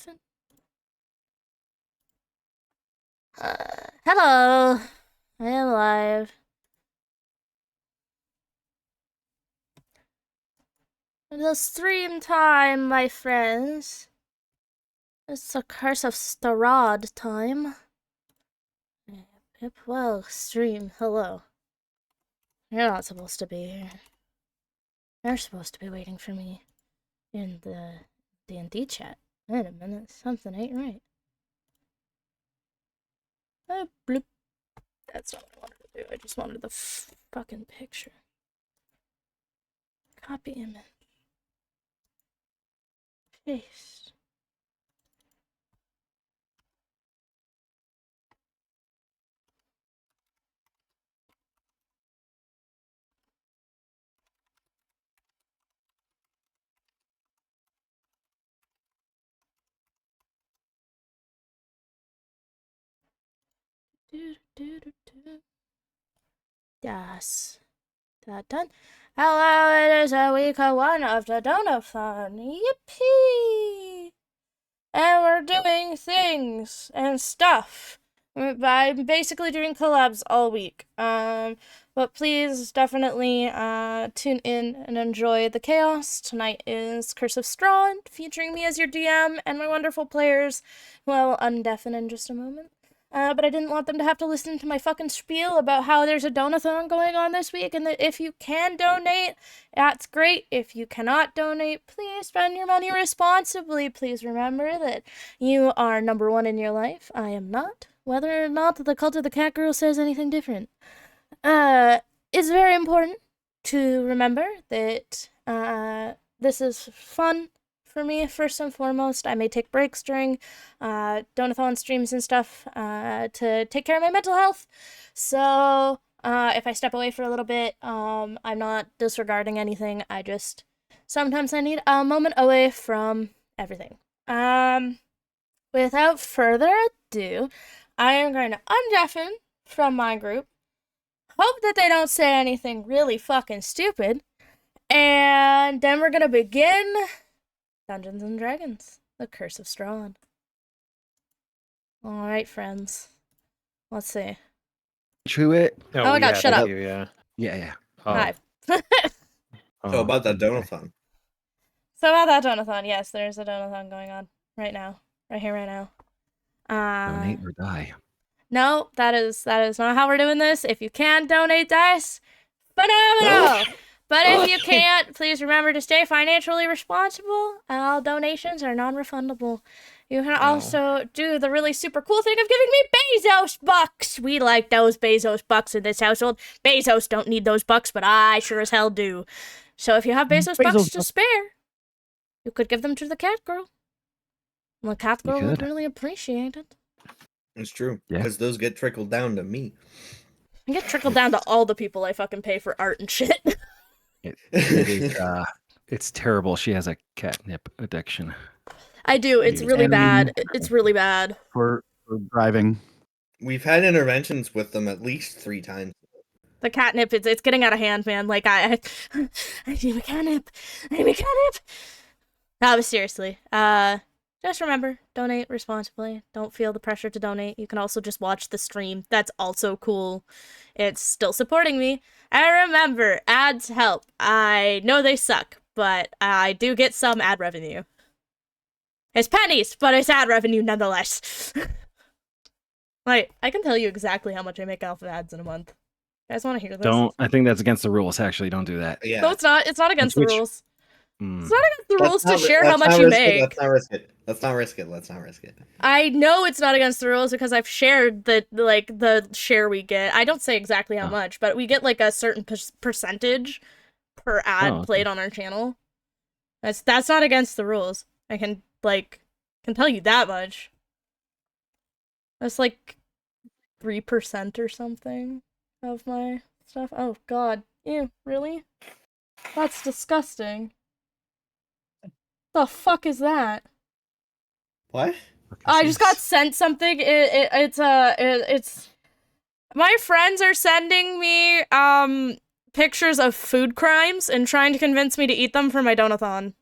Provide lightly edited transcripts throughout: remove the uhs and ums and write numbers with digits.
Stefan? Hello. I am live. The stream time, my friends. It's the Curse of Strahd time. Yep, well, stream, hello. You're not supposed to be here. You're supposed to be waiting for me in the D&D chat. Wait a minute, something ain't right. Bloop. That's not what I wanted to do. I just wanted the fucking picture. Copy image. Paste. Yes. That done. Hello, it is a week one of the Donathon. Yippee! And we're doing things and stuff. I'm basically doing collabs all week. But please definitely tune in and enjoy the chaos. Tonight is Curse of Strahd, featuring me as your DM and my wonderful players, who I will undeafen in just a moment. But I didn't want them to have to listen to my fucking spiel about how there's a donathon going on this week, and that if you can donate, that's great. If you cannot donate, please spend your money responsibly. Please remember that you are number one in your life. I am not. Whether or not the Cult of the Cat Girl says anything different. It's very important to remember that this is fun for me, first and foremost. I may take breaks during donathon streams and stuff to take care of my mental health. So if I step away for a little bit, I'm not disregarding anything. I just sometimes I need a moment away from everything. Without further ado, I am going to undeafen from my group. Hope that they don't say anything really fucking stupid. And then we're gonna begin Dungeons and Dragons, The Curse of Strahd. Alright, friends. Let's see. True it. Oh my god, shut up. Yeah. Hi. So about that donathon. So about that donathon, yes, there's a donathon going on right now. Right here, right now. Donate or die. No, that is not how we're doing this. If you can donate dice, phenomenal! But if you can't, please remember to stay financially responsible. All donations are non-refundable. You can also do the really super cool thing of giving me Bezos bucks. We like those Bezos bucks in this household. Bezos don't need those bucks, but I sure as hell do. So if you have Bezos bucks to spare, you could give them to the cat girl. And the cat girl would really appreciate it. It's true, because those get trickled down to me. I get trickled down to all the people I fucking pay for art and shit. It is, it's terrible. She has a catnip addiction. I do. It's really bad. It's really bad. For driving. We've had interventions with them at least 3 times. The catnip, it's getting out of hand, man. Like, I need a catnip. I need a catnip. No, but seriously. Just remember, donate responsibly. Don't feel the pressure to donate. You can also just watch the stream. That's also cool. It's still supporting me. And remember, ads help. I know they suck, but I do get some ad revenue. It's pennies, but it's ad revenue nonetheless. Like, I can tell you exactly how much I make off of ads in a month. You guys want to hear this? I think that's against the rules, actually. Don't do that. Yeah. No, it's not. It's not against the rules. It's not against the rules to share how much you make. Let's not risk it. Let's not risk it. I know it's not against the rules because I've shared the share we get. I don't say exactly how much, but we get like a certain percentage per ad played on our channel. That's not against the rules. I can tell you that much. That's like 3% or something of my stuff. Oh god. Ew, really? That's disgusting. The fuck is that? What? I just got sent something. It's my friends are sending me pictures of food crimes and trying to convince me to eat them for my donathon.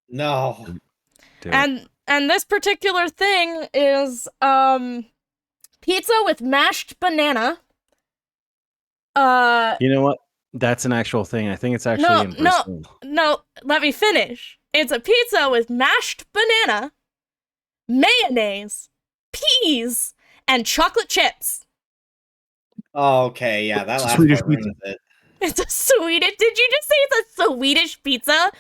No. Do it. And And this particular thing is pizza with mashed banana. You know what? That's an actual thing. I think it's actually in Brazil. No, let me finish. It's a pizza with mashed banana, mayonnaise, peas, and chocolate chips. Okay, yeah, that last Swedish part ruins pizza. it. It's a Swedish. Did you just say it's a Swedish pizza? I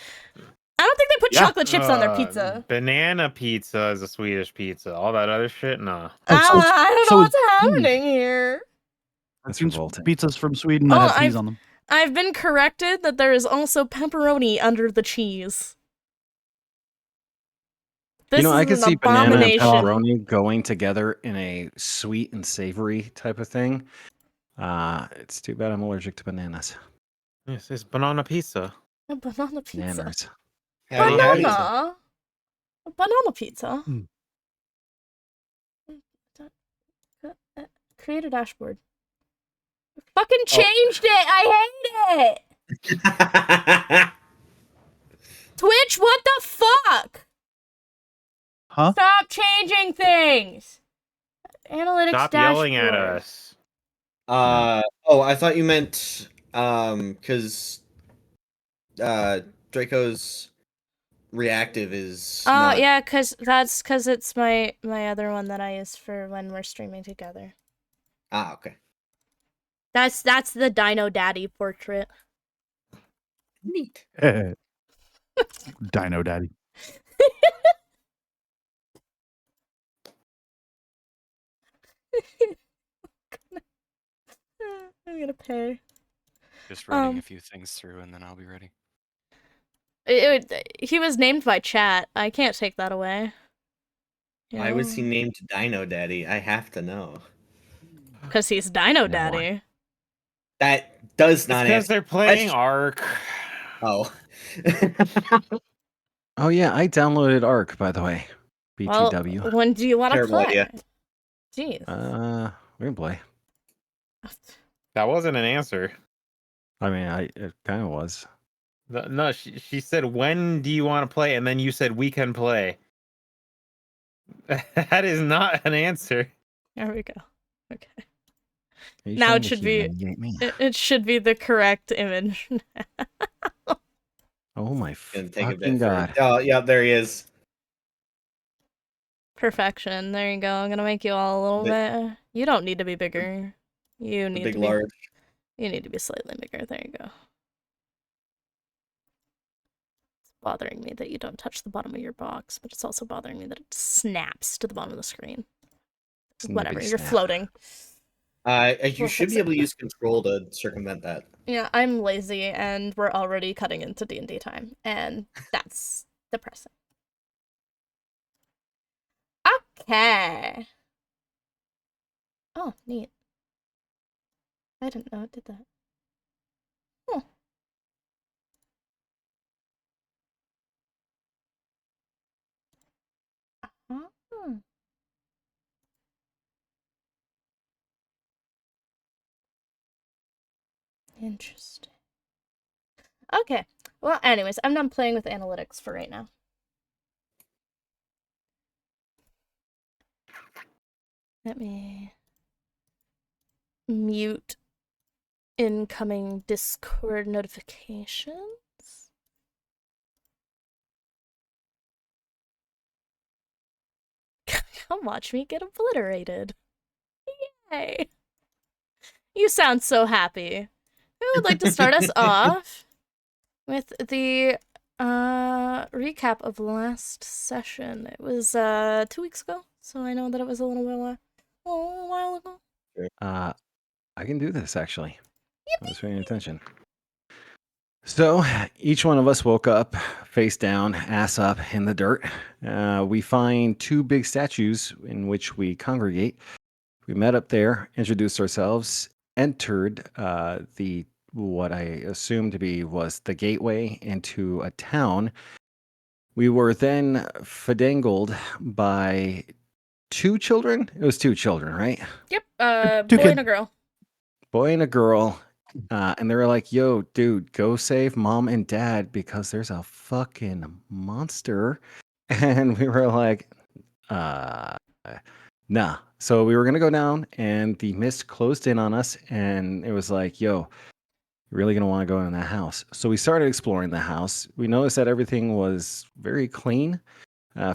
don't think they put Yeah. chocolate chips on their pizza. Banana pizza is a Swedish pizza. All that other shit, nah. Oh, so- I don't so know what's it's- happening here. I've That's seen revolting. pizzas from Sweden that Oh, have cheese on them. I've been corrected that there is also pepperoni under the cheese. This I is could an see banana and abomination. pepperoni going together in a sweet and savory type of thing. It's too bad I'm allergic to bananas. Yes, it's banana pizza. A banana pizza. Bananas. Have you had pizza? Banana. A banana pizza. Hmm. Create a dashboard. Fucking changed it! I hate it! Twitch, what the fuck? Huh? Stop changing things! Analytics Stop dashboard. yelling at us. Oh, I thought you meant because Draco's reactive is not... Yeah, cause it's my other one that I use for when we're streaming together. Ah, okay. That's the Dino Daddy portrait. Neat. Dino Daddy. I'm gonna pay. Just writing a few things through and then I'll be ready. He was named by chat. I can't take that away. Why was he named Dino Daddy? I have to know. Because he's Dino No. Daddy. That does not Because answer. they're playing question. Ark. Oh. Oh yeah, I downloaded Ark, by the way. Well, BTW. when do you want to Terrible play? idea. Jeez. We can play. That wasn't an answer. I mean, it kind of was. No, she said, when do you want to play? And then you said, we can play. That is not an answer. There we go. Okay. Are you Now trying it to should be- humiliate me? It should be the correct image. Oh my Gonna take a fucking bit god! for... Oh, yeah, there he is. Perfection. There you go. I'm gonna make you all a little bit. You don't need to be bigger. You The need big to be. large. You need to be slightly bigger. There you go. It's bothering me that you don't touch the bottom of your box, but it's also bothering me that it snaps to the bottom of the screen. It's a Whatever. big You're snap. floating. You We'll should fix be it. able to use control to circumvent that. Yeah, I'm lazy, and we're already cutting into D&D time, and that's depressing. Okay. Oh, neat. I didn't know it did that. Oh. Uh-huh. Interesting. Okay. Well, anyways, I'm done playing with analytics for right now. Let me mute incoming Discord notifications. Come watch me get obliterated. Yay. You sound so happy. I would like to start us off with the recap of last session. It was 2 weeks ago, so I know that it was a little while ago. I can do this actually. I was paying attention. So each one of us woke up face down, ass up in the dirt. We find 2 big statues in which we congregate. We met up there, introduced ourselves, entered the what I assumed to be was the gateway into a town. We were then fadangled by 2 children. It was 2 children, right? Yep, Two boy kid- and a girl. Boy and a girl. And they were like, yo, dude, go save mom and dad because there's a fucking monster And we were like, uh, nah. So we were going to go down, and the mist closed in on us, and it was like, yo, you're really going to want to go in that house. So we started exploring the house. We noticed that everything was very clean.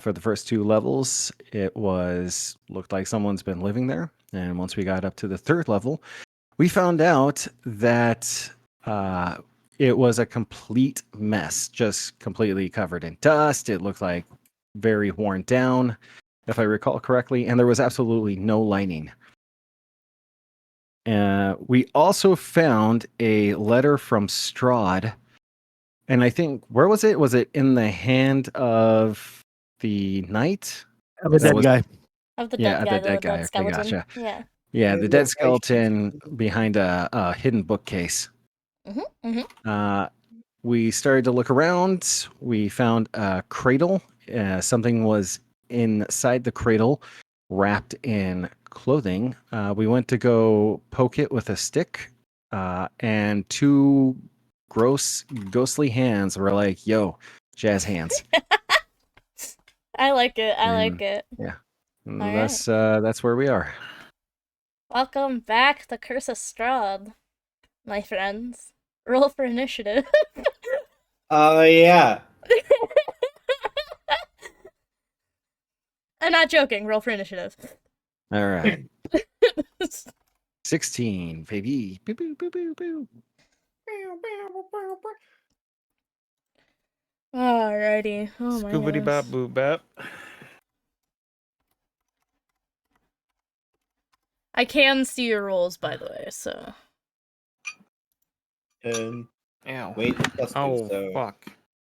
For the first 2 levels, it looked like someone's been living there. And once we got up to the 3rd level, we found out that it was a complete mess, just completely covered in dust. It looked like very worn down, if I recall correctly, and there was absolutely no lighting. We also found a letter from Strahd, and I think, where was it? Was it in the hand of the knight? Of a That dead was- guy. Of the Yeah, dead guy, the dead the guy. dead Okay, skeleton. gotcha. Yeah. Yeah, It the dead looked like skeleton behind a hidden bookcase. We started to look around. We found a cradle. Something was inside the cradle, wrapped in clothing. We went to go poke it with a stick, and 2 gross, ghostly hands were like, "Yo, jazz hands." I like it. I Mm. like it. And All that's where we are. Welcome back to Curse of Strahd, my friends. Roll for initiative. Yeah. I'm not joking. Roll for initiative. All right, 16, baby. Boo, boo, boo, boo, boo. Alrighty. Oh my Scoobity bop goodness. boop bop. I can see your rolls, by the way, so. Ow. Wait, plus 2, Oh, so fuck.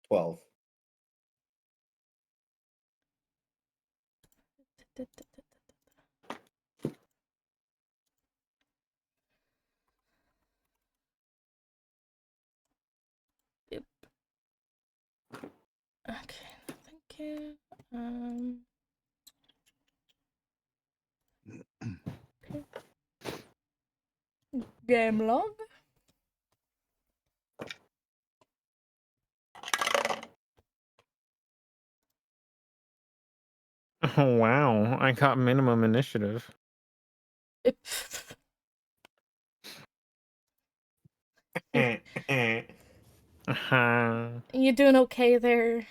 12. Okay, thank you. Okay. Game log. Oh, wow. I got minimum initiative. Uh-huh. You doing okay there?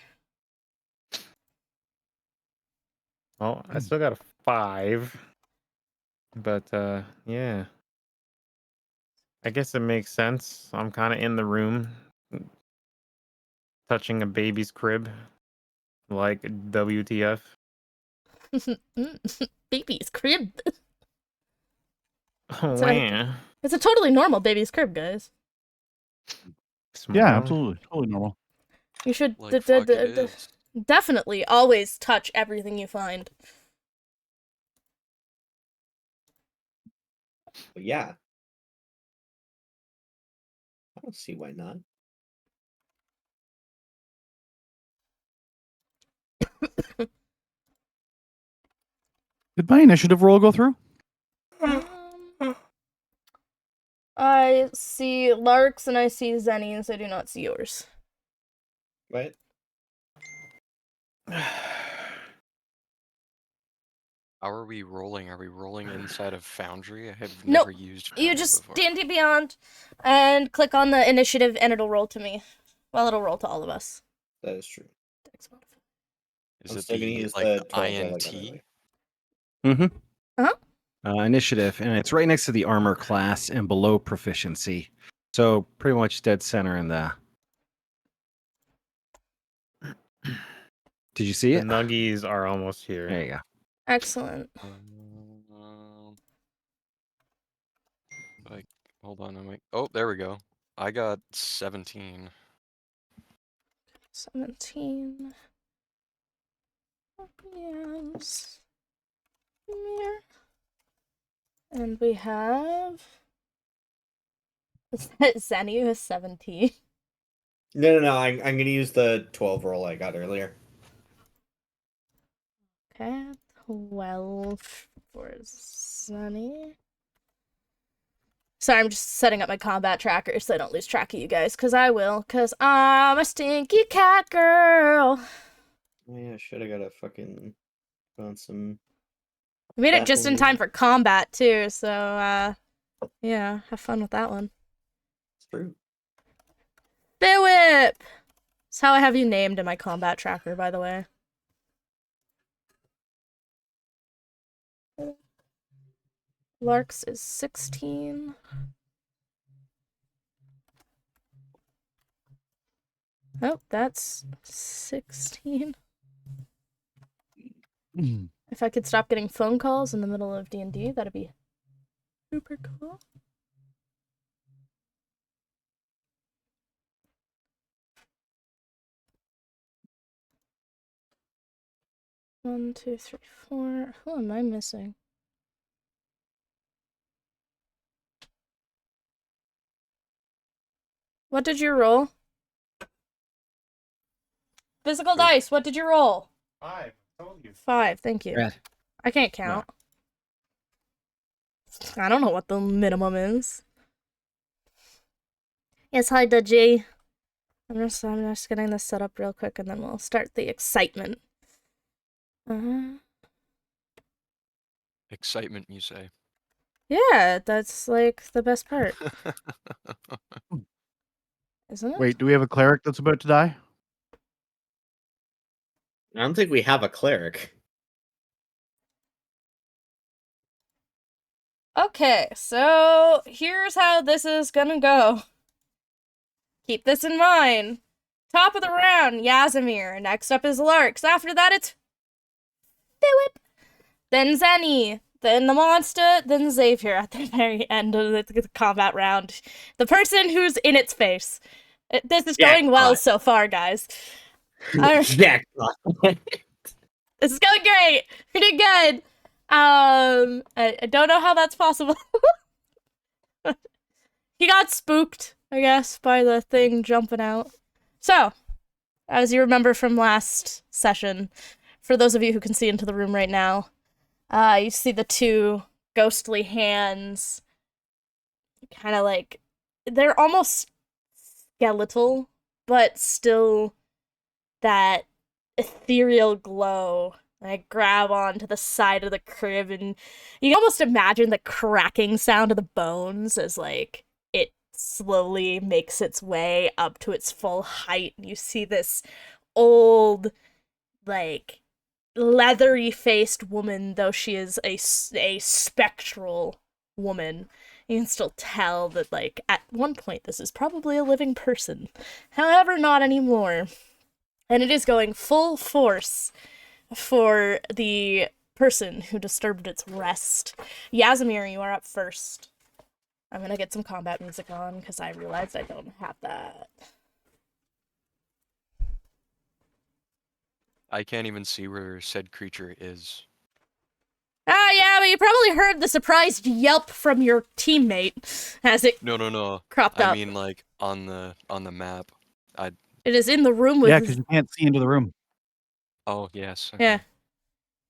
Well, I still got a 5. But, yeah. I guess it makes sense. I'm kind of in the room, touching a baby's crib. Like, WTF. Baby's crib. Oh, So- wow. It's a totally normal baby's crib, guys. Small. Yeah, absolutely. Totally normal. You should Like fuck it is. definitely always touch everything you find. But yeah. I don't see why not. Did my initiative roll go through? I see Lark's and I see Zenny's. I do not see yours. Right? How are we rolling? Are we rolling inside of Foundry? I have Nope. never used Foundry You just before. D&D Beyond and click on the initiative and it'll roll to me. Well, it'll roll to all of us. That is true. Is I'm it still gonna the use like the the 12 roll I got INT? anyway. Initiative, and it's right next to the armor class and below proficiency. So pretty much dead center in the. Did you see The it? nuggies are almost here. There you go. Excellent. Like, hold on, I'm like, oh, there we go. I got 17. 17. Yes. Mirror. And we have. Zenny is 17. No. I'm gonna use the 12 roll I got earlier. Okay, 12 for Zenny. Sorry, I'm just setting up my combat tracker so I don't lose track of you guys, because I will, because I'm a stinky cat girl. Oh yeah, should have got a fucking found some. We made it just in Baffling. time for combat too, so yeah, have fun with that one. It's true. Whip! That's how I have you named in my combat tracker, by the way. Larks is 16. Oh, that's 16. If I could stop getting phone calls in the middle of D&D, that'd be super cool. One, two, three, four. Who am I missing? What did you roll? Physical dice, what did you roll? 5. I told you. 5, thank you. Red. I can't count. I don't know what the minimum is. Yes, hi, Dudgy. I'm just getting this set up real quick and then we'll start the excitement. Excitement, you say? Yeah, that's like the best part, isn't it? Wait, do we have a cleric that's about to die? I don't think we have a cleric. Okay, so here's how this is gonna go. Keep this in mind. Top of the round, Yazimir. Next up is Larks. After that, it's Philip. Then Zenny. Then the monster. Then Xavier at the very end of the combat round. The person who's in its face. This is going well Jackpot. so far, guys. Alright. Jackpot. This is going great. We're doing good. I don't know how that's possible. He got spooked, I guess, by the thing jumping out. So, as you remember from last session, for those of you who can see into the room right now, you see the two ghostly hands, kind of like, they're almost skeletal, but still that ethereal glow. I grab onto the side of the crib, and you can almost imagine the cracking sound of the bones as, like, it slowly makes its way up to its full height. You see this old, like, leathery-faced woman, though she is a spectral woman. You can still tell that, like, at one point this is probably a living person. However, not anymore. And it is going full force for the person who disturbed its rest. Yazimir, you are up first. I'm gonna get some combat music on, because I realized I don't have that. I can't even see where said creature is. Ah, yeah, but you probably heard the surprised yelp from your teammate as it No. cropped I up. mean, like on the map. It is in the room with... Yeah, because you can't see into the room. Oh yes. Okay.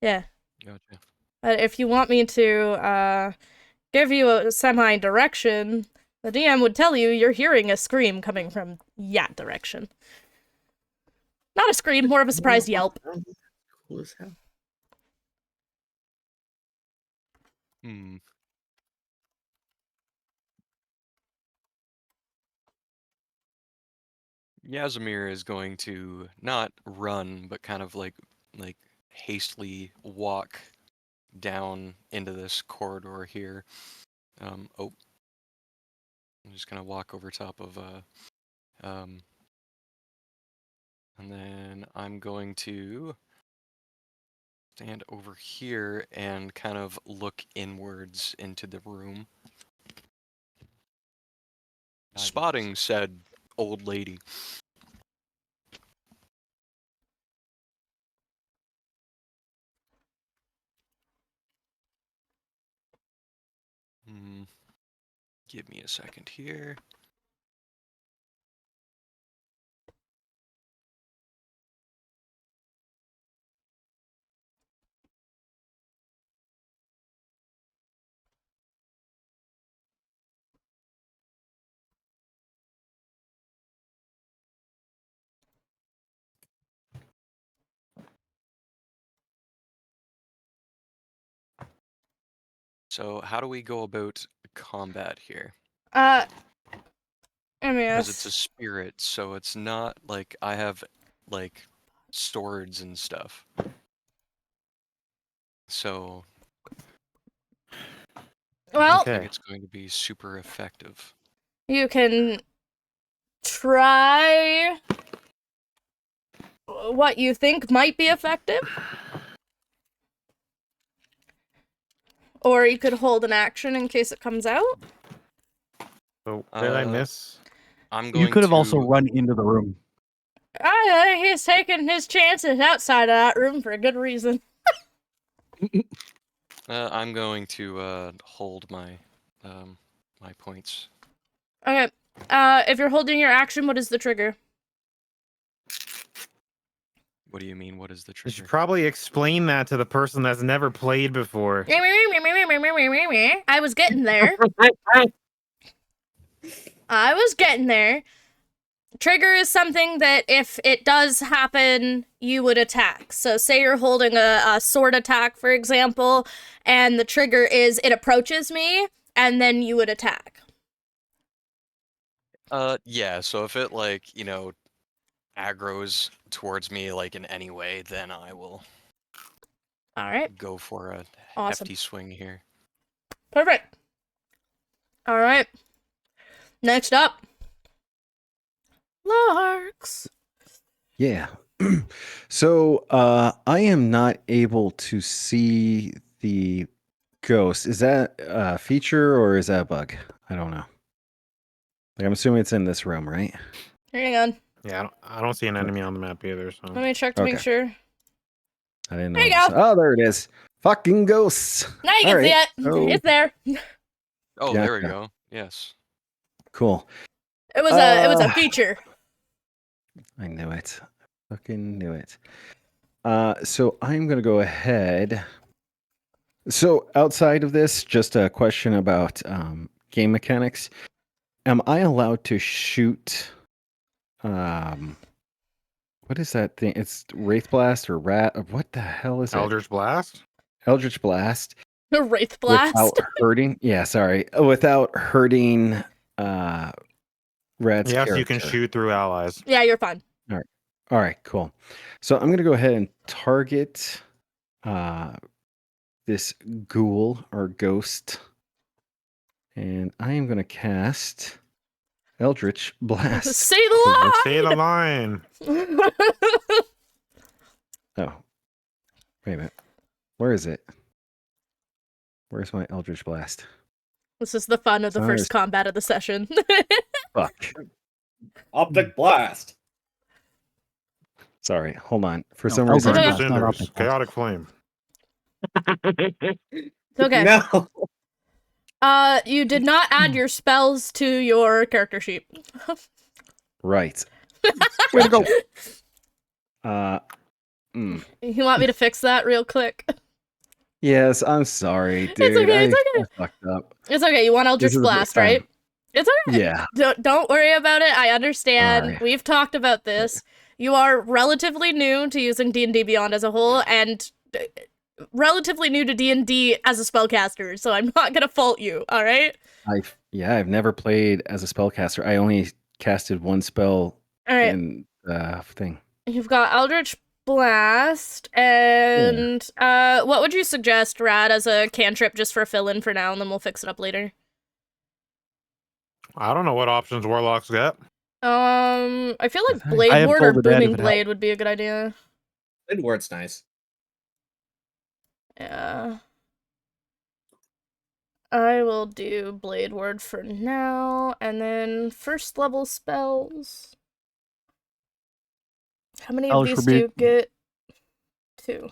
Yeah. Gotcha. If you want me to, give you a semi-direction, the DM would tell you you're hearing a scream coming from that direction. Not a scream, more of a surprised yelp. Cool as hell. Hmm. Yazimir is going to not run, but kind of like hastily walk down into this corridor here. I'm just gonna walk over top of and then I'm going to stand over here and kind of look inwards into the room. Spotting said old lady. Give me a second here. So how do we go about combat here? I mean, Because it's a spirit, so it's not like I have like swords and stuff. So I well, don't think Okay. it's going to be super effective. you can try what you think might be effective. Or you could hold an action in case it comes out. So what did I Uh, miss? I'm going You could have also to- run into the room. He's taking his chances outside of that room for a good reason. I'm going to hold my my points. Okay. If you're holding your action, what is the trigger? What do you mean? What is the You should trigger? probably explain that to the person that's never played before. I was getting there. I was getting there. Trigger is something that if it does happen, you would attack. So say you're holding a sword attack, for example, and the trigger is it approaches me, and then you would attack. Yeah. So if it like aggroes towards me like in any way, then I will All right. go for a Awesome. hefty swing here. Perfect. All right. Next up, Larks. Yeah. So I am not able to see the ghost. Is that a feature or is that a bug? I don't know. Like I'm assuming it's in this room, right? Hang on. Yeah, I don't see an enemy on the map either. Let So me check to make Okay. sure. I didn't know. There you go. Oh, there it is. Fucking ghosts. Now you All can see right. it. So- It's there. Oh, there we Gotcha. go. Yes. Cool. It was a feature. I knew it. Fucking knew it. So I'm gonna go ahead. So outside of this, just a question about game mechanics. Am I allowed to shoot? What is that thing? It's Wraith Blast or Rat? What the hell is it? Eldritch Blast. Eldritch Blast. The Wraith Blast. Without hurting. Yeah, sorry. Without hurting. Rad's Yes, you can character. shoot through allies. Yeah, you're fine. All right, cool. So I'm gonna go ahead and target this ghoul or ghost, and I am gonna cast Eldritch Blast. Say the Say the line. line. Oh, wait a minute. Where is it? Where's my Eldritch Blast? This is the fun of the Sorry. first combat of the session. Fuck. Optic blast. Sorry. Hold on. For No, some Eldritch reason, Okay. Blast, not Cinders, Optic Blast. chaotic flame. It's okay. No. You did not add your spells to your character sheet. right. Way to go. You want me to fix that real quick? Yes, I'm sorry, dude. okay, it's okay. I fucked up. It's okay. You want Eldritch This is the first Blast, right? time. It's okay. Yeah. Don't worry about it. I understand. Alright. We've talked about this. You are relatively new to using D&D Beyond as a whole, and relatively new to D&D as a spellcaster, so I'm not gonna fault you, alright? I've never played as a spellcaster. I only casted one spell Alright, in the thing. you've got Eldritch Blast, and what would you suggest, Rad, as a cantrip just for a fill-in for now, and then we'll fix it up later? I don't know what options warlocks get. I feel like I Blade have Ward or folded that if Booming it Blade would be a good idea. Blade Ward's nice. Yeah. I will do Blade Ward for now, and then first level spells. How many of Hellish these do you Rebuke. get? 2.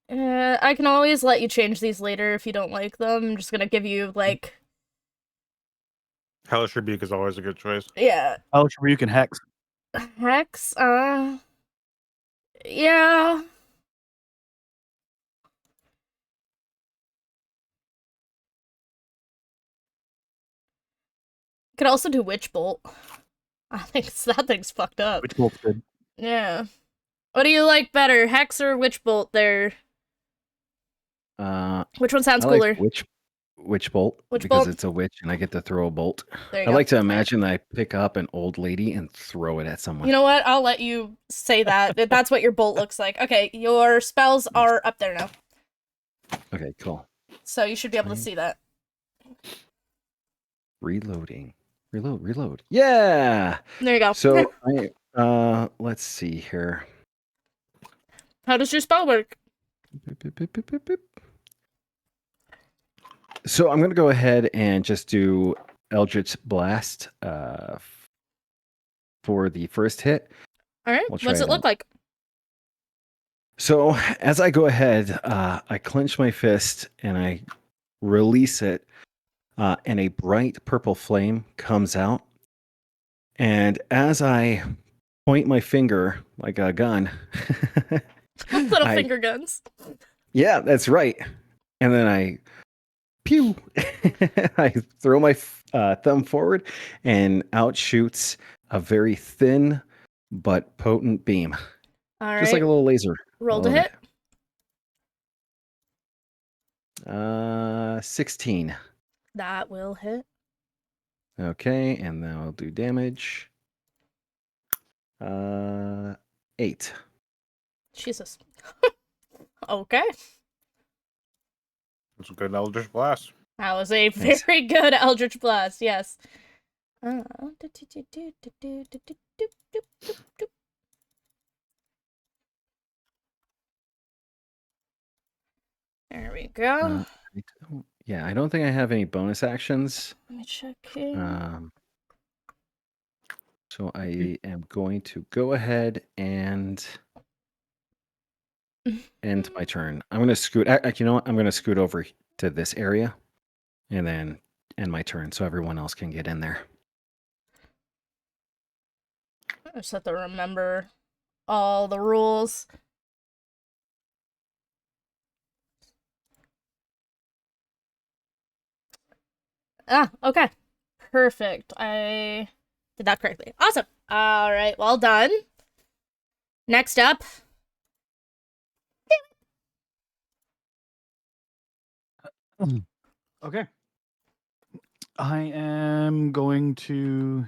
I can always let you change these later if you don't like them. I'm just gonna give you, like, Hellish Rebuke is always a good choice. yeah, Hellish Rebuke and Hex. Hex, yeah. Could also do Witch Bolt. I think that thing's fucked up. Which bolt's good. Yeah. What do you like better, Hex or Witch Bolt there? Which one sounds I like cooler? witch bolt Witch because bolt? it's a witch and I get to throw a bolt. There you I go. like to imagine that I pick up an old lady and throw it at someone. You know what? I'll let you say that. That's what your bolt looks like. Okay, your spells are up there now. Okay, cool. So you should be able to Fine. see that. Reloading. Reload. Yeah. There you go. So let's see here. How does your spell work? Boop, boop, boop, boop, boop, boop. So I'm gonna go ahead and just do Eldritch Blast for the first hit. All right. We'll try What's it it look out. like? So as I go ahead, I clench my fist and I release it, and a bright purple flame comes out. And as I point my finger like a gun, Little I- finger guns. yeah, that's right. And then I pew. I throw my thumb forward, and out shoots a very thin but potent beam, All right. just like a little laser. Roll I to love hit. it. 16. That will hit. Okay, and then I'll do damage. 8. Jesus. Okay. It's a good Eldritch Blast. That was a Nice. very good Eldritch Blast. Yes. There we go. Yeah, I don't think I have any bonus actions. Let me check here. So I am going to go ahead and end my turn. I'm going to scoot. You know what? I'm going to scoot over to this area and then end my turn so everyone else can get in there. I just have to remember all the rules. Ah, okay. Perfect. I did that correctly. Awesome. All right, well done. Next up. Okay. I am going to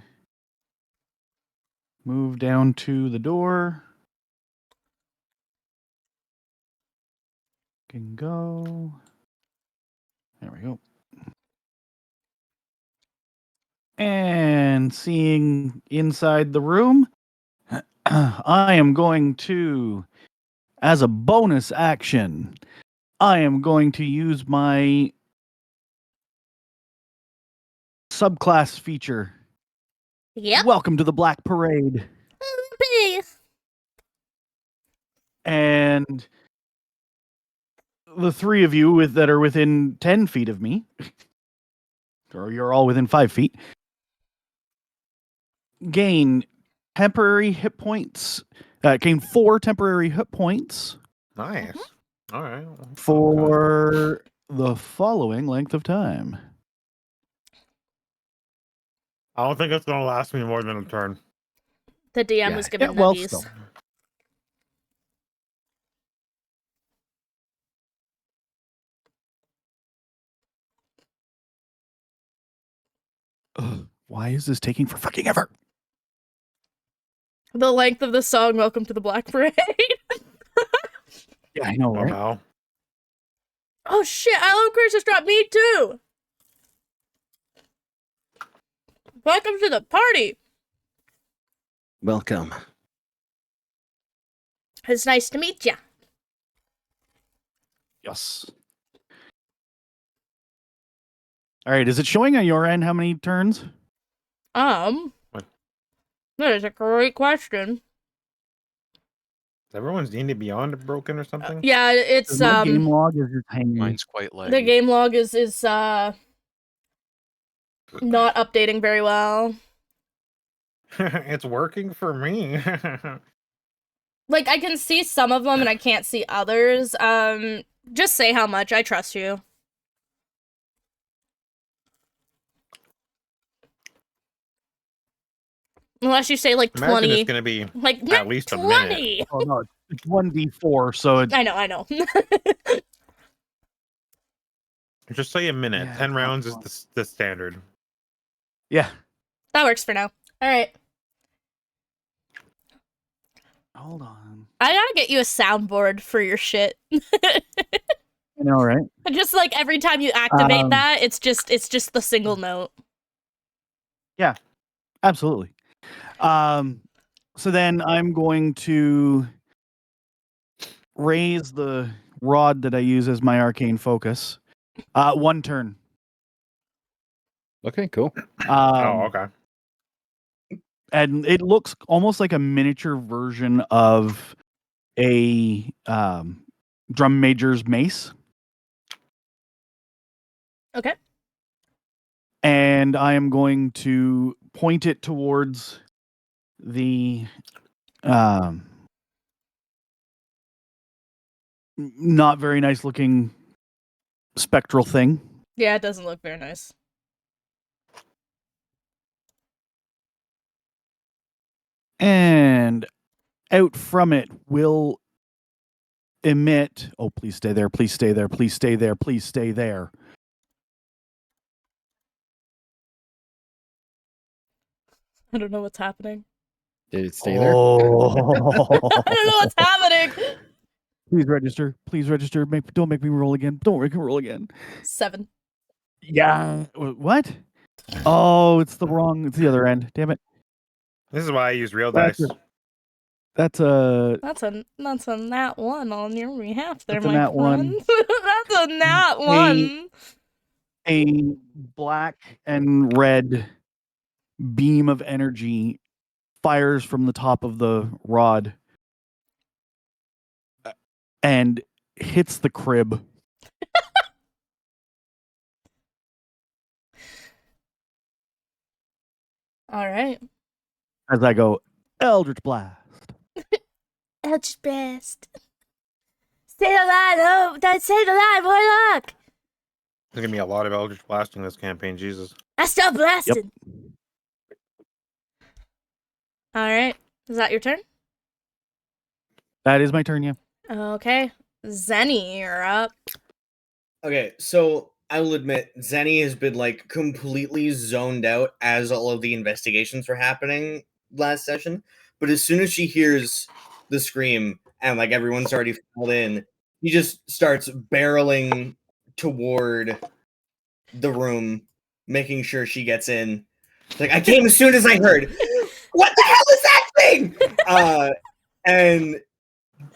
move down to the door. Can go. There we go. And seeing inside the room, I am going to, as a bonus action, I am going to use my subclass feature. Yep. Welcome to the Black Parade. And the three of you that are within 10 feet of me, or you're all within 5 feet, gain temporary hit points. Gain 4 temporary hit points Nice. All right. for the following length of time. I don't think it's gonna last me more than a turn. The DM Yeah. was giving well, nuggies. still. Ugh, why is this taking for fucking ever? The length of the song, Welcome to the Black Parade. Yeah, I know, right? Wow. Oh shit, Hello Crisis dropped me too! Welcome to the party! Welcome. It's nice to meet ya. Yes. All right, is it showing on your end how many turns? What? That is a great question. Everyone's D&D Beyond broken or something? Yeah, it's My game log is just hanging. Mine's quite laggy. the game log is not updating very well. It's working for me. Like I can see some of them and I can't see others. Just say how much. I trust you. Unless you say like Imagine 20. it's gonna be Like at least a minute. 20. Oh no, It's 1d4, so it, I know. Just say a minute. Yeah, 10 it's not rounds is fun. the standard. yeah. That works for now. All right. Hold on. I gotta get you a soundboard for your shit. I know, right? Just like every time you activate Um, that, it's just the single note. Absolutely. So then I'm going to raise the rod that I use as my arcane focus. 1 turn. Okay, cool. Oh, okay. And it looks almost like a miniature version of a drum major's mace. Okay. And I am going to point it towards the not very nice looking spectral thing. Yeah, it doesn't look very nice. And out from it will emit. Oh, please stay there. Please stay there. Please stay there. Please stay there. I don't know what's happening. Did it stay there? Oh. I don't know what's happening. Please register. Please register. Don't make me roll again. Don't make me roll again. 7. Yeah. What? Oh, it's the other end. Damn it. This is why I use real That's dice. That's a That's a nat 1 on your behalf there, That's a my nat one. friend. That's a nat 1. a black and red beam of energy fires from the top of the rod and hits the crib. All right. As I go, Eldritch Blast. Eldritch Blast. Stay alive! Oh, don't stay alive, Warlock! There's gonna be a lot of Eldritch blasting this campaign, Jesus. I stop blasting. All right. Is that your turn? That is my turn, yeah. Okay. Zenny, you're up. Okay, so I will admit, Zenny has been like completely zoned out as all of the investigations were happening last session. But as soon as she hears the scream and like everyone's already filled in, he just starts barreling toward the room, making sure she gets in. Like, I came as soon as I heard. What the hell is that thing? And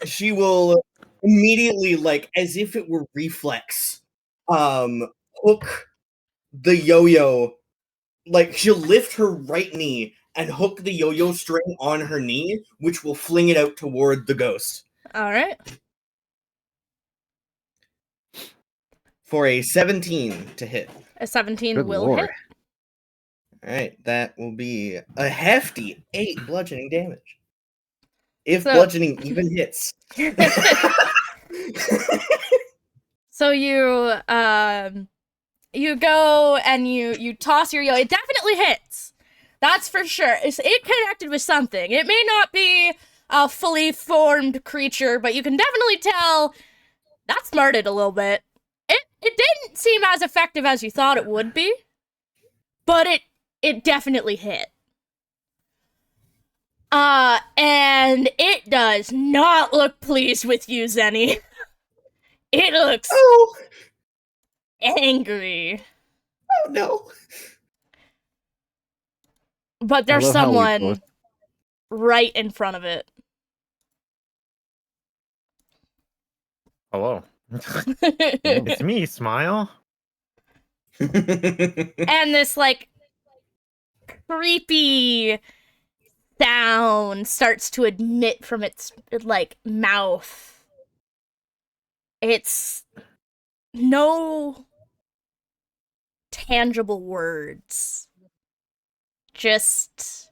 she will immediately, like as if it were reflex, hook the yo-yo. Like, she'll lift her right knee and hook the yo-yo string on her knee, which will fling it out toward the ghost. All right. For a 17 to hit. A 17 Good will lord. hit. Alright, that will be a hefty 8 bludgeoning damage. If So- bludgeoning even hits. So you go and you toss your yo. It definitely hits. That's for sure. It connected with something. It may not be a fully formed creature, but you can definitely tell that smarted a little bit. It didn't seem as effective as you thought it would be, but it definitely hit. And it does not look pleased with you, Zenny. It looks Oh! angry. Oh no! But there's love how we someone both- right in front of it. Hello. It's me, Smile. And this, like, creepy sound starts to emit from its, like, mouth. It's no tangible words. Just...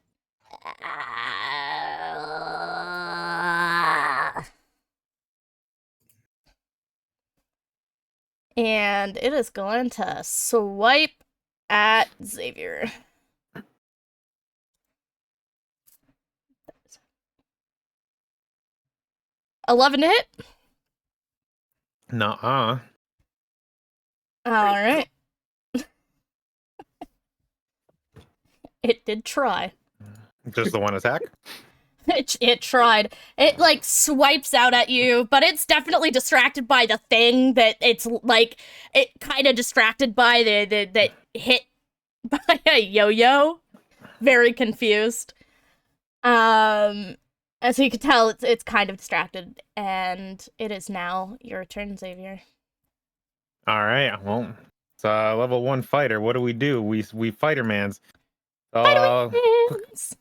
And it is going to swipe at Xavier. 11 to hit. Nuh-uh. All right. It did try. Just the one attack? It tried. It like swipes out at you, but it's definitely distracted by the thing that it's like. It kind of distracted by that hit by a yo-yo. Very confused. As you can tell, it's kind of distracted, and it is now your turn, Xavier. All right. Well, it's a level 1 fighter. What do? We fighter-mans.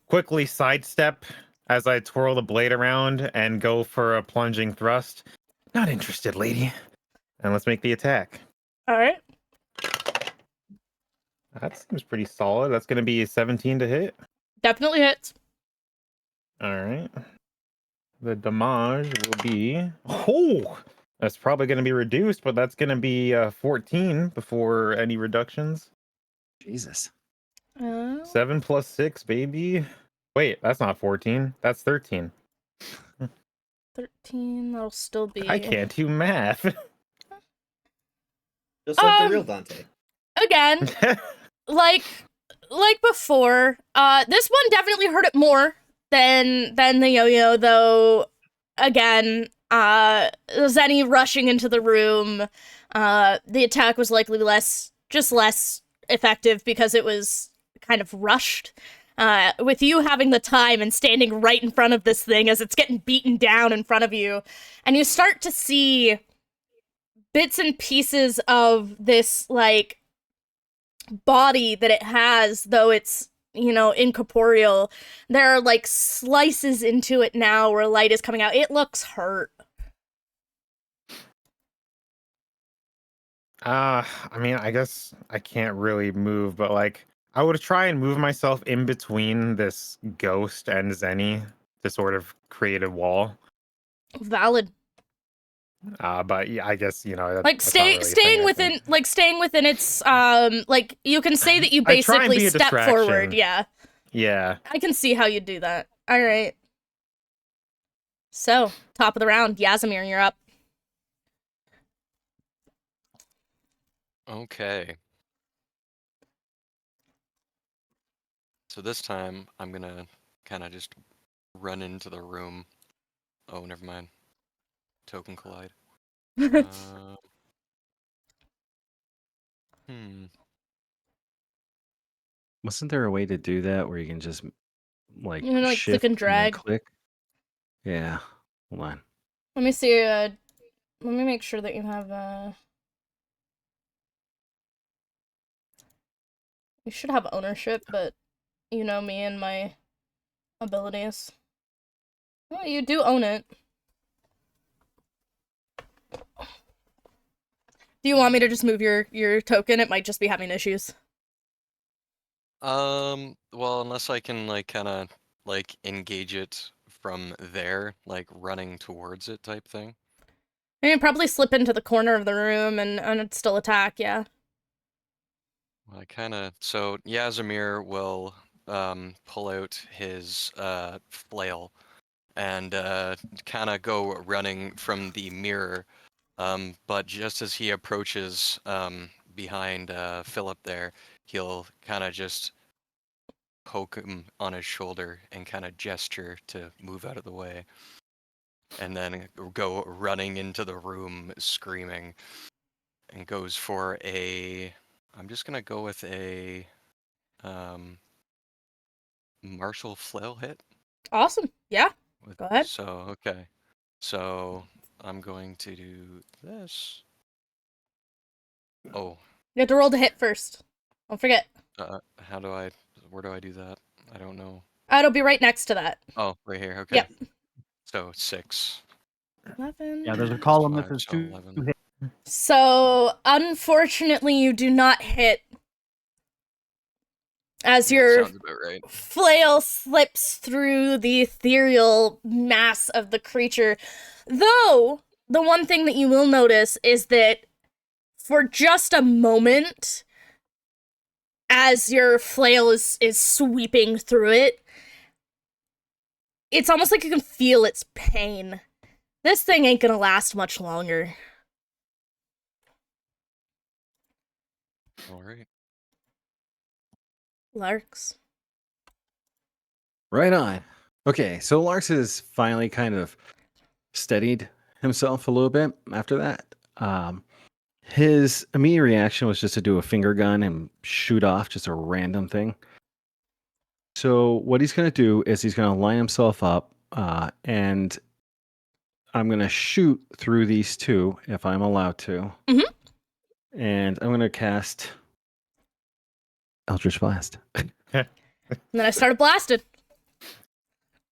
Quickly sidestep as I twirl the blade around and go for a plunging thrust. Not interested, lady. And let's make the attack. All right. That seems pretty solid. That's going to be a 17 to hit. Definitely hits. All right. The damage will be... Oh! That's probably going to be reduced, but that's going to be 14 before any reductions. Jesus. 7 plus 6, baby. Wait, that's not 14. That's 13. 13, that'll still be... I can't do math. Just like the real Dante. Again, like before, this one definitely hurt it more than the yo-yo, though. Again, Zenny rushing into the room, the attack was likely less effective because it was kind of rushed. With you having the time and standing right in front of this thing as it's getting beaten down in front of you, and you start to see bits and pieces of this, like, body that it has, though it's, you know, incorporeal. There are, like, slices into it now where light is coming out. It looks hurt. I mean, I guess I can't really move, but, like, I would try and move myself in between this ghost and Zenny to sort of create a wall. Valid. But yeah, I guess, you know, Like staying within its like, you can say that you I try and basically be a step distraction. forward. Yeah, I can see how you do that. All right. So, top of the round, Yasamir, you're up. Okay. So this time, I'm gonna kind of just run into the room. Oh, never mind. Token collide. Wasn't there a way to do that where you can just like You know, like, click shift and then drag? click? Yeah. Hold on. Let me see. Let me make sure that you have. You should have ownership, but you know me and my abilities. Well, you do own it. Do you want me to just move your token? It might just be having issues. Well, unless I can, like, kind of, like, engage it from there, like, running towards it type thing. I mean, probably slip into the corner of the room and it'd still attack, yeah. Well, so Yasamir will, pull out his, flail and, kind of go running from the mirror. But just as he approaches, behind, Philip there, he'll kind of just poke him on his shoulder and kind of gesture to move out of the way. And then go running into the room screaming, and goes for I'm just gonna go with a martial flail hit. Awesome. Yeah. Go ahead. Okay. So I'm going to do this. Oh. You have to roll to hit first. Don't forget. Where do I do that? I don't know. It'll be right next to that. Oh, right here. Okay. Yep. So 6. 11. Yeah, there's a column that 5, says so 2 11. hit. So, unfortunately, you do not hit. As your Sounds about right. flail slips through the ethereal mass of the creature. Though, the one thing that you will notice is that for just a moment, as your flail is sweeping through it, it's almost like you can feel its pain This thing ain't gonna last much longer. All right. Larks. Right on. Okay, so Larks has finally kind of steadied himself a little bit after that. His immediate reaction was just to do a finger gun and shoot off just a random thing. So what he's going to do is he's going to line himself up, and I'm going to shoot through these two if I'm allowed to. Mhm. And I'm going to cast Eldritch Blast. And then I started blasted.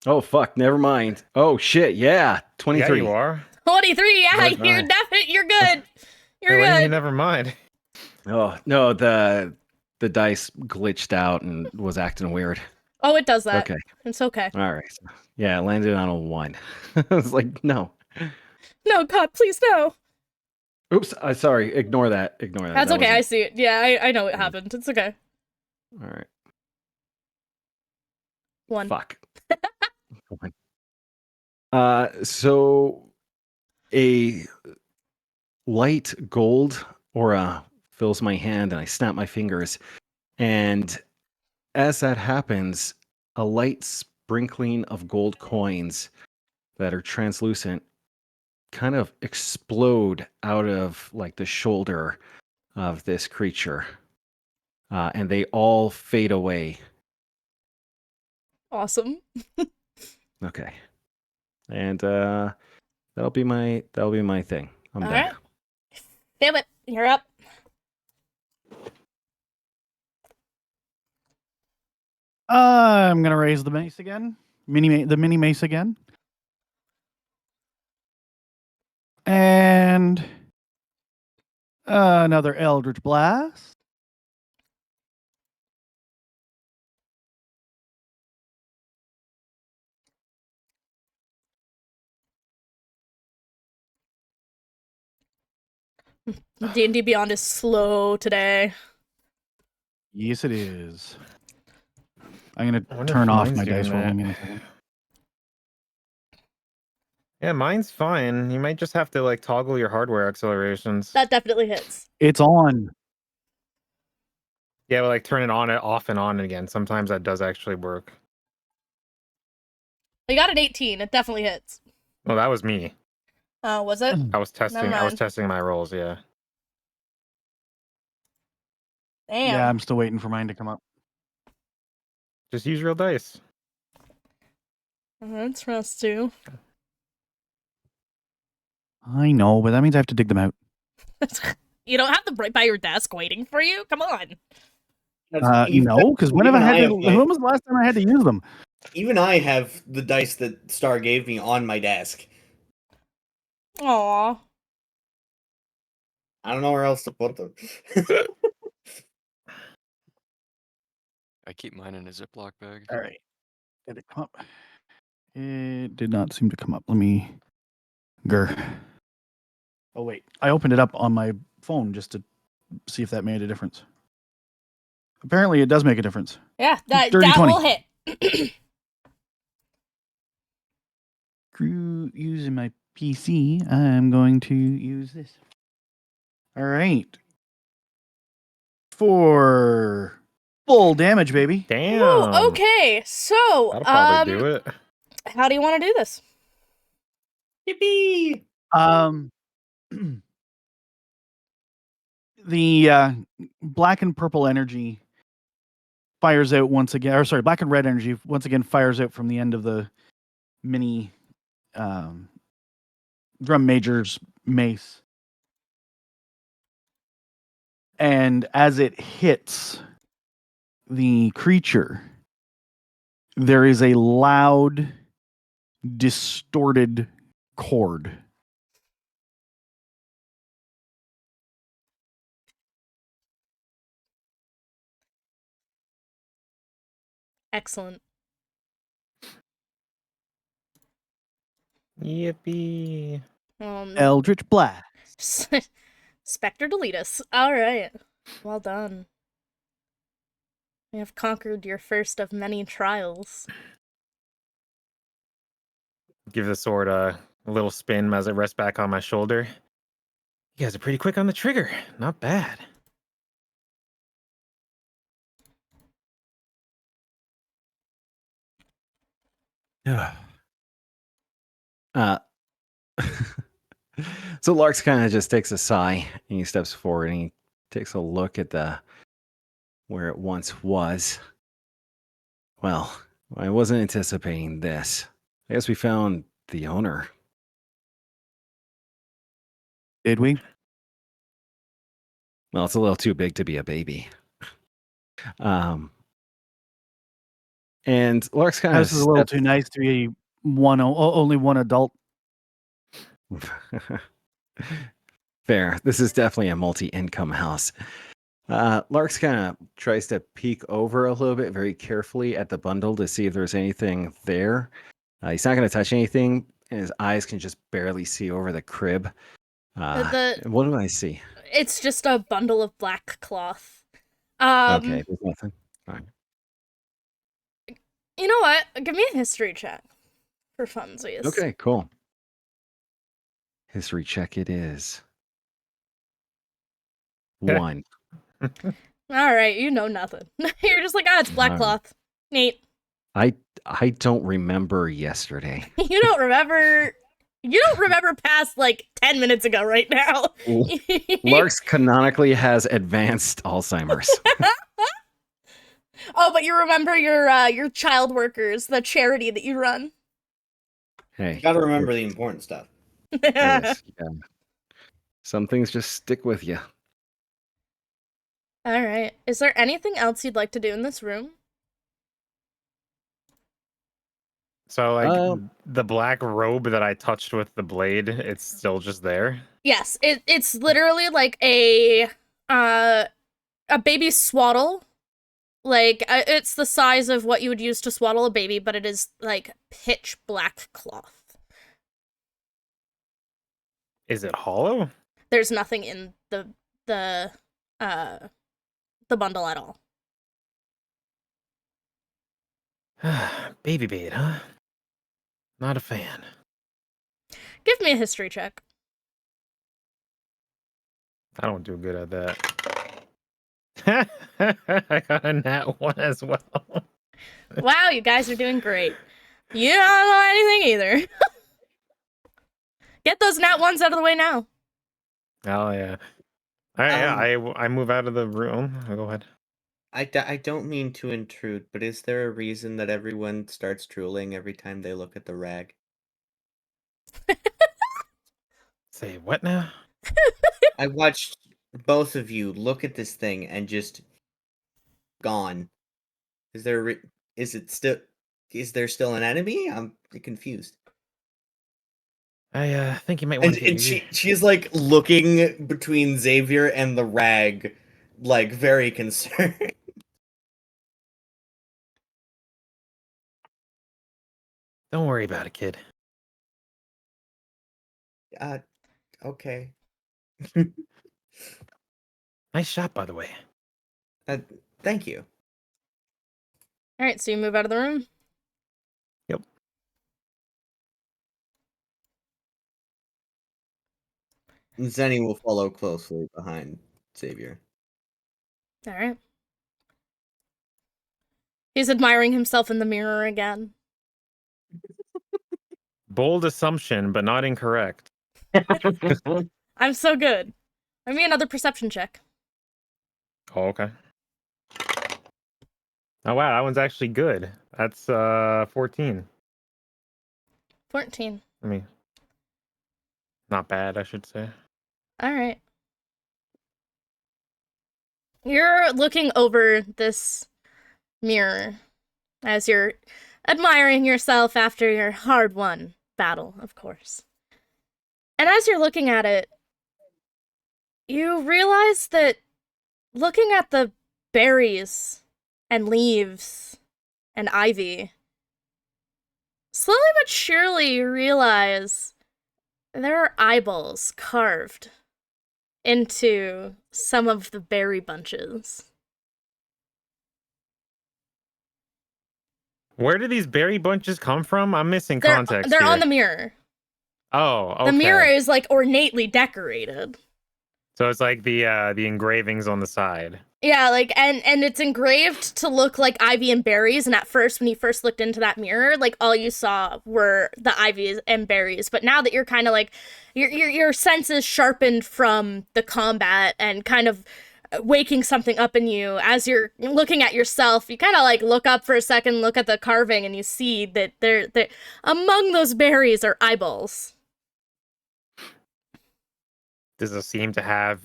Oh, fuck. Never mind. Oh, shit. Yeah. Yeah, 23. you are. 23, yeah, Right you're on. definitely, you're good. You're Hey, what do you mean, good. never mind. Oh, no. The dice glitched out and was acting weird. Oh, it does that. Okay. It's okay. All right. Yeah, it landed on a 1. I was like, no. No, God, please no. Oops. Sorry. Ignore that. Ignore that. That's That okay, I wasn't- see it. Yeah, I know what Mm. happened. It's okay. All right. 1. Fuck. 1. So a light gold aura fills my hand and I snap my fingers. And as that happens, a light sprinkling of gold coins that are translucent kind of explode out of like the shoulder of this creature. And they all fade away. Awesome. Okay. And that'll be my thing. I'm All done. right. Philip, you're up. I'm gonna raise the mace again. The mini mace again. And another Eldritch Blast. D&D Beyond is slow today. Yes, it is. I'm I gonna wonder turn if off mine's my dice doing rolling that. in a second. Yeah, mine's fine. You might just have to like toggle your hardware accelerations. That definitely hits. It's on. Yeah, but like turn it on, off, and on again. Sometimes that does actually work. You got an 18. It definitely hits. Well, that was me. Oh, was it? I was testing. I was mind. testing my rolls. Yeah. Damn. Yeah, I'm still waiting for mine to come up. Just use real dice. That's for us too. I know, but that means I have to dig them out. You don't have them right by your desk waiting for you. Come on. No, because when even was the last time I had to use them? Even I have the dice that Star gave me on my desk. Aw. I don't know where else to put them. I keep mine in a Ziploc bag. All right. Did it come up? It did not seem to come up. Let me. Oh, wait. I opened it up on my phone just to see if that made a difference. Apparently, it does make a difference. Yeah, that Dirty 20. will hit. Screw using my PC. I'm going to use this. All right. For full damage, baby. Damn. Ooh, okay, so That'll probably do it. how do you want to do this? Yippee! The black and purple energy fires out once again, or sorry, black and red energy once again fires out from the end of the mini drum major's mace. And as it hits the creature, there is a loud, distorted chord. Excellent. Yippee. Eldritch Blast. Spectre Deletus. All right. Well done. You have conquered your first of many trials. Give the sword a A little spin as I rest back on my shoulder. You guys are pretty quick on the trigger. Not bad. Yeah. So Larks kind of just takes a sigh and he steps forward and he takes a look at the where it once was. Well, I wasn't anticipating this. I guess we found the owner. Did we? Well, it's a little too big to be a baby. And Larks kind of This is a little too nice to be only one adult. Fair. This is definitely a multi-income house. Larks kind of tries to peek over a little bit very carefully at the bundle to see if there's anything there. He's not going to touch anything, and his eyes can just barely see over the crib. What do I see? It's just a bundle of black cloth. Okay, there's nothing. All right. You know what? Give me a history check for funsies. Okay, cool. History check it is. Okay. 1. All right, you know nothing. You're just like, it's black Alright. cloth. Neat. I don't remember yesterday. You don't remember. You don't remember past like 10 minutes ago right now. Larks canonically has advanced Alzheimer's. Oh, but you remember your child workers, the charity that you run. Hey, Gotta remember the important stuff. yes, yeah. Some things just stick with you. All right. Is there anything else you'd like to do in this room? So, like, the black robe that I touched with the blade, it's still just there? Yes, it's literally like a baby swaddle. Like it's the size of what you would use to swaddle a baby, but it is like pitch black cloth. Is it hollow? There's nothing in the bundle at all. Baby bait, huh? Not a fan. Give me a history check. I don't do good at that. I got a nat 1 as well. Wow, you guys are doing great. You don't know anything either. Get those nat ones out of the way now. Oh, yeah. All right, yeah, I move out of the room. Go ahead. I don't mean to intrude, but is there a reason that everyone starts drooling every time they look at the rag? Say what now? I watched both of you look at this thing and just gone. Is there still an enemy? I'm confused. I think you might want to get And she's like looking between Xavier and the rag, like very concerned. Don't worry about it, kid. Okay. Nice shot, by the way. Thank you. All right, so you move out of the room. Yep. Zenny will follow closely behind Xavier. All right. He's admiring himself in the mirror again. Bold assumption, but not incorrect. I'm so good. Give me another perception check. Oh, okay. Oh, wow, that one's actually good. That's 14. 14. I mean, not bad, I should say. All right. You're looking over this mirror as you're admiring yourself after your hard-won battle, of course. And as you're looking at it, you realize that looking at the berries and leaves and ivy, slowly but surely you realize there are eyeballs carved into some of the berry bunches. Where do these berry bunches come from? I'm missing context They're here. on the mirror. Oh, okay. The mirror is like ornately decorated. So it's like the engravings on the side. Yeah, like and it's engraved to look like ivy and berries. And at first, when you first looked into that mirror, like all you saw were the ivy and berries. But now that you're kind of like your senses sharpened from the combat and kind of waking something up in you as you're looking at yourself, you kind of like look up for a second, look at the carving, and you see that they're among those berries are eyeballs. Does it seem to have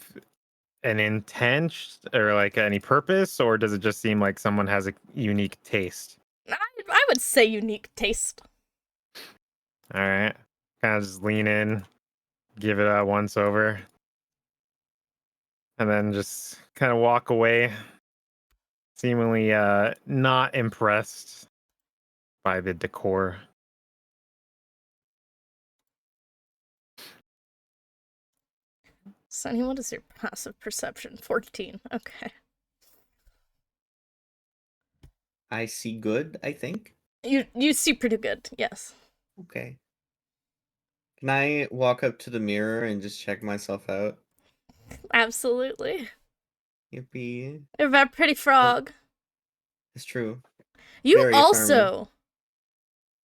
an intent or like any purpose, or does it just seem like someone has a unique taste? I would say unique taste. All right, kind of just lean in, give it a once over, and then just kind of walk away, seemingly not impressed by the decor. Sunny, what is your passive perception? 14. Okay. I see good, I think. You see pretty good, yes. Okay. Can I walk up to the mirror and just check myself out? Absolutely. Yippee. You're a very pretty frog. It's true. You Very also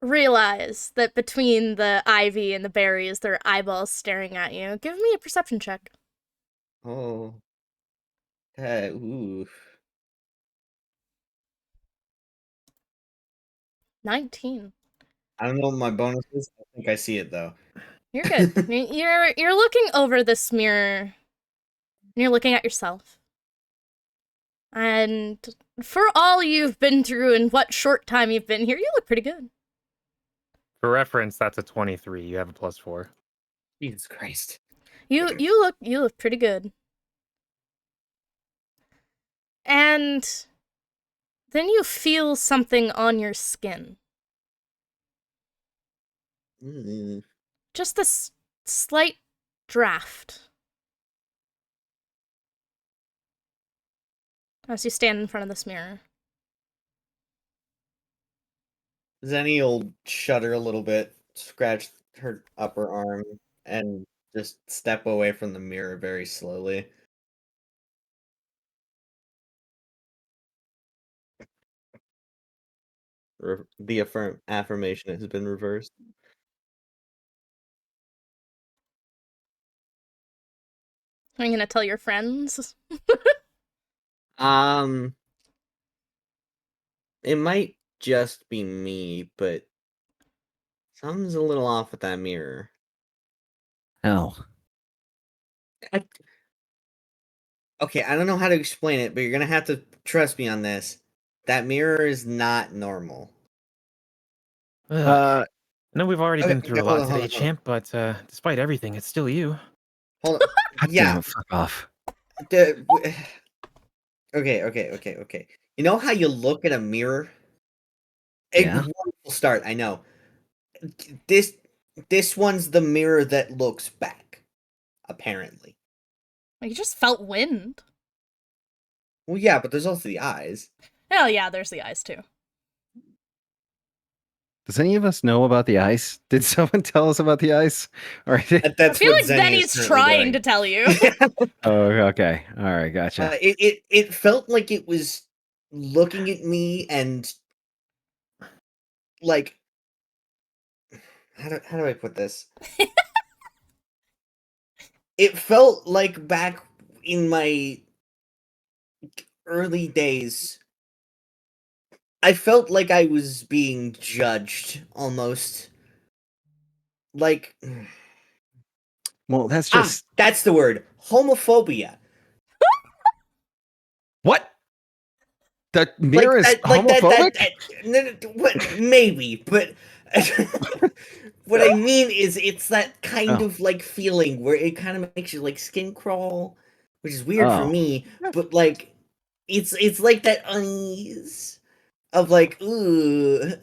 realize that between the ivy and the berries, there are eyeballs staring at you. Give me a perception check. Oh. Ooh. 19. I don't know what my bonus is. I think I see it though. You're good. You're looking over this mirror. And you're looking at yourself. And for all you've been through and what short time you've been here, you look pretty good. For reference, that's a 23. You have a +4. Jesus Christ. You look pretty good. And then you feel something on your skin. Mm. Just this slight draft. As you stand in front of this mirror. Zenny will shudder a little bit, scratch her upper arm, and just step away from the mirror very slowly. The affirmation has been reversed. Are you gonna tell your friends? It might just be me, but something's a little off with that mirror. Oh. Okay, I don't know how to explain it, but you're gonna have to trust me on this. That mirror is not normal. I know we've already Okay, been through a hold lot on, hold today, on, hold on. champ, but despite everything, it's still you. Hold on. God Yeah. damn it, fuck off. Okay. You know how you look at a mirror? Yeah. A wonderful start, I know. This one's the mirror that looks back, apparently. You just felt wind. Well, yeah, but there's also the eyes. Oh yeah, there's the eyes too. Does any of us know about the ice? Did someone tell us about the ice? All right. That's I feel what like Zenny is Zenny's currently trying doing. to tell you. Oh, okay. All right, gotcha. It felt like it was looking at me and like how do I put this? It felt like back in my early days. I felt like I was being judged almost. Like Well, that's just that's the word. Homophobia. what? The mirror is homophobic? Maybe, but what I mean is it's that kind Oh. of like feeling where it kind of makes you like skin crawl, which is weird for Oh. me, but like it's like that unease of like no,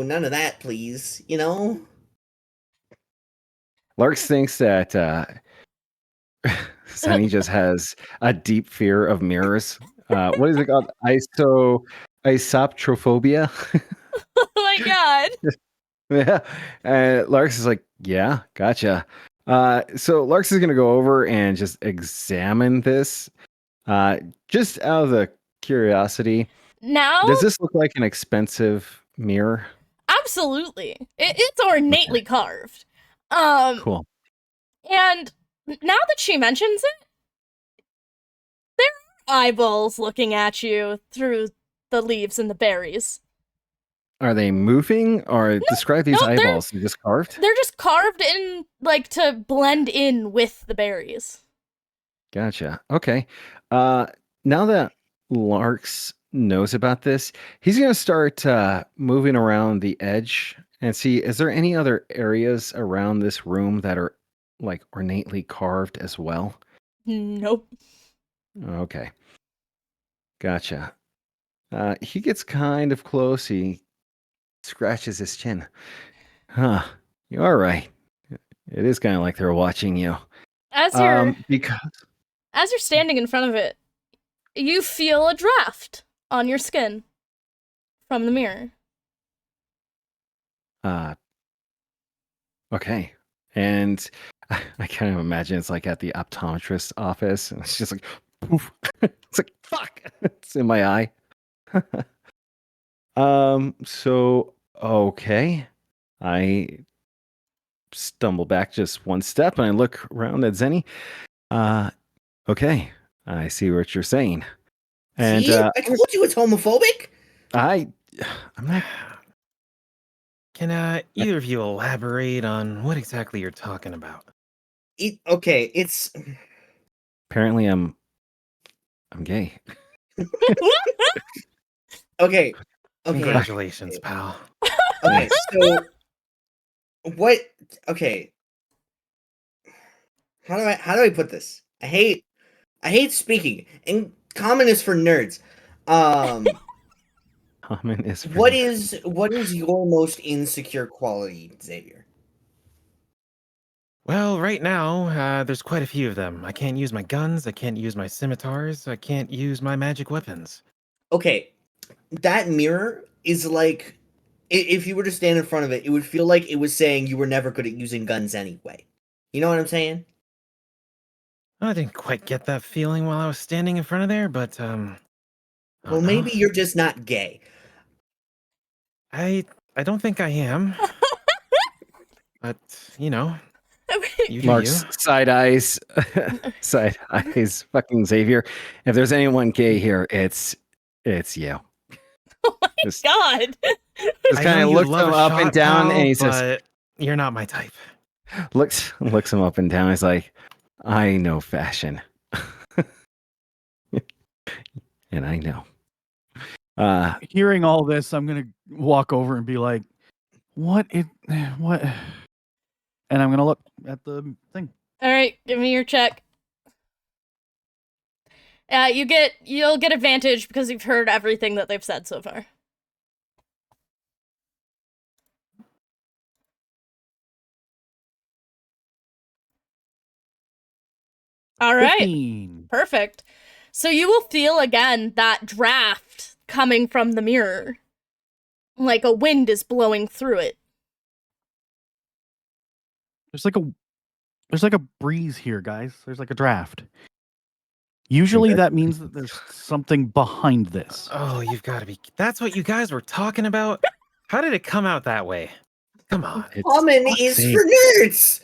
none of that, please, you know? Larks thinks that Sunny just has a deep fear of mirrors. What is it called? Isoptrophobia. Oh my god. Yeah. And Larks is like, yeah, gotcha. So Larks is gonna go over and just examine this. Just out of the curiosity, Now, does this look like an expensive mirror? absolutely, it's ornately carved. Um, Cool. and now that she mentions it, there are eyeballs looking at you through the leaves and the berries. Are they moving or describe these no, they're- eyeballs? They're just carved? They're just carved in, like, to blend in with the berries. Gotcha. Okay. Now that Larks knows about this, he's going to start moving around the edge and see, is there any other areas around this room that are like ornately carved as well? Nope. Okay. Gotcha. He gets kind of close. He scratches his chin. Huh. You are right. It is kind of like they're watching you. As you're Because standing in front of it, you feel a draft on your skin from the mirror. Okay. And I kind of imagine it's like at the optometrist's office, and it's just like poof. It's like fuck. It's in my eye. So okay. I stumble back just one step and I look around at Zenny. Okay. I see what you're saying. And See? I told you it's homophobic. I'm not Can either of you elaborate on what exactly you're talking about? Okay, it's apparently I'm gay. okay. Okay. Congratulations, pal. Okay, so what? Okay, how do I put this? I hate speaking. And common is for nerds. Common is for What me. is your most insecure quality, Xavier? Well, right now, there's quite a few of them. I can't use my guns, I can't use my scimitars, I can't use my magic weapons. Okay, that mirror is like if you were to stand in front of it, it would feel like it was saying you were never good at using guns anyway. You know what I'm saying? I didn't quite get that feeling while I was standing in front of there, but I Well, don't know. maybe you're just not gay. I don't think I am. But you know, you do Mark's you. side eyes, fucking Xavier. If there's anyone gay here, it's you. Oh my Just- god! Just I kind know of you looks love him a up and shot, down, pal, and he says, but you're not my type. looks him up and down. He's like, I know fashion, and I know. Hearing all this, I'm gonna walk over and be like, what? What? And I'm gonna look at the thing. All right, give me your check. You'll get advantage because you've heard everything that they've said so far. All right. 15. Perfect. So you will feel again that draft coming from the mirror. Like a wind is blowing through it. There's like a breeze here, guys. There's like a draft. Usually that means that there's something behind this. Oh, you've got to be. That's what you guys were talking about? How did it come out that way? Come on. It's Common is for nerds.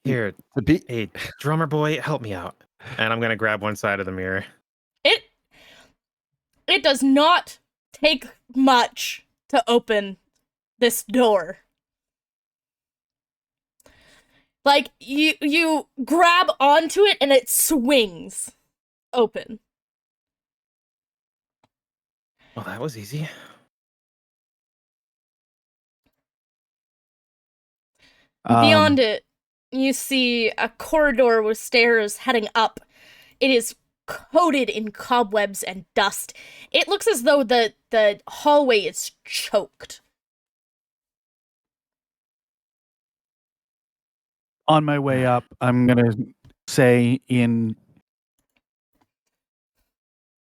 Here, to be hey, drummer boy, help me out. And I'm going to grab one side of the mirror. It does not take much to open this door. Like you grab onto it and it swings open. Well, that was easy. Beyond it, you see a corridor with stairs heading up. It is coated in cobwebs and dust. It looks as though the hallway is choked. On my way up, I'm gonna say in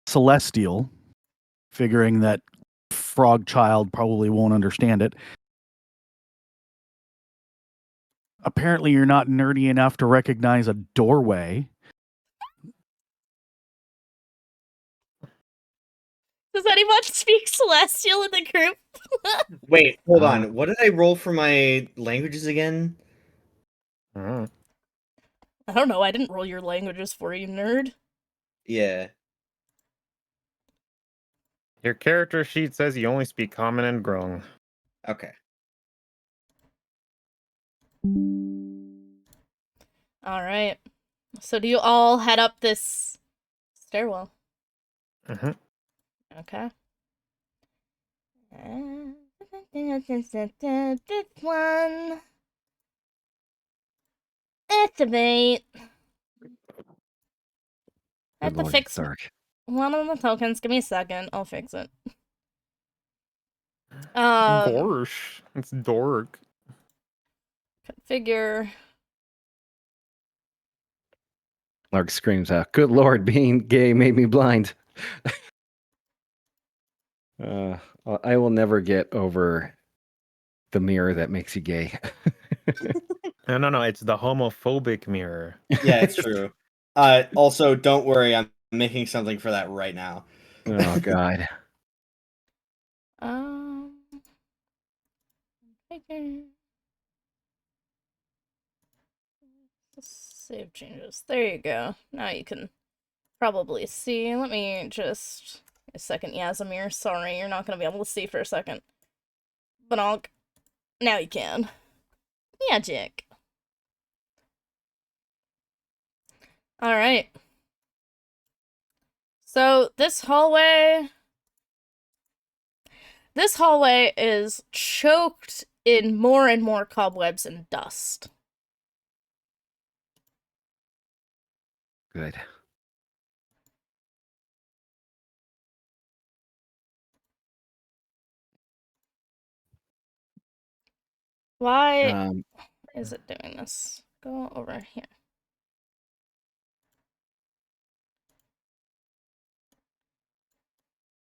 Celestial, figuring that frog child probably won't understand it. Apparently, you're not nerdy enough to recognize a doorway. Does anyone speak Celestial in the group? Wait, hold Uh, on. What did I roll for my languages again? Mm. I don't know. I didn't roll your languages for you, nerd. Yeah. Your character sheet says you only speak Common and Grung. Okay. All right. So do you all head up this stairwell? Mm-hmm. Okay. This one. Activate. I have Good to lord, fix it's dark. one of the tokens. Give me a second. I'll fix it. Gorsh. It's dork. Configure. Lark screams out, "Good lord, being gay made me blind." I will never get over the mirror that makes you gay. No. It's the homophobic mirror. Yeah, it's true. Also, don't worry, I'm making something for that right now. Oh god. Configure. Save changes. There you go. Now you can probably see. Let me just a second, Yazimir. Sorry, you're not gonna be able to see for a second. But now you can. Magic. Alright. So this hallway is choked in more and more cobwebs and dust. Good. Why is it doing this? Go over here.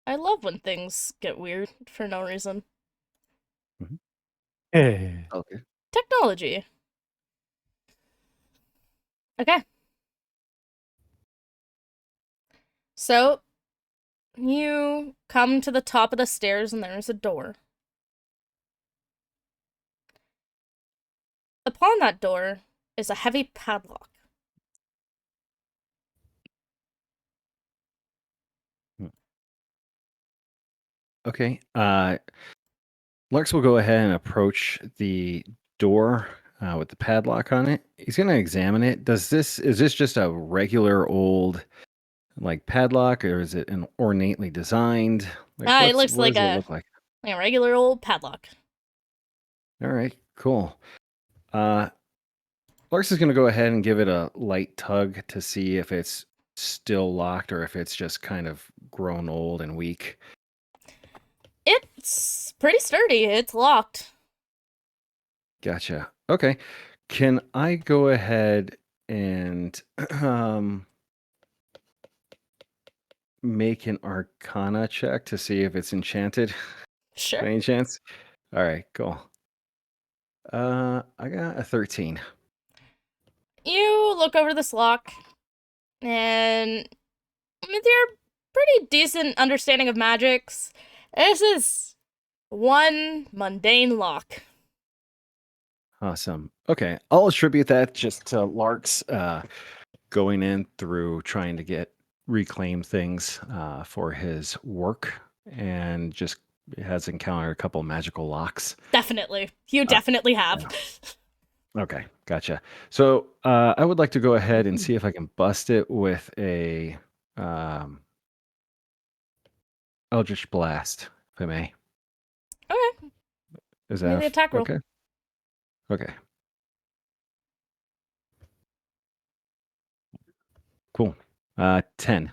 I love when things get weird for no reason. Hey. Okay. Technology. Okay. So, you come to the top of the stairs and there's a door. Upon that door is a heavy padlock. Okay. Larks will go ahead and approach the door with the padlock on it. He's going to examine it. Is this just a regular old like padlock, or is it an ornately designed? It looks what like does it look like? a regular old padlock. All right, cool. Larks is going to go ahead and give it a light tug to see if it's still locked or if it's just kind of grown old and weak. It's pretty sturdy. It's locked. Gotcha. Okay. Can I go ahead and make an Arcana check to see if it's enchanted Sure. by any chance? All right, cool. I got a 13. You look over this lock, and with your pretty decent understanding of magics, this is one mundane lock. Awesome. Okay, I'll attribute that just to Lark's going in through trying to reclaim things for his work, and just has encountered a couple magical locks. Definitely. You definitely have. Okay, gotcha. So I would like to go ahead and see if I can bust it with a Eldritch Blast, if I may. Okay. Is Give me that the attack roll. okay? Okay. Cool. 10.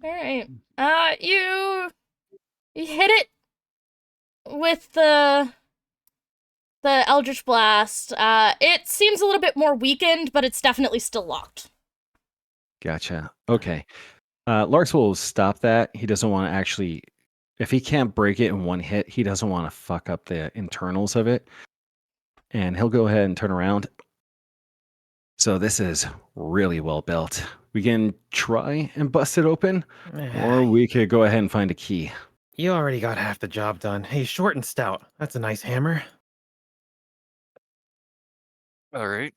All right. You hit it with the Eldritch Blast. It seems a little bit more weakened, but it's definitely still locked. Gotcha. Okay. Larks will stop that. He doesn't want to actually, if he can't break it in one hit, he doesn't want to fuck up the internals of it. And he'll go ahead and turn around. So this is really well built. We can try and bust it open, or we could go ahead and find a key. You already got half the job done. Hey, short and stout. That's a nice hammer. All right.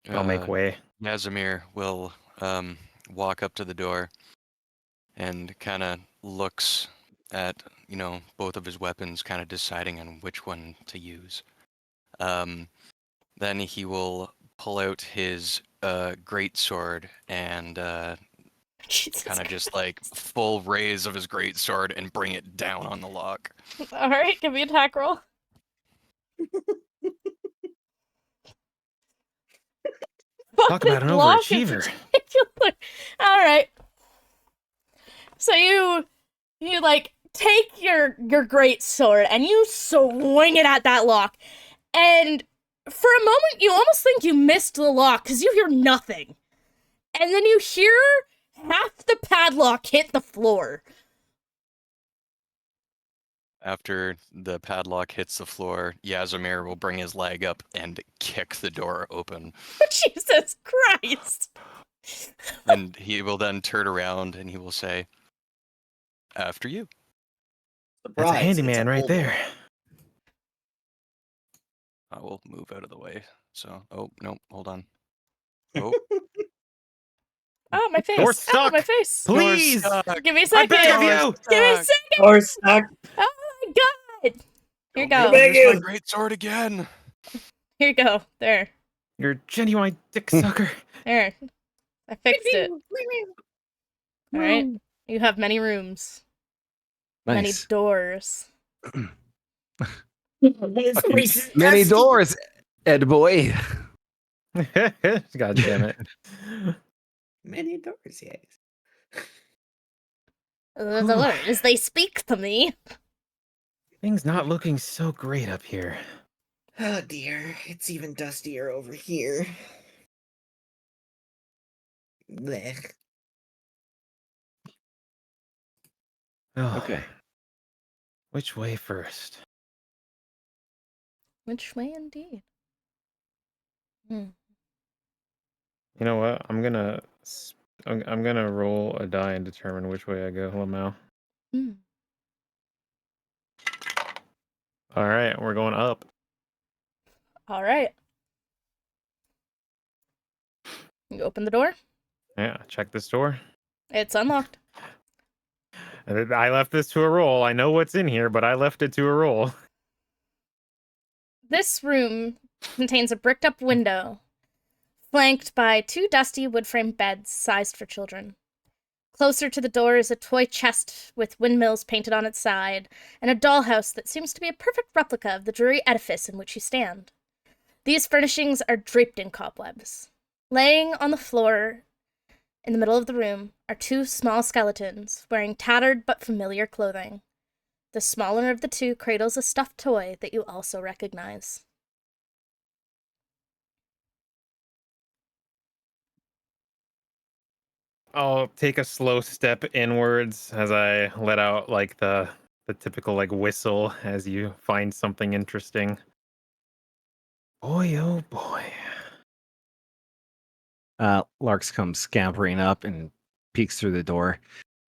I'll make way. Yazimir will walk up to the door and kind of looks at, both of his weapons, kind of deciding on which one to use. Then he will pull out his great sword and Jesus kind of Christ. just like full raise of his great sword and bring it down on the lock. All right, give me an attack roll. Talk about an Fucking lock in overachiever. particular. All right. So you like take your great sword and you swing it at that lock, and for a moment you almost think you missed the lock because you hear nothing, and then you hear half the padlock hit the floor. After the padlock hits the floor, Yazimir will bring his leg up and kick the door open. Jesus Christ. And he will then turn around and he will say, "After you." That's a Surprise, handyman it's right old. there. I will move out of the way. So, oh, no, hold on. Oh, Oh, my face. Door's Oh, my stuck. face. Please! Give me a I second. beg of you! Give me a second. Or stuck. Oh my god. Here you Don't go. use Beg my you. great sword again. Here you go. There. You're a genuine dick sucker. There. I fixed it. All right. You have many rooms. Many Nice. doors. This place is Many dusty. doors, Ed boy. God damn it. Many doors, yes. The doors, they speak to me. Things not looking so great up here. Oh dear, it's even dustier over here. Blech. Oh, Okay. Which way first? Which way indeed? Hmm. You know what? I'm gonna roll a die and determine which way I go, Lamau. Hmm. All right, we're going up. All right. You open the door. Yeah, check this door. It's unlocked. I left this to a roll. I know what's in here, but I left it to a roll. This room contains a bricked up window, flanked by two dusty wood frame beds sized for children. Closer to the door is a toy chest with windmills painted on its side, and a dollhouse that seems to be a perfect replica of the dreary edifice in which you stand. These furnishings are draped in cobwebs. Laying on the floor in the middle of the room are two small skeletons wearing tattered but familiar clothing. The smaller of the two cradles a stuffed toy that you also recognize. I'll take a slow step inwards as I let out like the typical like whistle as you find something interesting. Boy, oh boy. Larks comes scampering up and peeks through the door,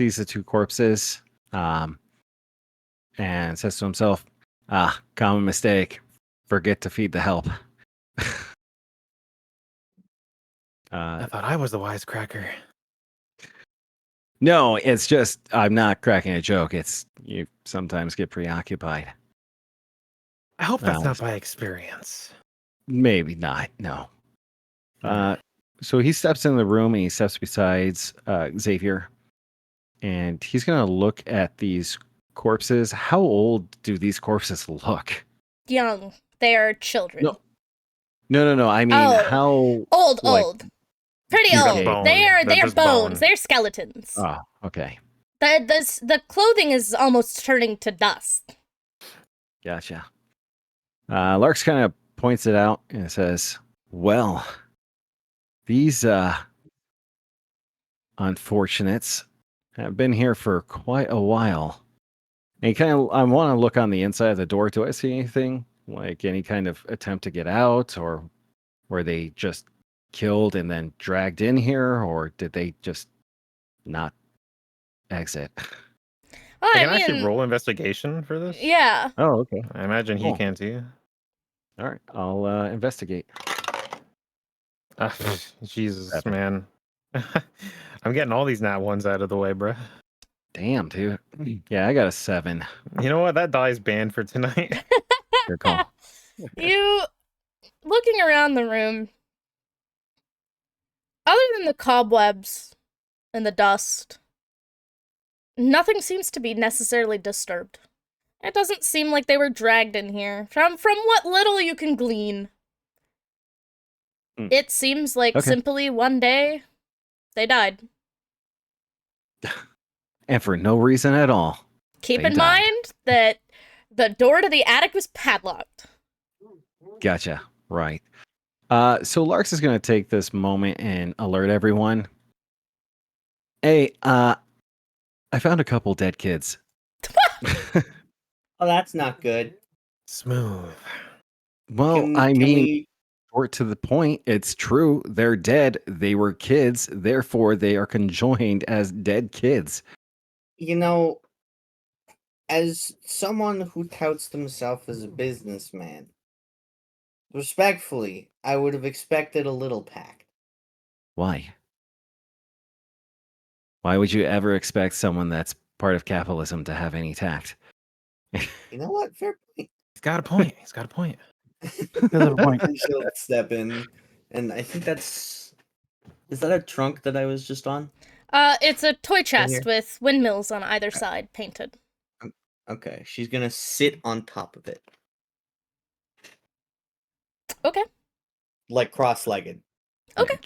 sees the two corpses, and says to himself, common mistake. Forget to feed the help. I thought I was the wisecracker. No, it's just, I'm not cracking a joke. It's, you sometimes get preoccupied. I hope that's Well, not by experience. Maybe not, no. Hmm. So he steps in the room and he steps beside Xavier, and he's going to look at these corpses. How old do these corpses look? Young. They are children. No. I mean, Oh. how Old, like- old. Pretty These are old. bone. They are They're just bones. bone. They're skeletons. Oh, okay. The clothing is almost turning to dust. Gotcha. Larks kind of points it out and says, well, these unfortunates have been here for quite a while. And I want to look on the inside of the door. Do I see anything like any kind of attempt to get out, or were they just killed and then dragged in here, or did they just not exit? Well, I I can actually mean, roll investigation for this. yeah. Oh, okay. I imagine he Cool. can too. All right, I'll investigate. Ah, Jesus, 7. man. I'm getting all these nat ones out of the way, bruh. Damn, dude. Yeah, I got a 7. You know what? That die's banned for tonight. Good call. You looking around the room, other than the cobwebs and the dust, nothing seems to be necessarily disturbed. It doesn't seem like they were dragged in here. From what little you can glean, Hmm. it seems like Okay. simply one day they died. And for no reason at all. Keep They in died. mind that the door to the attic was padlocked. Gotcha. Right. So Larks is going to take this moment and alert everyone. Hey, I found a couple dead kids. Oh, that's not good. Smooth. Well, Can- I can mean, we- short to the point, it's true. They're dead. They were kids. Therefore, they are conjoined as dead kids. you know, as someone who touts himself as a businessman, respectfully, I would have expected a little tact. Why? Why would you ever expect someone that's part of capitalism to have any tact? You know what? Fair point. He's got a point. He's got a point. Does have a point. She'll step in, and I think that's. Is that a trunk that I was just on? It's a toy chest here. with windmills on either side painted. Okay, she's gonna sit on top of it, Okay. like cross-legged. Okay.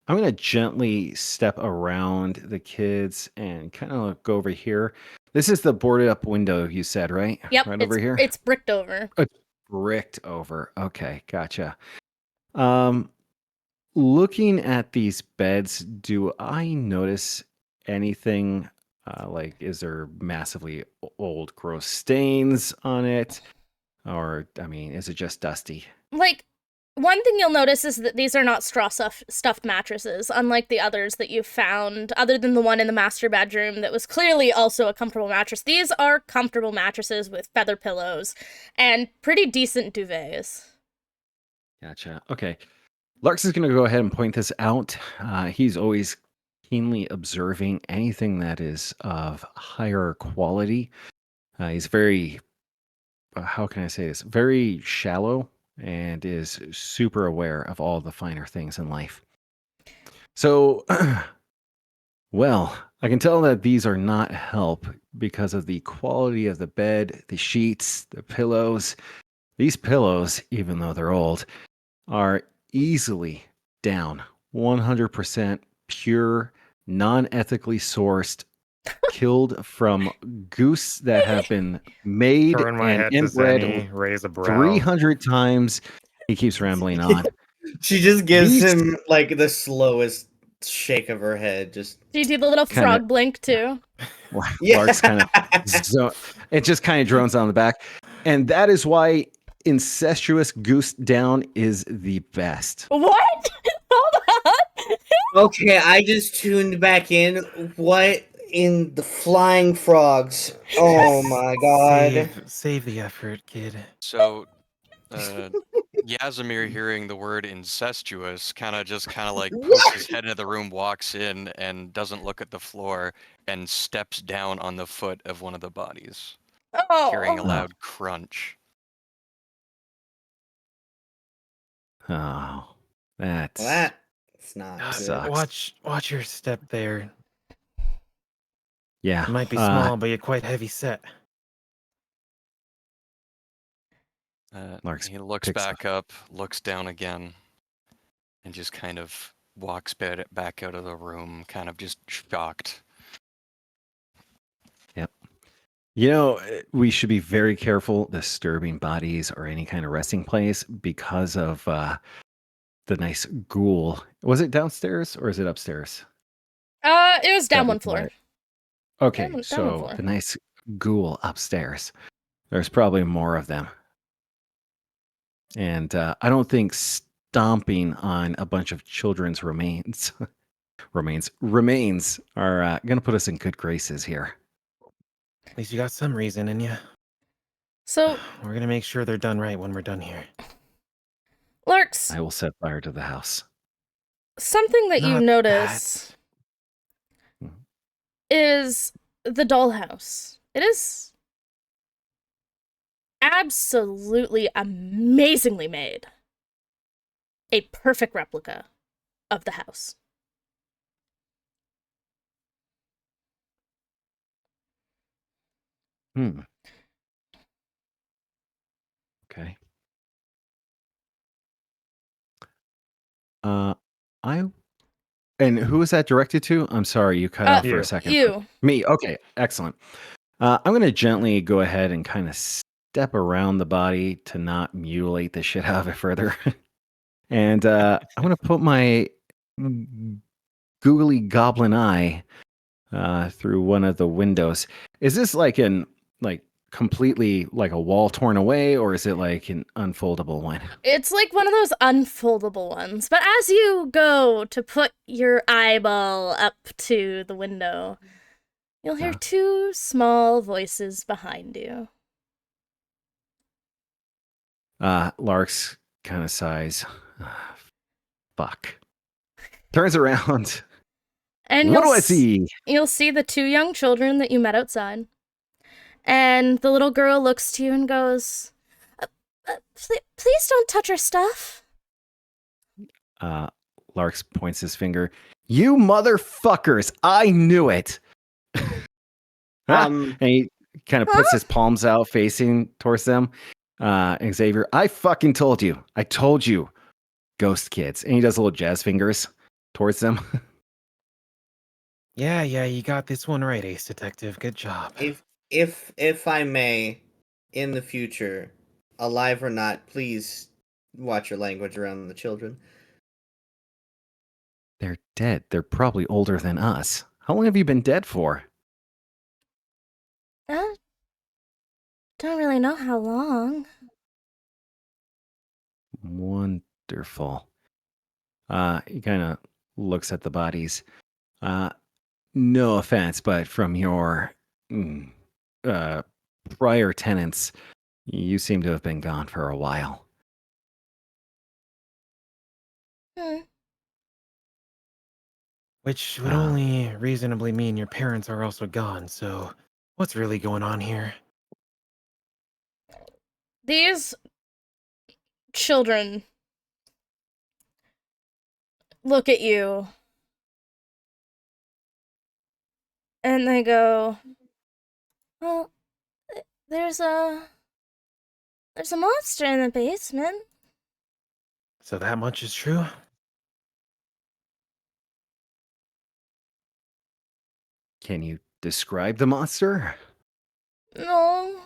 I'm going to gently step around the kids and kind of go over here. This is the boarded up window you said, right? Yep. Right over here? It's bricked over. Bricked over. Okay, gotcha. Looking at these beds, do I notice anything like is there massively old gross stains on it? Or, I mean, is it just dusty? Like, one thing you'll notice is that these are not straw stuffed mattresses, unlike the others that you've found, other than the one in the master bedroom that was clearly also a comfortable mattress. These are comfortable mattresses with feather pillows and pretty decent duvets. Gotcha. Okay. Larks is going to go ahead and point this out. He's always keenly observing anything that is of higher quality. He's very, how can I say this? Very shallow and is super aware of all the finer things in life. So, well, I can tell that these are not help because of the quality of the bed, the sheets, the pillows. These pillows, even though they're old, are easily down 100% pure, non-ethically sourced, killed from goose that have been made Turn my and head to inbred Zenny, raise a brow. 300 times. He keeps rambling on. She just gives These- him like the slowest shake of her head. Just Do you do the little Kinda- frog blink too? Lark's kind of so it just kind of drones on the back, and that is why incestuous goose down is the best. What? Hold on. Okay, I just tuned back in. What in the flying frogs? Oh my god. Save the effort, kid. So, Yazimir, hearing the word incestuous, kind of like pokes his head into the room, walks in, and doesn't look at the floor, and steps down on the foot of one of the bodies, hearing a Oh. loud crunch. Oh, that's Well, that's not Ah, good. sucks. Watch your step there. yeah. It might be small, but you're quite heavy set. Lark's He looks picks back up, looks down again, and just kind of walks back out of the room, kind of just shocked. You know, we should be very careful disturbing bodies or any kind of resting place because of the nice ghoul. Was it downstairs or is it upstairs? It was down That one was floor. right. Okay, Down one so floor. the nice ghoul upstairs. There's probably more of them. And I don't think stomping on a bunch of children's remains are going to put us in good graces here. At least you got some reason in you. So, We're gonna make sure they're done right when we're done here. Larks, I will set fire to the house. something that you Not notice Mhm. is the dollhouse. It is absolutely amazingly made. A perfect replica of the house. Hmm. Okay. And who is that directed to? I'm sorry, you cut out for You. a second. You. Me. Okay, excellent. I'm going to gently go ahead and kind of step around the body to not mutilate the shit out of it further. And I'm going to put my googly goblin eye through one of the windows. Is this like completely like a wall torn away, or is it like an unfoldable one? It's like one of those unfoldable ones. But as you go to put your eyeball up to the window, you'll hear Yeah. two small voices behind you. Larks kind of sighs. Fuck. Turns around. And What do I s- see? You'll see the two young children that you met outside. And the little girl looks to you and goes, please don't touch her stuff. Larks points his finger. You motherfuckers! I knew it. And he kind of puts his palms out, facing towards them. Xavier, I fucking told you. I told you, ghost kids. And he does little jazz fingers towards them. Yeah, you got this one right, Ace Detective. Good job. If I may, in the future, alive or not, please watch your language around the children. They're dead. They're probably older than us. How long have you been dead for? Don't really know how long. Wonderful. He kind of looks at the bodies. No offense, but from your prior tenants, you seem to have been gone for a while. Which would Ah. only reasonably mean your parents are also gone, so what's really going on here? These children look at you and they go, well, there's a monster in the basement. So that much is true? Can you describe the monster? No.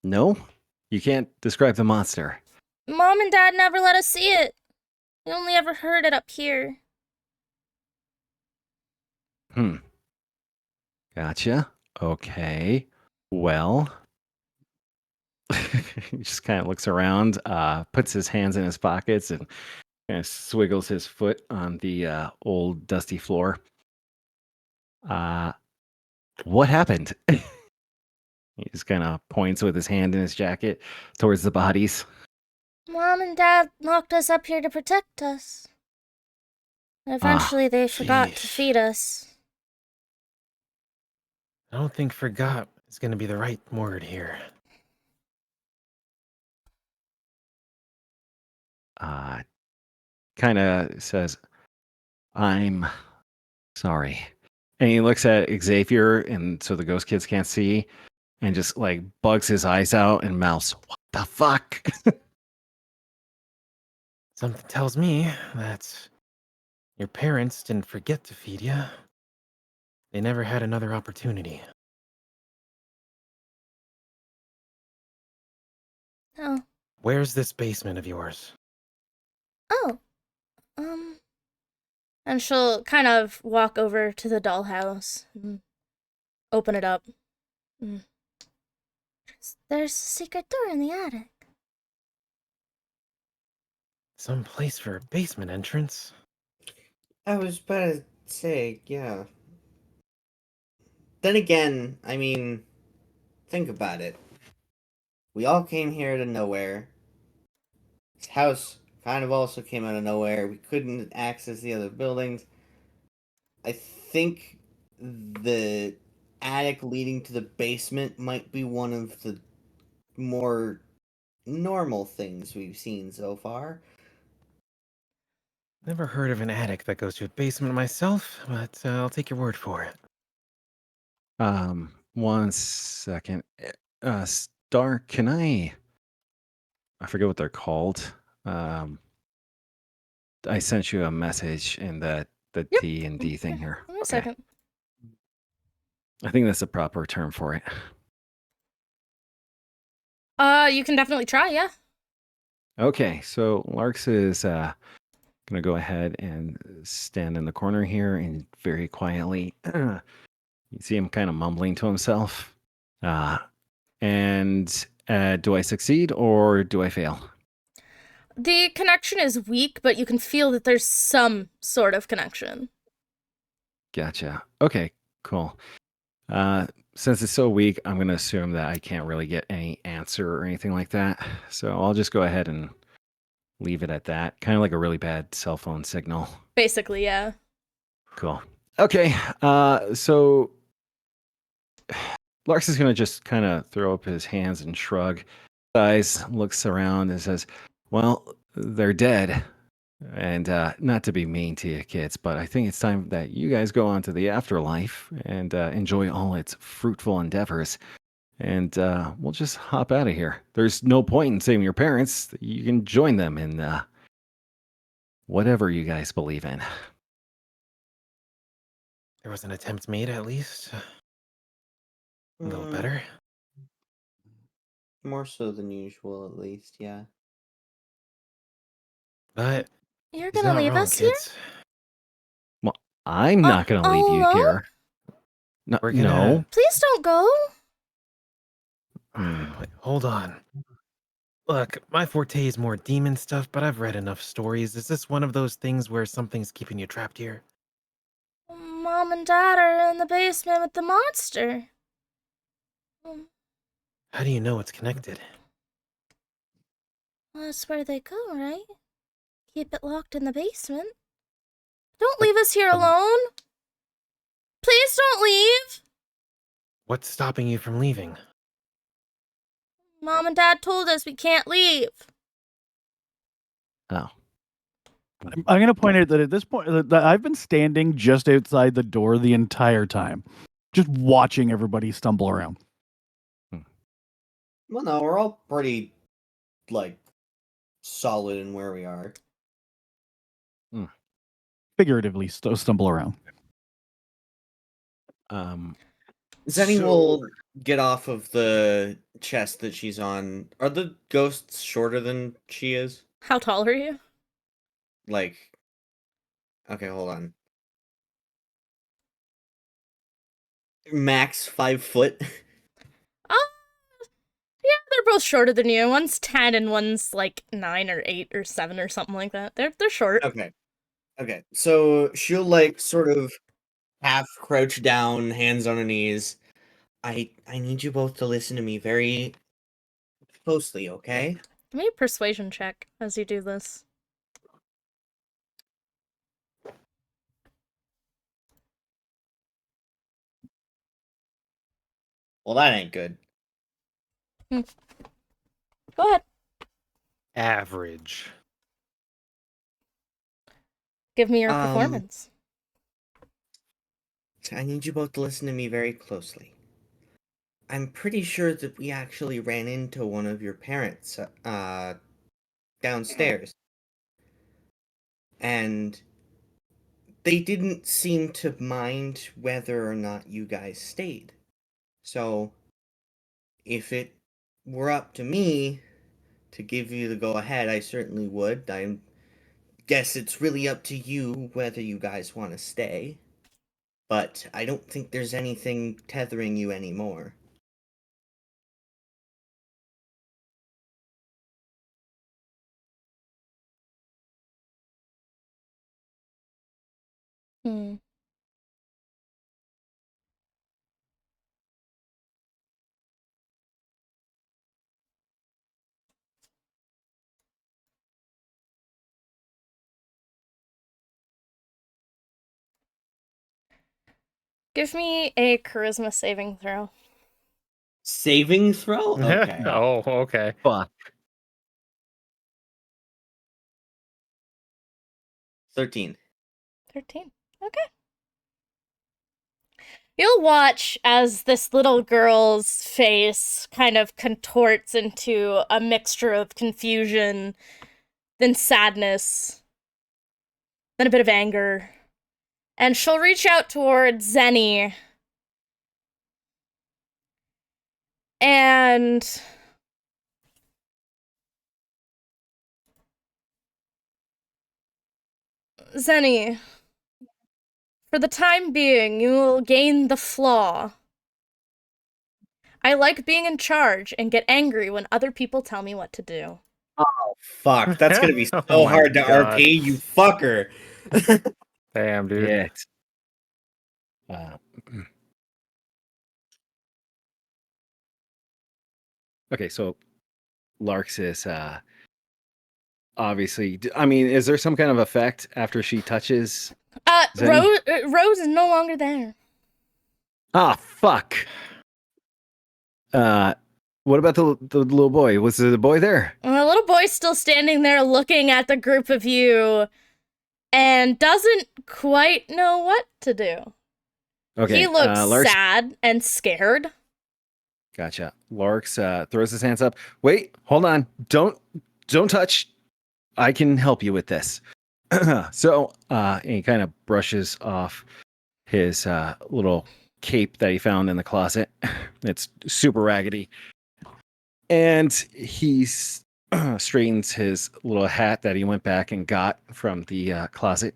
No? You can't describe the monster. Mom and Dad never let us see it. We only ever heard it up here. Gotcha. Okay. Well, he just kind of looks around, puts his hands in his pockets, and kind of swiggles his foot on the old dusty floor. What happened? He just kind of points with his hand in his jacket towards the bodies. Mom and Dad locked us up here to protect us. And eventually they forgot to Sheesh. feed us. I don't think forgot is gonna be the right word here. Kind of says, I'm sorry. And he looks at Xavier, and so the ghost kids can't see, and just like bugs his eyes out and mouths, what the fuck? Something tells me that your parents didn't forget to feed you. They never had another opportunity. Oh, Where's this basement of yours? Oh, and she'll kind of walk over to the dollhouse and open it up. Mm. There's a secret door in the attic. Some place for a basement entrance. I was about to say, yeah. Then again, I mean, think about it. We all came here to nowhere. This house kind of also came out of nowhere. We couldn't access the other buildings. I think the attic leading to the basement might be one of the more normal things we've seen so far. Never heard of an attic that goes to a basement myself, but I'll take your word for it. 1 second. Star, can I forget what they're called. I sent you a message in the Yep. T and D thing here. Wait a second. I think that's the proper term for it. You can definitely try, yeah. Okay, so Larks is gonna go ahead and stand in the corner here and very quietly. You see him kind of mumbling to himself. And do I succeed or do I fail? The connection is weak, but you can feel that there's some sort of connection. Gotcha. Okay, cool. Since it's so weak, I'm going to assume that I can't really get any answer or anything like that. So I'll just go ahead and leave it at that. Kind of like a really bad cell phone signal. Basically, yeah. Cool. Okay. So Larks is going to just kind of throw up his hands and shrug. Eyes, looks around and says, well, they're dead. And not to be mean to you kids, but I think it's time that you guys go on to the afterlife and enjoy all its fruitful endeavors. And we'll just hop out of here. There's no point in saving your parents. You can join them in whatever you guys believe in. There was an attempt made, at least. A little Mm, better. More so than usual, at least, yeah. But You're he's gonna not leave wrong, us here? kids. I'm not going to leave you alone? here. No. We're gonna- No. Please don't go. Wait, hold on. Look, my forte is more demon stuff, but I've read enough stories. Is this one of those things where something's keeping you trapped here? Mom and Dad are in the basement with the monster. How do you know it's connected? Well, that's where they go, right? Keep it locked in the basement. Don't leave us here alone. Please don't leave. What's stopping you from leaving? Mom and Dad told us we can't leave. Oh. I'm going to point out that at this point, that I've been standing just outside the door the entire time, just watching everybody stumble around. Well, no, we're all pretty, like, solid in where we are. Figuratively stumble around. Zenny So- will get off of the chest that she's on. Are the ghosts shorter than she is? How tall are you? Like, okay, hold on. Max 5 foot. Yeah, they're both shorter than you. One's 10 and one's like 9 or 8 or 7 or something like that. They're short. Okay. Okay. So she'll like sort of half crouch down, hands on her knees. I need you both to listen to me very closely, okay? Give me a persuasion check as you do this. Well, that ain't good. Go ahead. Average. Give me your Um, performance. I need you both to listen to me very closely. I'm pretty sure that we actually ran into one of your parents downstairs. And they didn't seem to mind whether or not you guys stayed. So, if it were up to me to give you the go ahead, I certainly would. I'm guess it's really up to you whether you guys want to stay. But I don't think there's anything tethering you anymore. Hmm. Give me a charisma saving throw. Saving throw? Okay. Oh, okay. Fuck. 13. 13. Okay. You'll watch as this little girl's face kind of contorts into a mixture of confusion, then sadness, then a bit of anger. And she'll reach out towards Zenny. And Zenny, for the time being, you will gain the flaw. I like being in charge and get angry when other people tell me what to do. Fuck, that's gonna be so Oh my hard to God. RP, you fucker. Damn, dude. Shit. Okay, so Larks is obviously. I mean, is there some kind of effect after she touches? Zenny? Rose is no longer there. Ah, fuck. What about the little boy? Was the boy there? And the little boy's still standing there looking at the group of you and doesn't quite know what to do. Okay. He looks Larks. sad and scared. Gotcha. Larks throws his hands up. Wait, hold on. Don't touch. I can help you with this. So and he kind of brushes off his little cape that he found in the closet. It's super raggedy. And he straightens his little hat that he went back and got from the closet.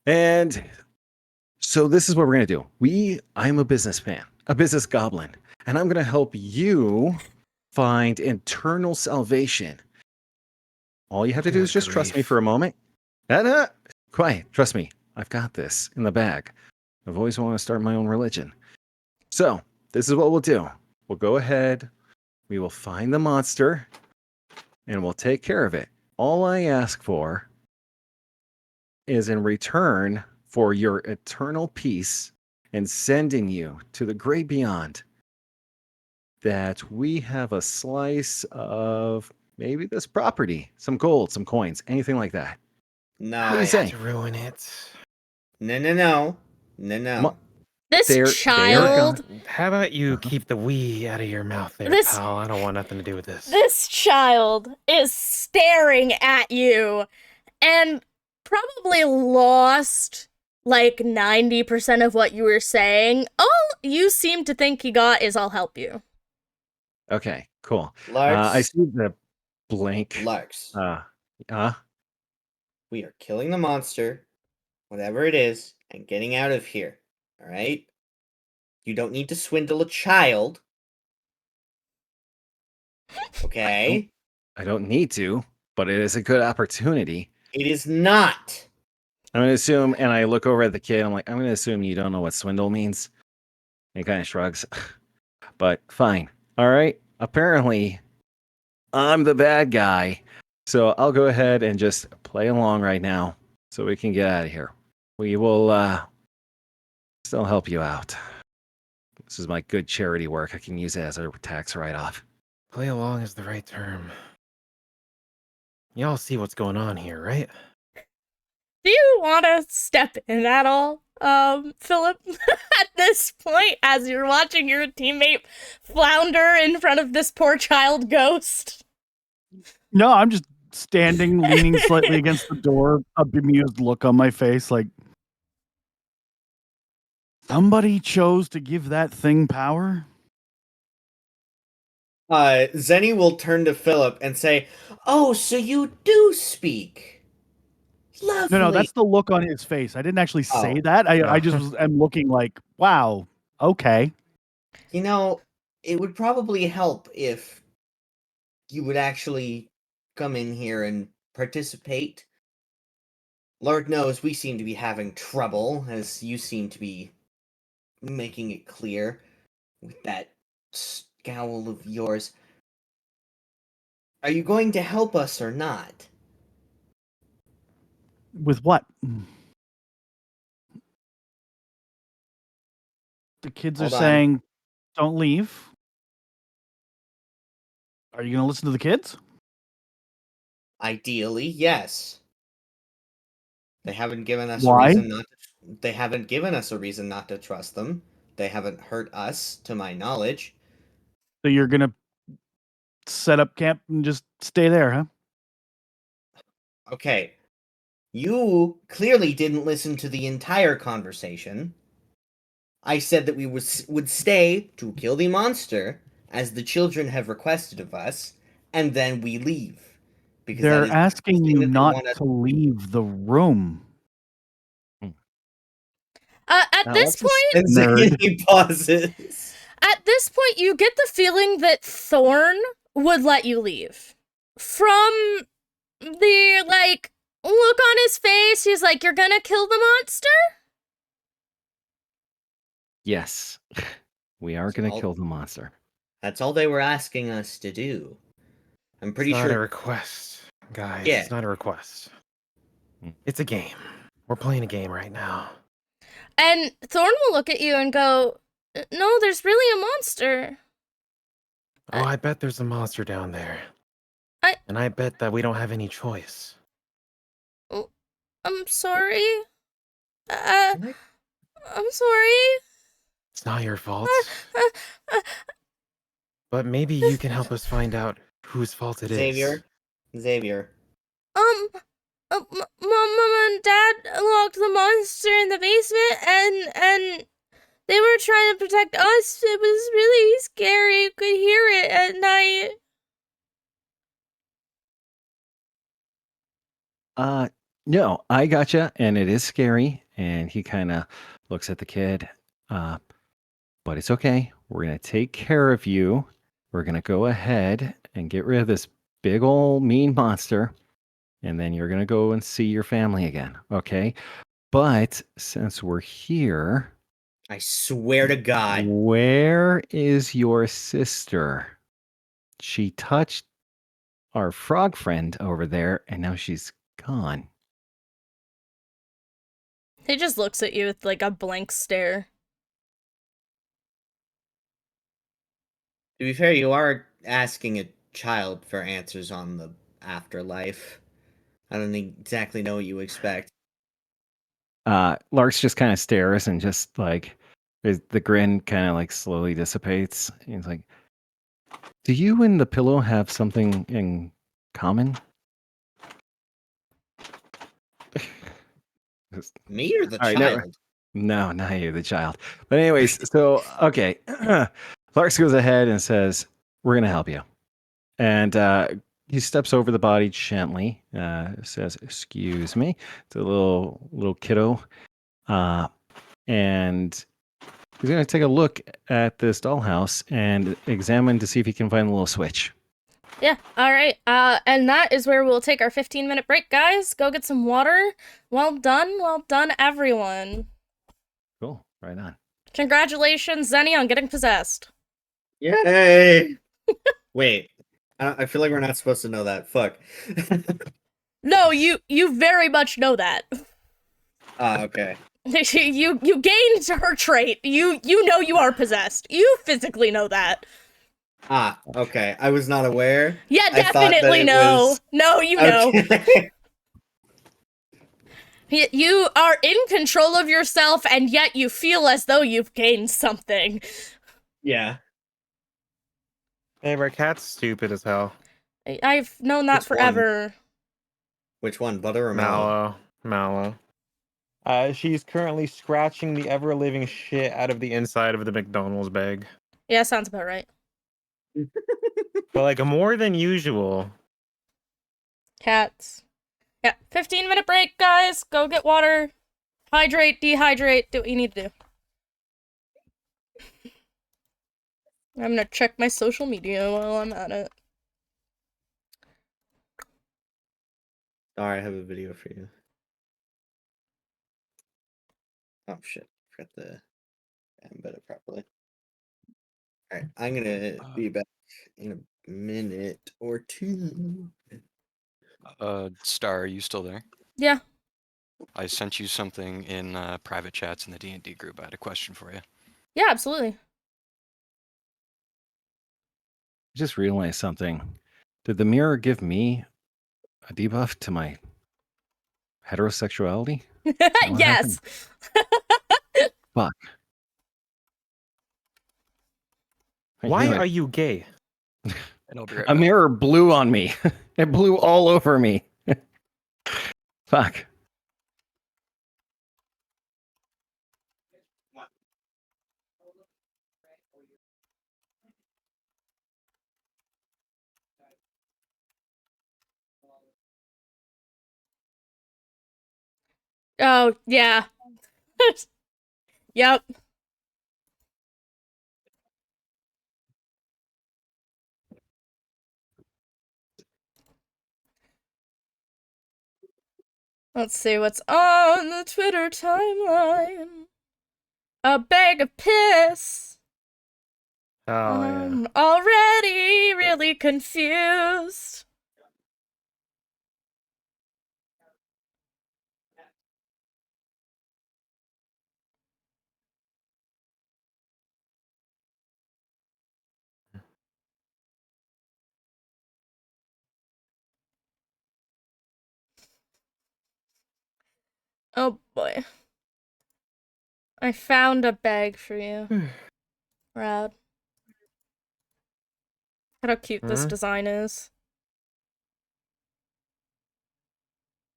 And so this is what we're going to do. I'm a businessman, a business goblin, and I'm going to help you find internal salvation. All you have to do Good is just trust me grief. for a moment. Quiet. Trust me. I've got this in the bag. I've always wanted to start my own religion. So this is what we'll do. We'll go ahead. We will find the monster and we'll take care of it. All I ask for is in return for your eternal peace and sending you to the great beyond, that we have a slice of maybe this property, some gold, some coins, anything like that. No. What do you I say? had to ruin it. No. This They're child, How about you Uh-huh. keep the "we" out of your mouth there, This- pal? I don't want nothing to do with this. this child is staring at you and probably lost like 90% of what you were saying. All you seem to think he got is I'll help you. Okay, cool. Larks. I see the blank. Larks. We are killing the monster, whatever it is, and getting out of here. Alright? You don't need to swindle a child. Okay? I don't need to, but it is a good opportunity. It is not. I'm gonna assume, and I look over at the kid. I'm like, I'm gonna assume you don't know what swindle means. And he kind of shrugs. But fine. All right. Apparently, I'm the bad guy, so I'll go ahead and just play along right now, so we can get out of here. We will still help you out. This is my good charity work. I can use it as a tax write-off. Play along is the right term. Y'all see what's going on here, right? Do you want to step in at all, Philip, at this point, as you're watching your teammate flounder in front of this poor child ghost? No, I'm just standing, leaning slightly against the door, a bemused look on my face, like somebody chose to give that thing power. Zenny will turn to Philip and say, "Oh, so you do speak Lovely. No, that's the look on his face. I didn't actually say Oh. that. I Oh. just am looking like, wow, okay. You know, it would probably help if you would actually come in here and participate. Lord knows we seem to be having trouble, as you seem to be making it clear with that scowl of yours. Are you going to help us or not? With what? The kids Hold are on. saying, don't leave. Are you going to listen to the kids? Ideally, yes. They haven't given us Why? a reason not to, they haven't given us a reason not to trust them. They haven't hurt us, to my knowledge. So you're going to set up camp and just stay there, huh? Okay. You clearly didn't listen to the entire conversation. I said that we would stay to kill the monster, as the children have requested of us, and then we leave. Because that They're is the asking thing you that they not want us to leave the room. At this Alexis- point, And Nerd. he pauses. at this point, you get the feeling that Thorn would let you leave. From the, like, look on his face, he's like, you're gonna kill the monster? Yes, we are going to all- kill the monster. That's all they were asking us to do. I'm pretty It's not a sure. request, guys. Yeah. It's not a request. Hmm. It's a game. We're playing a game right now. And Thorn will look at you and go, no, there's really a monster. Oh, I bet there's a monster down there. I- And I bet that we don't have any choice. I'm sorry. Can I- I'm sorry. It's not your fault. Uh, But maybe you can help us find out whose fault it is. Xavier. Mom and Dad locked the monster in the basement, and they were trying to protect us. It was really scary. You could hear it at night. No, I gotcha, and it is scary. And he kind of looks at the kid, but it's okay. We're gonna take care of you. We're gonna go ahead and get rid of this big old mean monster, and then you're gonna go and see your family again. Okay, but since we're here, I swear to God. where is your sister? She touched our frog friend over there, and now she's gone. He just looks at you with like a blank stare. To be fair, you are asking a child for answers on the afterlife. I don't exactly know what you expect. Larks just kind of stares and just like the grin kind of like slowly dissipates. He's like, "Do you and the pillow have something in common?" Me or the All right, child? No, not you, the child. But anyways, so okay, Larks goes ahead and says, "We're gonna help you," and he steps over the body gently. Says, "Excuse me." It's a little kiddo, and he's gonna take a look at this dollhouse and examine to see if he can find a little switch. Yeah, alright. And that is where we'll take our 15-minute break, guys. Go get some water. Well done, everyone. Cool, right on. Congratulations, Zenny, on getting possessed. Yay! Wait, I feel like we're not supposed to know that. Fuck. No, you very much know that. Okay. you gained her trait. You know you are possessed. You physically know that. Okay. I was not aware. Yeah, I thought that definitely it know. was- No, you know. Okay. You are in control of yourself, and yet you feel as though you've gained something. Yeah. Hey, our cat's stupid as hell. I've known that Which one? forever. Which one, butter or mallow? Mallow. She's currently scratching the ever-living shit out of the inside of the McDonald's bag. Yeah, sounds about right. But like more than usual. Cats. Yeah, 15-minute break, guys. Go get water. Hydrate, dehydrate, do what you need to do. I'm gonna check my social media while I'm at it. Sorry, I have a video for you. Oh shit, forgot to embed it properly. Alright, I'm gonna be back in a minute or two. Star, are you still there? Yeah. I sent you something in private chats in the D&D group. I had a question for you. Yeah, absolutely. Just realized something. Did the mirror give me a debuff to my heterosexuality? What Yes. Fuck. I Why knew it. are you gay? And I'll be right A back. mirror blew on me. It blew all over me. Fuck. Oh, yeah. Yep. Let's see what's on the Twitter timeline. A bag of piss. Oh yeah. I'm already really confused. Oh boy. I found a bag for you. Rad. Look how cute this Hmm? design is.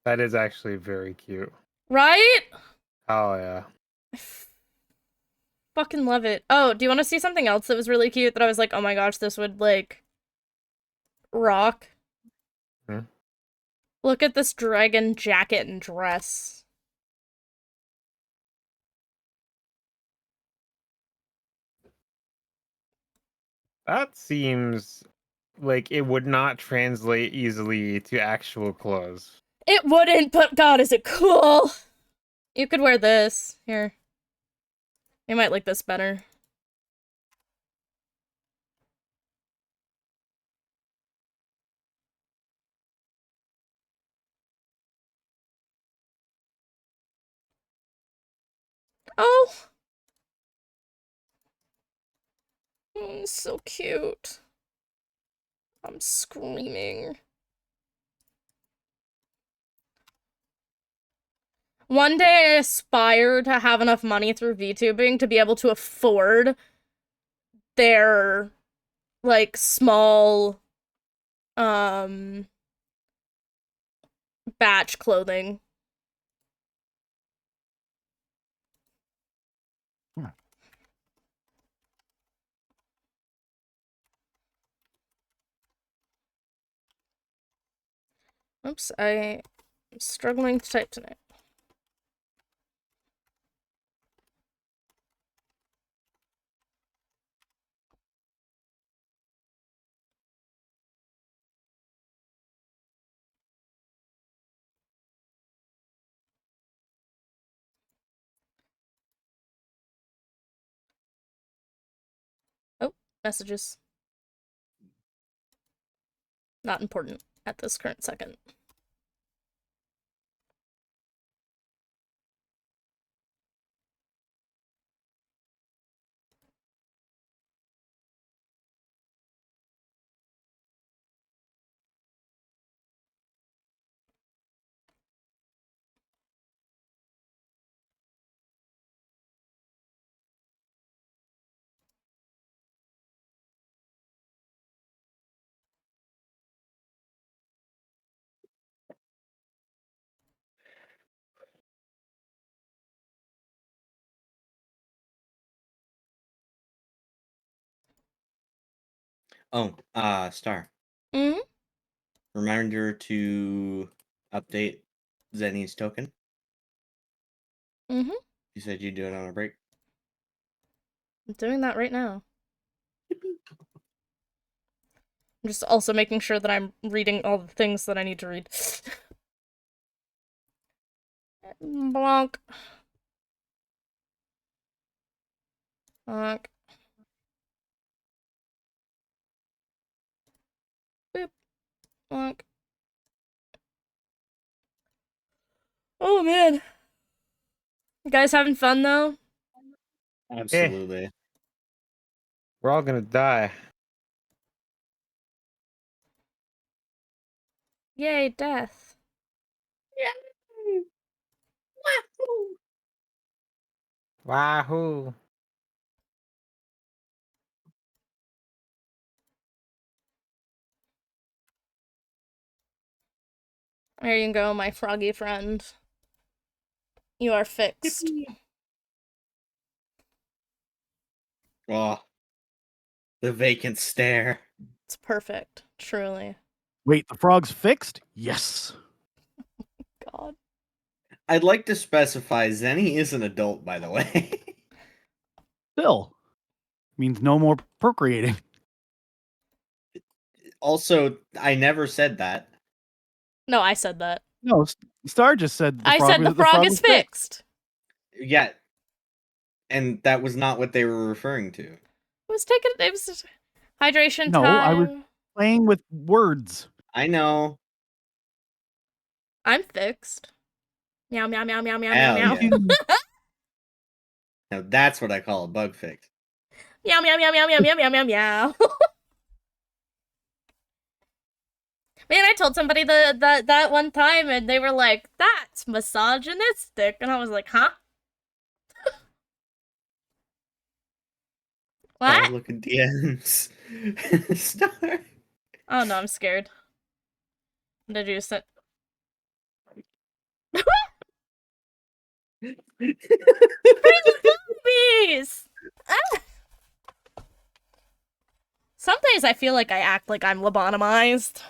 That is actually very cute. Right? Oh yeah. I fucking love it. Oh, do you want to see something else that was really cute that I was like, oh my gosh, this would, like, rock? Hmm? Look at this dragon jacket and dress. That seems like it would not translate easily to actual clothes. It wouldn't, but God, is it cool? You could wear this. Here. You might like this better. Oh! So cute. I'm screaming. One day I aspire to have enough money through VTubing to be able to afford their, like, small, batch clothing. Oops, I'm struggling to type tonight. Oh, messages. Not important at this current second. Oh, Star. Mm-hmm. Reminder to update Zenny's token? Mm-hmm. You said you'd do it on a break. I'm doing that right now. I'm just also making sure that I'm reading all the things that I need to read. Blanc. Blanc. Boop. Blanc. Oh man. You guys having fun though? Absolutely. We're all gonna die. Yay, death. Wahoo! There you go, my froggy friend. You are fixed. Oh, the vacant stare. It's perfect, truly. Wait, the frog's fixed? Yes. God. I'd like to specify Zenny is an adult, by the way. Still. Means no more procreating. Also, I never said that. No, I said that. No, Star just said the I frog said was, the frog is was fixed. Yeah. And that was not what they were referring to. It was just hydration No, time. I was playing with words. I know. I'm fixed. Meow meow meow meow meow Hell meow meow. yeah. Now that's what I call a bug fix. Meow meow meow meow meow meow meow meow meow. Man, I told somebody that one time and they were like, "That's misogynistic," and I was like, "Huh? What?" Look at DMs. Star. Oh no, I'm scared. Did you say? Bees! Ah! Some days I feel like I act like I'm lobotomized.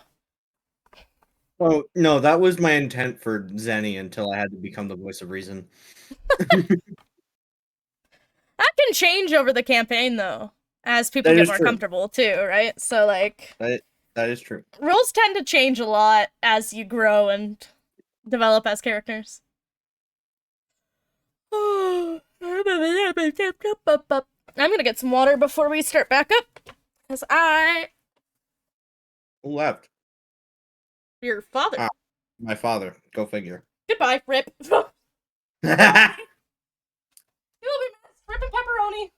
Oh no, that was my intent for Zenny until I had to become the voice of reason. That can change over the campaign, though, as people That get is more true. comfortable, too, right? So, like, That is true. rules tend to change a lot as you grow and develop as characters. I'm gonna get some water before we start back up, because Who left? your father. Ah. My father. Go figure. Goodbye, Rip. You'll be missed. Rip and pepperoni.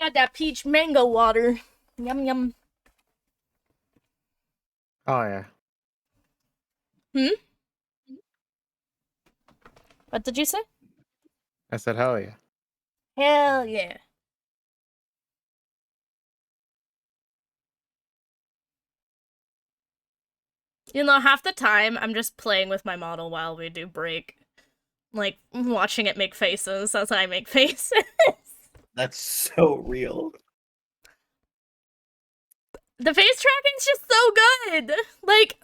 Got that peach mango water. Yum yum. Oh yeah. What did you say? I said hell yeah. Hell yeah. You know, half the time I'm just playing with my model while we do break. Like, watching it make faces as I make faces. That's so real. The face tracking's just so good! Like,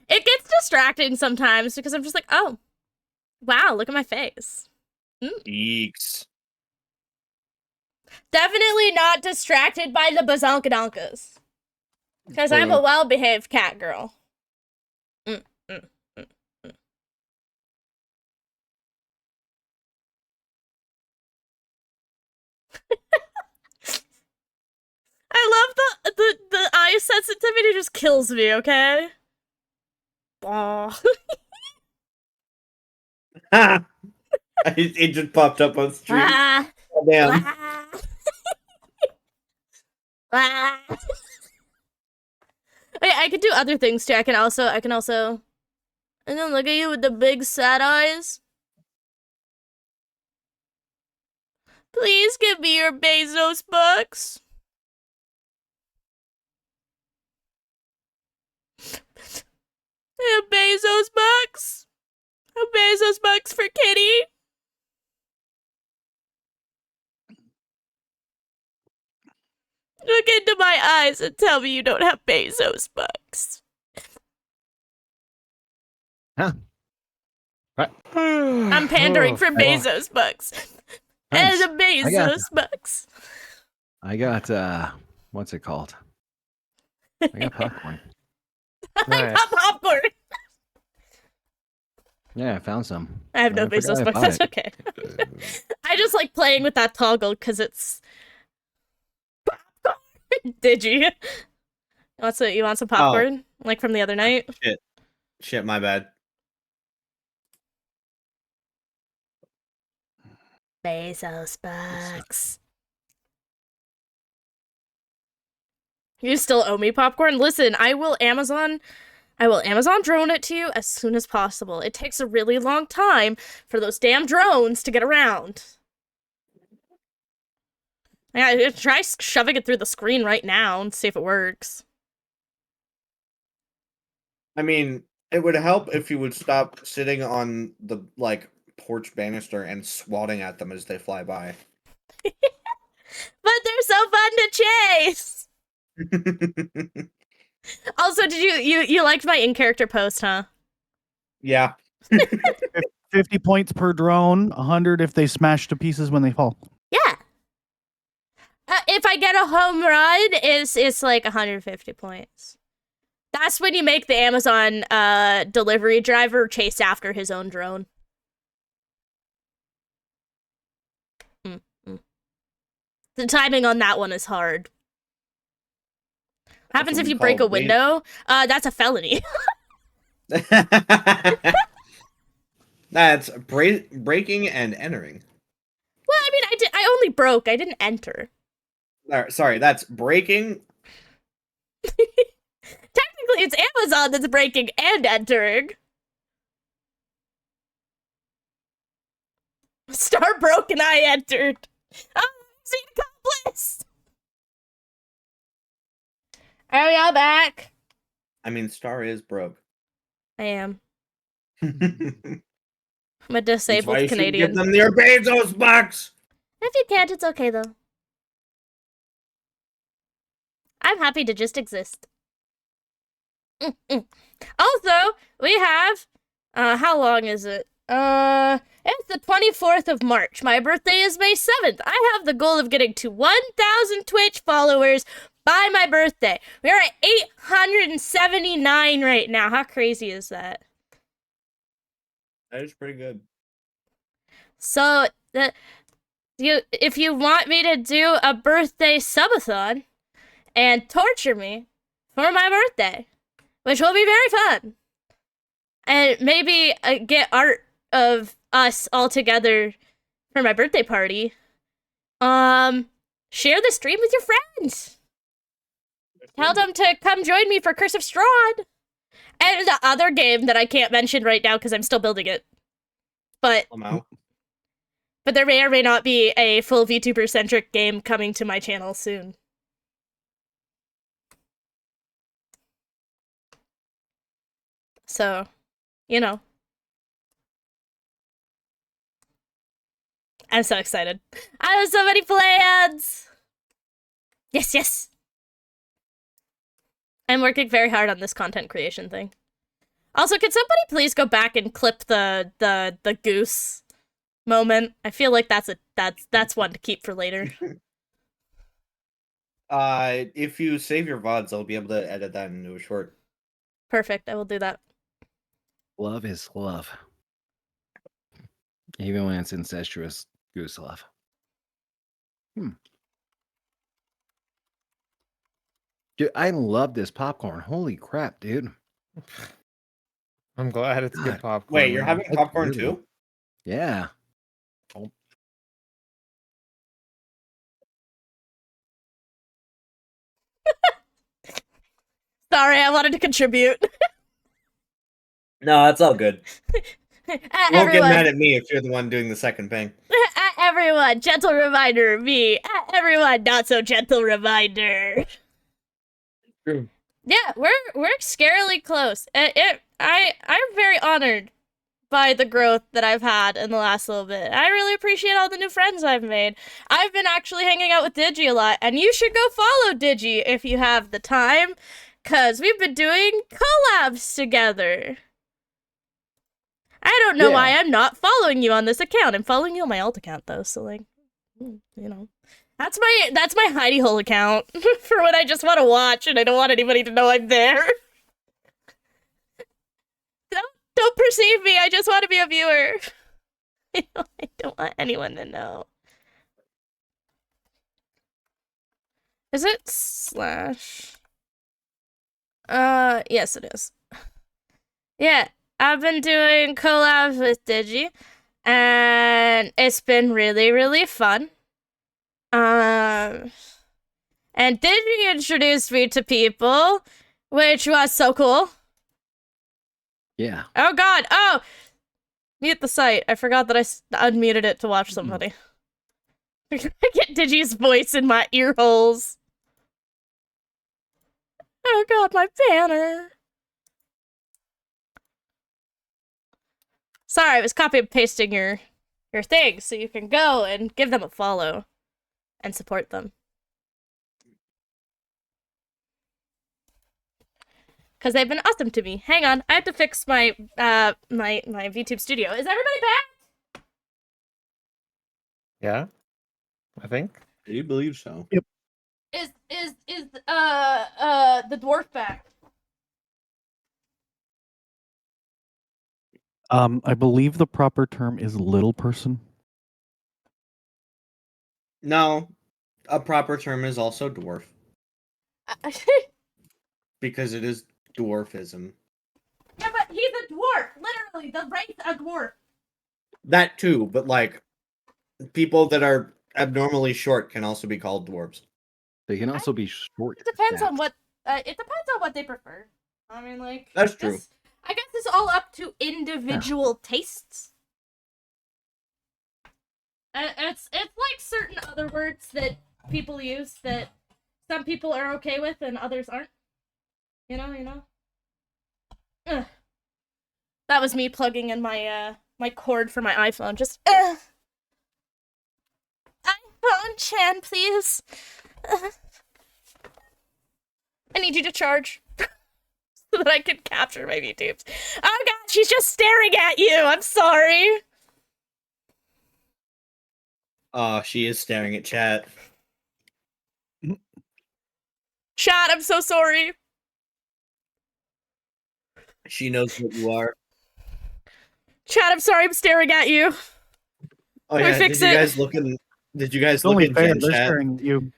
It gets distracting sometimes because I'm just like, oh, wow, look at my face. Eeks. Definitely not distracted by the bazonkadonkas. Because I'm a True. well-behaved cat girl. Mm, mm, mm, mm. I love the eye sensitivity just kills me, okay? Aw. Ha! It just popped up on stream. Ah. Oh, damn. Ah. Ah. Wait, I could do other things too. I can also and then look at you with the big sad eyes. Please give me your Bezos bucks. Bezos bucks. Bezos bucks for Kitty. Look into my eyes and tell me you don't have Bezos bucks. Huh? Right. I'm pandering Oh, for fuck. Bezos bucks. And Nice. the Bezos bucks. I got what's it called? I got popcorn. I Nice. got popcorn. Yeah, I found some. I have no forgot Bezos I bucks. bought That's it. okay. I just like playing with that toggle because it's. Did you? You want some popcorn? Like from the other night? Shit, my bad. Bezos bucks. You still owe me popcorn? Listen, I will Amazon drone it to you as soon as possible. It takes a really long time for those damn drones to get around. Yeah, try shoving it through the screen right now and see if it works. I mean, it would help if you would stop sitting on the porch banister and swatting at them as they fly by. But they're so fun to chase! Also, did you liked my in-character post, huh? Yeah. 50 points per drone, 100 if they smash to pieces when they fall. Yeah. If I get a home run, it's like 150 points. That's when you make the Amazon delivery driver chase after his own drone. The timing on that one is hard. Happens what if we you break call a window. That's a felony. That's breaking and entering. Well, I mean, I only broke. I didn't enter. Sorry, that's breaking. Technically, it's Amazon that's breaking and entering. Star broke and I entered. Oh, mission accomplished. Are we all back? I mean, Star is broke. I am. That's I'm a why disabled you should Canadian. give them their Bezos bucks. If you can't, it's okay though. I'm happy to just exist. Also, we have how long is it? It's the 24th of March. My birthday is May 7th. I have the goal of getting to 1,000 Twitch followers by my birthday. We are at 879 right now. How crazy is that? That is pretty good. So, if you want me to do a birthday subathon and torture me for my birthday, which will be very fun, and maybe get art of us all together for my birthday party, share the stream with your friends. Tell them to come join me for Curse of Strahd. And the other game that I can't mention right now because I'm still building it. But there may or may not be a full VTuber-centric game coming to my channel soon. So, you know. I'm so excited. I have so many plans! Yes, yes! I'm working very hard on this content creation thing. Also, can somebody please go back and clip the goose moment? I feel like that's one to keep for later. If you save your VODs, I'll be able to edit that into a short. Perfect. I will do that. Love is love. Even when it's incestuous goose love. Dude, I love this popcorn. Holy crap, dude. I'm glad it's good God. popcorn. Wait, you're man. having popcorn really- too? Yeah. Sorry, I wanted to contribute. No, that's all good. You won't get Everyone, mad at me if you're the one doing the second ping. everyone, gentle reminder, me. Everyone, not so gentle reminder. True. Yeah, we're scarily close. I'm very honored by the growth that I've had in the last little bit. I really appreciate all the new friends I've made. I've been actually hanging out with Digi a lot, and you should go follow Digi if you have the time, cause we've been doing collabs together. I don't know why I'm not following you on this account. I'm following you on my alt account though, so like, you know. That's my hidey hole account for when I just want to watch and I don't want anybody to know I'm there. Don't perceive me. I just want to be a viewer. I don't want anyone to know. Is it slash? Yes it is. Yeah, I've been doing collabs with Digi, and it's been really, really fun. And Digi introduced me to people, which was so cool. Yeah. Oh god, oh! Mute the site. I forgot that I unmuted it to watch somebody. I get Digi's voice in my ear holes. Oh god, my banner. Sorry, I was copy and pasting your thing so you can go and give them a follow and support them. Because they've been awesome to me. Hang on, I have to fix my my VTube studio. Is everybody back? Yeah, I think. Do you believe so? Is the dwarf back? I believe the proper term is little person. No, a proper term is also dwarf because it is dwarfism. Yeah, but he's a dwarf. Literally, the race a dwarf. That too, but like people that are abnormally short can also be called dwarves. They can also be short. It depends on staffed. what. It depends on what they prefer. I mean, like That's true. I guess it's all up to individual tastes. It's like certain other words that people use that some people are okay with and others aren't. You know. Ugh. That was me plugging in my my cord for my iPhone. Just iPhone Chan, please. I need you to charge so that I can capture my VTubes. Oh god, she's just staring at you. I'm sorry. Oh, she is staring at chat. Chat, I'm so sorry. She knows what you are. Chat, I'm sorry. I'm staring at you. Oh Can we yeah, fix did you it? guys look in? Did you guys It's look only in fair Gen they're chat? staring at you.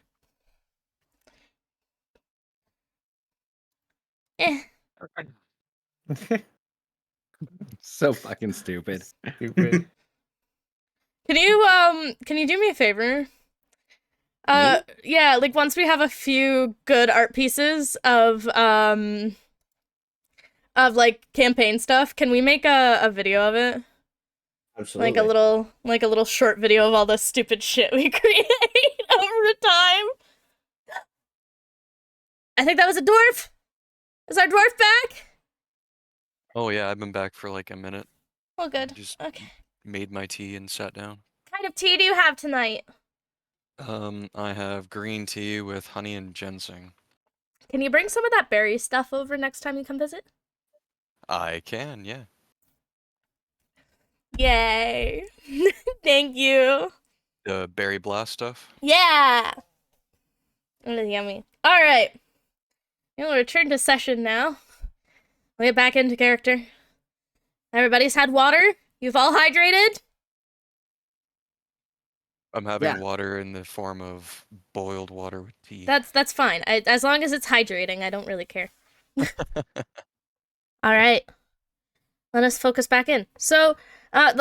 So fucking stupid. Stupid. Can you do me a favor? Yeah, like once we have a few good art pieces of like campaign stuff, can we make a video of it? Absolutely. Like a little short video of all the stupid shit we create over time. I think that was a dwarf. Is our dwarf back? Oh yeah, I've been back for like a minute. Oh, good. Just Okay. made my tea and sat down. What kind of tea do you have tonight? I have green tea with honey and ginseng. Can you bring some of that berry stuff over next time you come visit? I can, yeah. Yay! Thank you. The berry blast stuff. Yeah. That is yummy. All right. We'll return to session now. We'll get back into character. Everybody's had water? You've all hydrated? I'm having Yeah. water in the form of boiled water with tea. That's fine. As long as it's hydrating, I don't really care. All right. Let us focus back in. So, the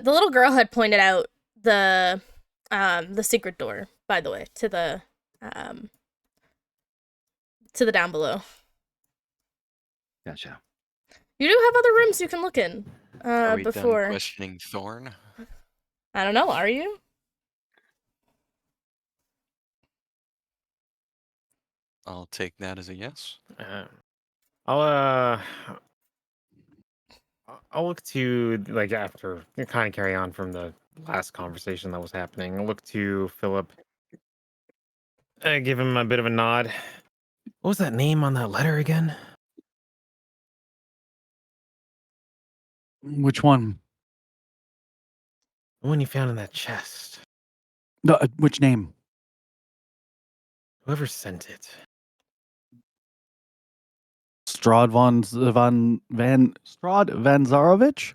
little girl had pointed out the secret door, by the way, to the down below. Gotcha. You do have other rooms you can look in. Are we Before. done questioning Thorn? I don't know. Are you? I'll take that as a yes. I'll look to, like, after kind of carry on from the last conversation that was happening. I'll look to Philip. Give him a bit of a nod. What was that name on that letter again? Which one? The one you found in that chest. Which name? Whoever sent it. Strad Strad Van Zarovich?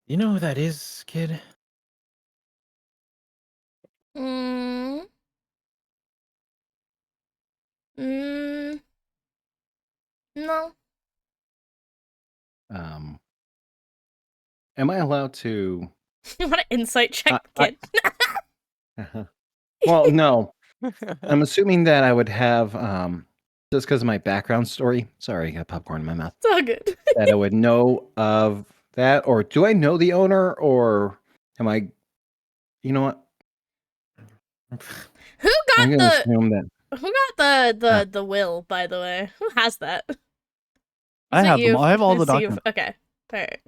You know who that is, kid? Mm. Mm. No. Am I allowed to? You want an insight check, I- kid? Well, no. I'm assuming that I would have, just because of my background story. Sorry, I got popcorn in my mouth. It's all good. That I would know of that, or do I know the owner, or am I? You know what? Who I'm got going to assume that. the will, by the way? Who has that? Is I it have them. you? I have all the It's you. documents. Okay. All right.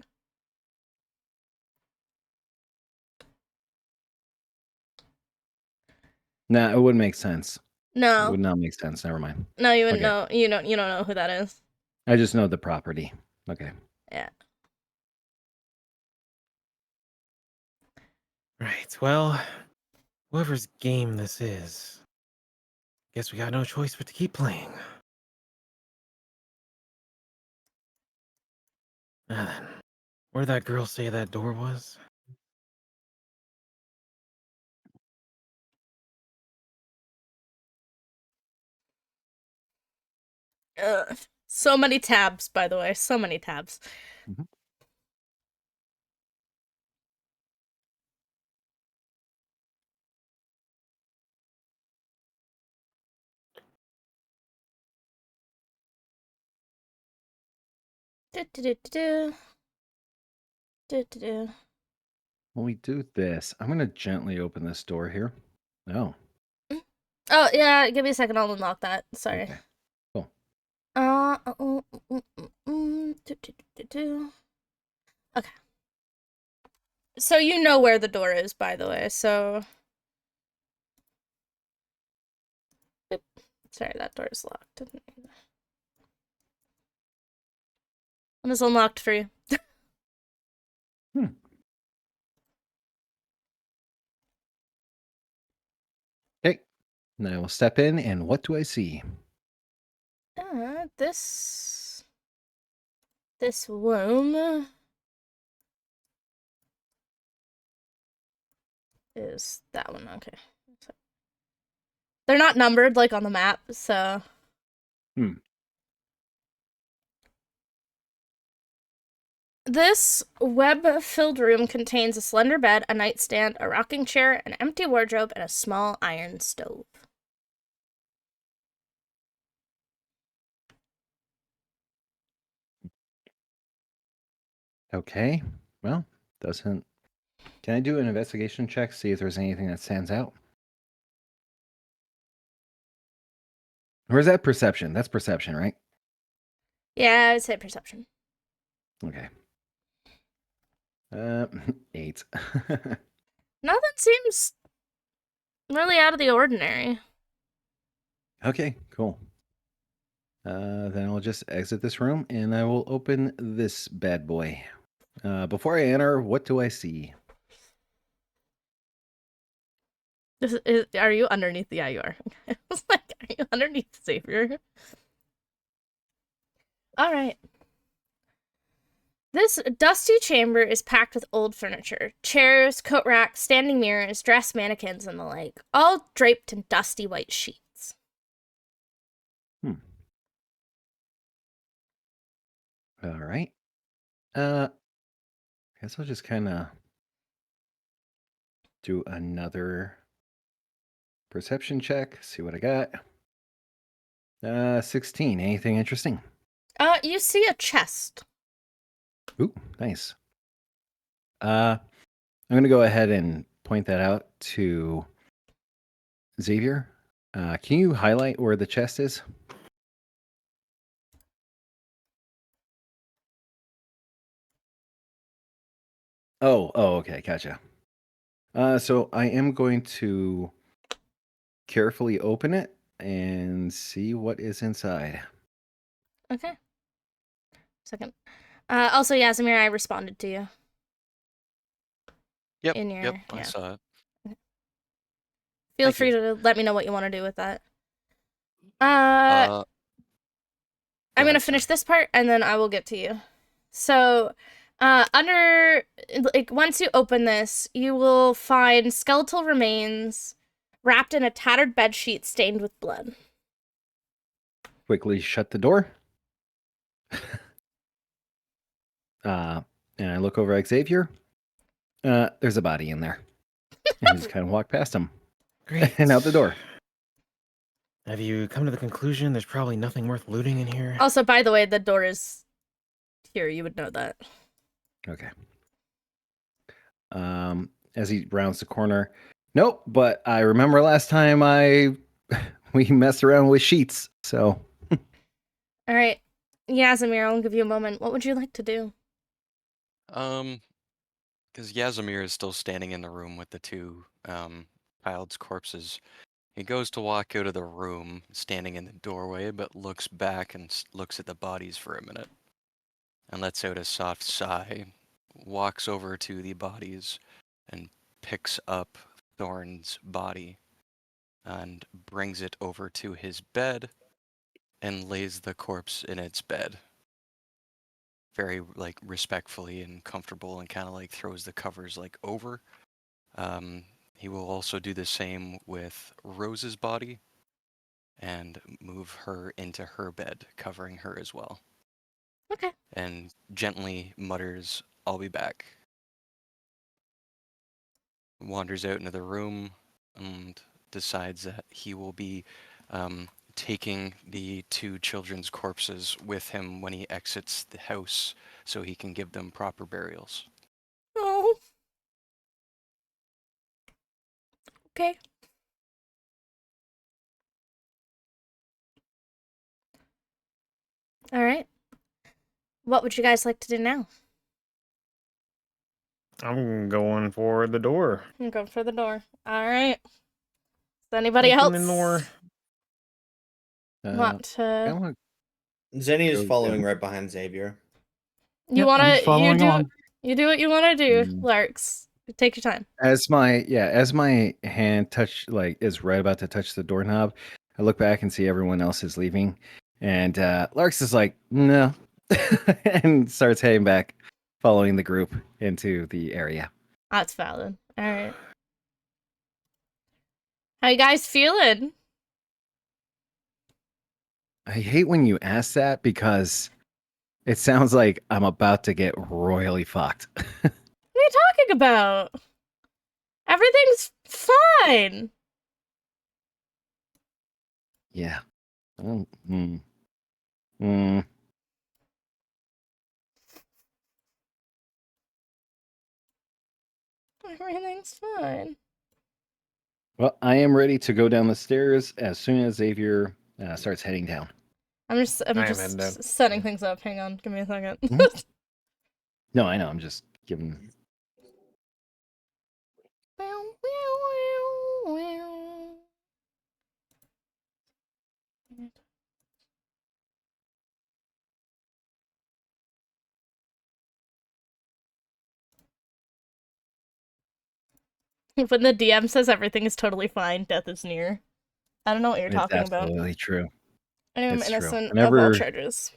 Nah, it wouldn't make sense. It No. would not make sense. Never mind. No, you wouldn't Okay. know. You don't know who that is. I just know the property. Okay. Yeah. Right, well, whoever's game this is, guess we got no choice but to keep playing. Now then, where'd that girl say that door was? So many tabs, by the way. So many tabs. Mhm. Do-do-do-do-do. Do-do-do. When we do this, I'm going to gently open this door here. Oh. Oh, yeah, give me a second. I'll unlock that. Sorry. Okay. Cool. Do-do-do-do-do. Okay. So you know where the door is, by the way, so... Oop. Sorry, that door is locked. It is unlocked for you. Okay. Now I will step in, and what do I see? This room is that one. Okay. They're not numbered like on the map, so. This web-filled room contains a slender bed, a nightstand, a rocking chair, an empty wardrobe, and a small iron stove. Okay. Well, doesn't. Can I do an investigation check, see if there's anything that stands out? Or is that perception? That's perception, right? Yeah, I would say perception. Okay. 8. Nothing seems really out of the ordinary. Okay, cool. Then I'll just exit this room and I will open this bad boy. Before I enter, what do I see? Are you underneath? Yeah, you are. I was like, are you underneath Xavier? All right. This dusty chamber is packed with old furniture. Chairs, coat racks, standing mirrors, dress mannequins, and the like. All draped in dusty white sheets. All right. Guess I'll just kind of do another perception check. See what I got. 16. Anything interesting? You see a chest. Ooh, nice. I'm gonna go ahead and point that out to Xavier. Can you highlight where the chest is? Oh, okay, gotcha. So I am going to carefully open it and see what is inside. Okay. Second. Also, Yasamir, I responded to you. Yep. In your- Yep. I yeah. saw it. Feel Thank free you. to let me know what you want to do with that. Go I'm gonna ahead, finish sorry. this part and then I will get to you. So, under once you open this, you will find skeletal remains wrapped in a tattered bedsheet stained with blood. Quickly shut the door. And I look over at Xavier. There's a body in there. And just kind of walk past him Great. and out the door. Have you come to the conclusion there's probably nothing worth looting in here? Also, by the way, the door is here. You would know that. Okay. As he rounds the corner, nope. But I remember last time we messed around with sheets. So All right, Yasamir, I'll give you a moment. What would you like to do? Because Yazimir is still standing in the room with the two child's corpses. He goes to walk out of the room, standing in the doorway, but looks back and looks at the bodies for a minute, and lets out a soft sigh, walks over to the bodies, and picks up Thorn's body, and brings it over to his bed, and lays the corpse in its bed. Very like respectfully and comfortable, and kind of like throws the covers like over. He will also do the same with Rose's body and move her into her bed, covering her as well. Okay. And gently mutters, "I'll be back." Wanders out into the room and decides that he will be taking the two children's corpses with him when he exits the house so he can give them proper burials. Oh. Okay. All right. What would you guys like to do now? I'm going for the door. I'm going for the door. All right. Does anybody Open else the door. want to? I want Zenny is Go following down. right behind Xavier. You Yep, want I'm to? just following along. You do what you want to do, Mm. Larks. Take your time. as my hand is right about to touch the doorknob, I look back and see everyone else is leaving, and Larks is like, no, and starts heading back, following the group into the area. That's valid. All right. How you guys feeling? I hate when you ask that because it sounds like I'm about to get royally fucked. What are you talking about? Everything's fine. Yeah. Oh, Everything's fine. Well, I am ready to go down the stairs as soon as Xavier starts heading down. I'm I just am heading down. setting things up. Hang on, give me a second. Mhm. No, I know. I'm just giving. When the DM says everything is totally fine, death is near. I don't know what you're It's talking about. absolutely true. I am it's true. innocent of Whenever- all charges.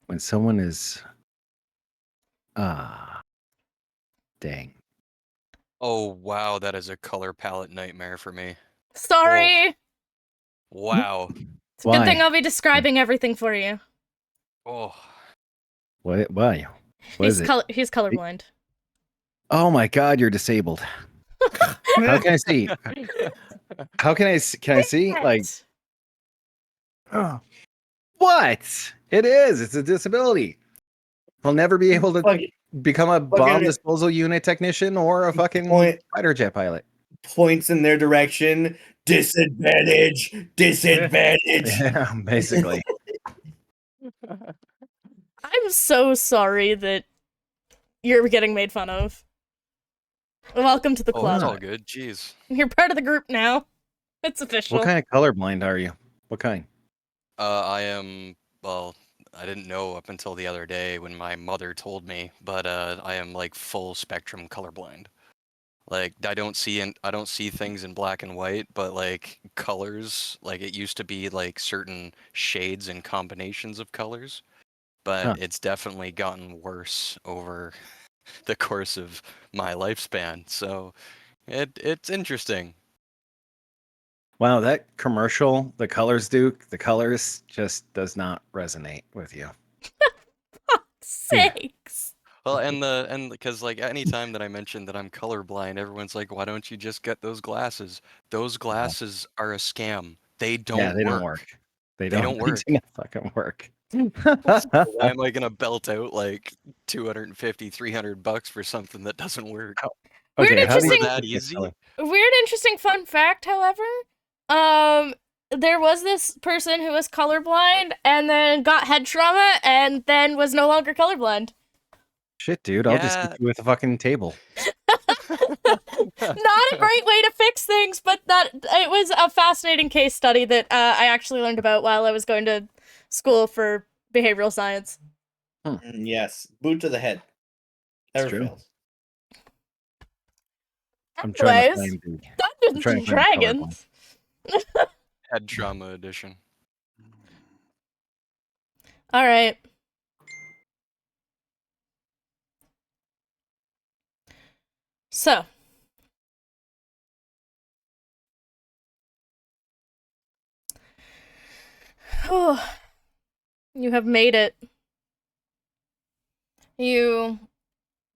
When someone is dang. Oh wow, that is a color palette nightmare for me. Sorry! Wow. It's a good Why? thing I'll be describing everything for you. Oh. What? Why? What is it? He's colorblind. Oh my God, you're disabled. How can I see? How can I? Can I see? Like what? It is. It's a disability. He'll never be able to Fucking become a bomb fucking- disposal unit technician or a fucking Point. fighter jet pilot. Points in their direction. Disadvantage. Disadvantage. Yeah, basically. I'm so sorry that you're getting made fun of. Welcome to the Oh, club. it's all good. Jeez. You're part of the group now. It's official. What kind of colorblind are you? What kind? I am, well, I didn't know up until the other day when my mother told me, but I am like full spectrum colorblind. Like I don't see things in black and white, but like colors, like it used to be like certain shades and combinations of colors, but Huh. it's definitely gotten worse over the course of my lifespan. So it's interesting. Wow, that commercial, the colors, Duke, the colors just does not resonate with you. Sakes. Well, and because like any time that I mention that I'm colorblind, everyone's like, "Why don't you just get those glasses? Those glasses are a scam. They don't Yeah, they work. don't work. They They don't don't work. They do not fucking work. Why am I gonna belt out like 250, $300 for something that doesn't work? Weird, Okay, how do you interesting- that get easy? color? Weird, interesting fun fact, however. There was this person who was colorblind and then got head trauma and then was no longer colorblind. Shit, dude, I'll just Yeah. hit you with a fucking table. Not a great way to fix things, but that it was a fascinating case study that I actually learned about while I was going to school for behavioral science. Yes. Boot to the head. Never true. fails. I'm trying to Anyways, find the Dungeons trying and to find the colorblind. Dragons. Head trauma edition. All right. So, you have made it. You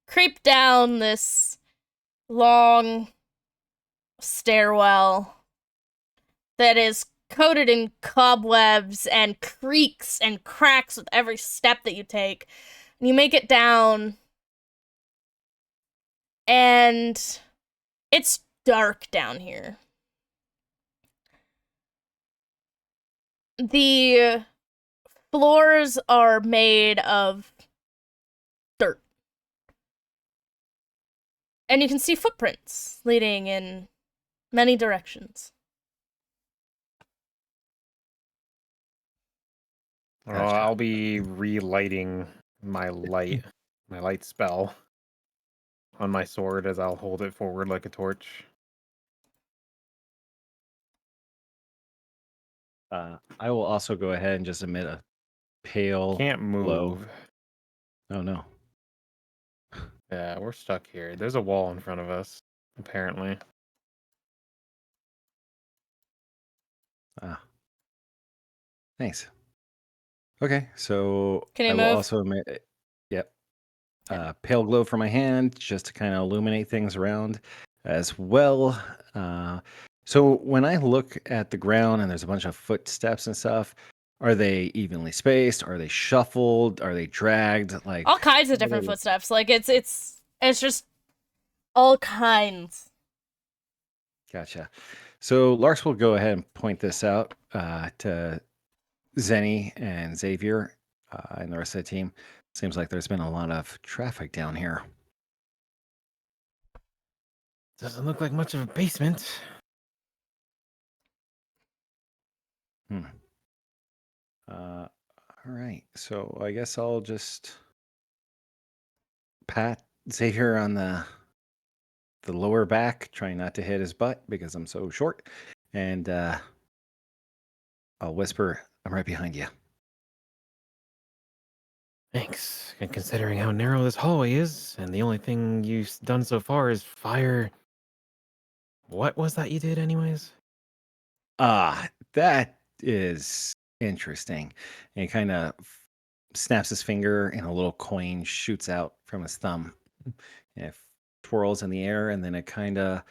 creep down this long stairwell that is coated in cobwebs and creaks and cracks with every step that you take. And you make it down, and it's dark down here. The floors are made of dirt. And you can see footprints leading in many directions. Oh, Gotcha. I'll be relighting my light spell on my sword as I'll hold it forward like a torch. I will also go ahead and just emit a pale Can't glow. move. Oh no. Yeah, we're stuck here. There's a wall in front of us, apparently. Ah. Nice. Okay, so Can you I will move? also emit yep. Pale glow for my hand just to kind of illuminate things around as well. So when I look at the ground and there's a bunch of footsteps and stuff, are they evenly spaced? Are they shuffled? Are they dragged? Like All kinds of different what footsteps. Like it's just all kinds. Gotcha. So Lars will go ahead and point this out to Zenny and Xavier and the rest of the team. Seems like there's been a lot of traffic down here. Doesn't look like much of a basement. All right. So I guess I'll just pat Xavier on the lower back, trying not to hit his butt because I'm so short. And I'll whisper, I'm right behind you. Thanks. And considering how narrow this hallway is, and the only thing you've done so far is fire. What was that you did, anyways? That is interesting. And he kind of snaps his finger and a little coin shoots out from his thumb. And it twirls in the air and then it kind of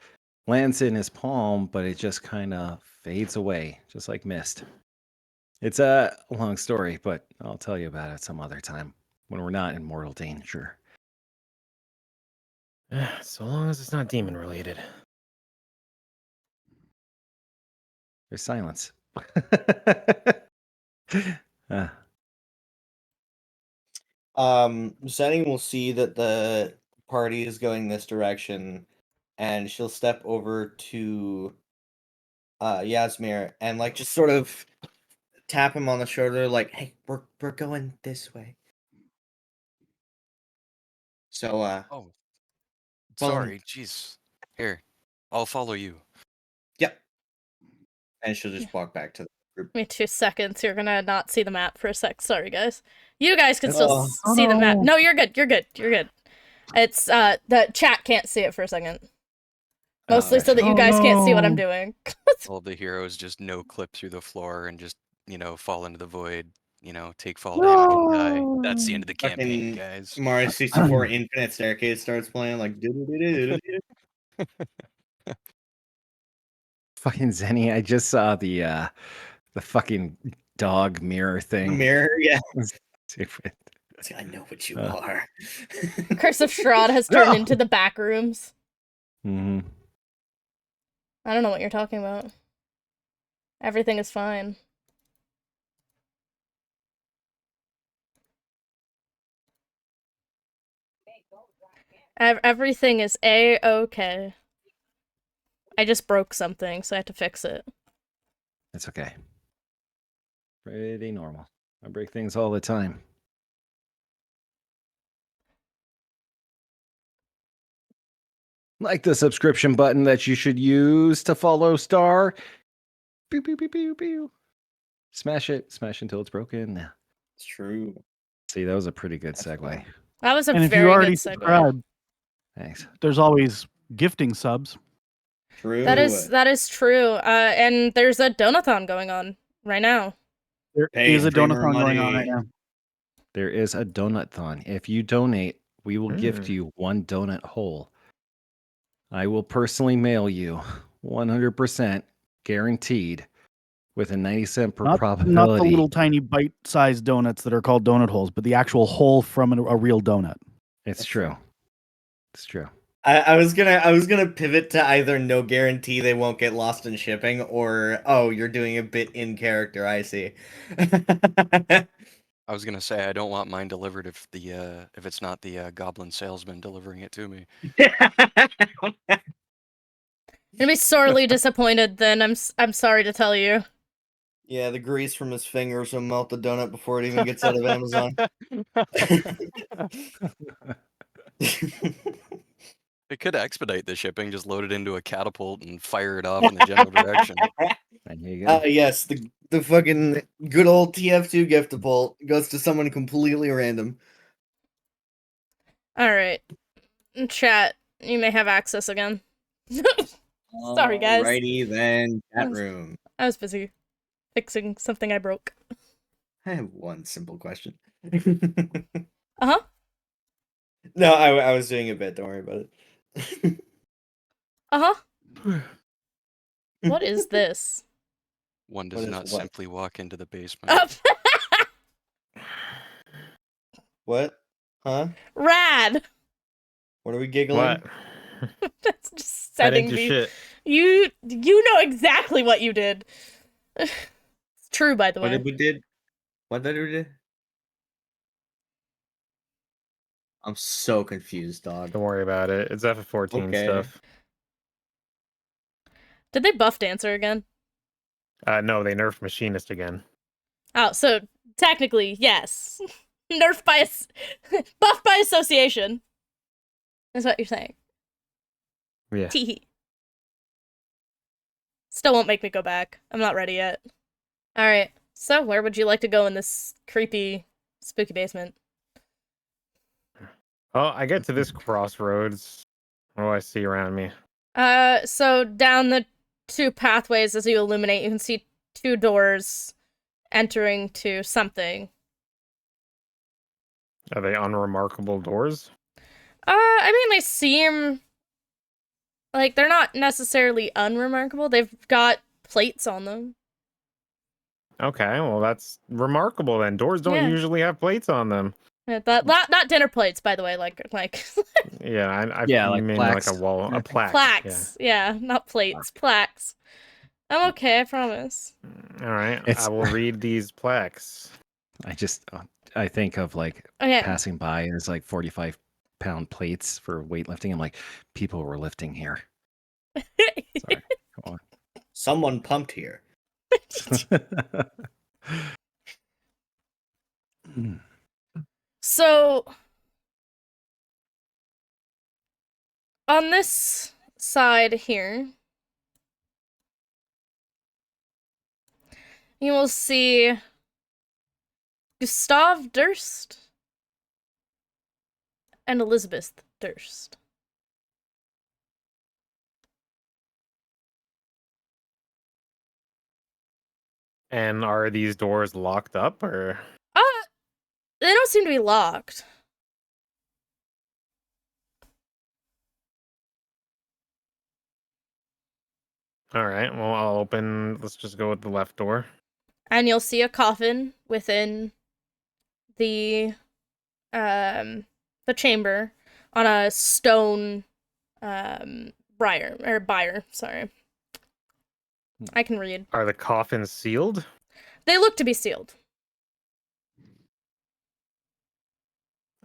lands in his palm, but it just kind of fades away, just like mist. It's a long story, but I'll tell you about it some other time when we're not in mortal danger. So long as it's not demon related. There's silence. Zenny will see that the party is going this direction, and she'll step over to Yasmir and like just sort of tap him on the shoulder, like, "Hey, we're going this way." So Oh, follow me. sorry. Jeez. Here, I'll follow you. Yep. And she'll just walk back to the group. Give me 2 seconds. You're gonna not see the map for a sec. Sorry, guys. You guys can still Oh. see the map. no. No, you're good. You're good. You're good. It's the chat can't see it for a second. Mostly so that you Oh, guys can't see what I'm no. doing. All the heroes just no clip through the floor and just, fall into the void, take fall damage and die. That's the end of the campaign, Fucking guys. Mario 64 Infinite Staircase starts playing like do-do-do-do-do-do. Fucking Zenny, I just saw the fucking dog mirror thing. Mirror, yeah. Stupid. See, I know what you Uh. are. Curse of Strahd has turned No. into the back rooms. Mm-hmm. I don't know what you're talking about. Everything is fine. Everything is A-okay. I just broke something, so I have to fix it. It's okay. Pretty normal. I break things all the time. Like the subscription button that you should use to follow Star. Pew, pew, pew, pew, pew. Smash it. Smash until it's broken. It's true. See, that was a pretty good That's segue. cool. That was a And if very you already good segue. subscribed, Thanks. there's always gifting subs. True. That is true. And there's a donathon going on right now. There Pay is a streamer donathon going on money. right now. There is a donut-thon. If you donate, we will gift you one donut whole. I will personally mail you 100% guaranteed with a 90-cent per Not probability. the little tiny bite-sized donuts that are called donut holes, but the actual hole from a real donut. It's That's true. true. It's true. I was gonna pivot to either no guarantee they won't get lost in shipping, or oh, you're doing a bit in character. I see. I was gonna say I don't want mine delivered if it's not the goblin salesman delivering it to me. You'll be sorely disappointed then, I'm sorry to tell you. Yeah, the grease from his fingers will melt the donut before it even gets out of Amazon. It could expedite the shipping, just load it into a catapult and fire it off in the general direction. And here you go. Yes, the fucking good old TF2 giftable goes to someone completely random. Alright. Chat, you may have access again. Sorry, guys. Alrighty then, chat room. I was busy fixing something I broke. I have one simple question. Uh-huh. No, I was doing a bit. Don't worry about it. Uh-huh. What is this? One What does is not what? simply walk into the basement. Oh, What? Huh? rad! What are we giggling? What? That's just I didn't sending do me. shit. You know exactly what you did. It's true, by the What way. did we did? What did we do? I'm so confused, dog. Don't worry about it. It's FF14 Okay. stuff. Did they buff Dancer again? No, they nerfed Machinist again. Oh, so technically, yes. Nerf by buff by association. Is what you're saying. Yeah. Teehee. Still won't make me go back. I'm not ready yet. Alright, so where would you like to go in this creepy, spooky basement? Oh, I get to this crossroads. What do I see around me? So down the two pathways as you illuminate, you can see two doors entering to something. Are they unremarkable doors? I mean, they seem like they're not necessarily unremarkable. They've got plates on them. Okay, well that's remarkable then. Doors don't Yeah. usually have plates on them. Not dinner plates, by the way. Like Yeah, I Yeah, you like mean plaques. like a wall, a plaque. plaques. Yeah, not plates. Plaques. I'm okay. I promise. Yeah. All right, It's- I will read these plaques. I think of like Okay. passing by as like 45-pound plates for weightlifting. I'm like, people were lifting here. Sorry. Go Someone pumped here. on. So, on this side here, you will see Gustav Durst and Elizabeth Durst. And are these doors locked up or? They don't seem to be locked. All right, well I'll open. Let's just go with the left door. And you'll see a coffin within the chamber on a stone bier, sorry. I can read. Are the coffins sealed? They look to be sealed.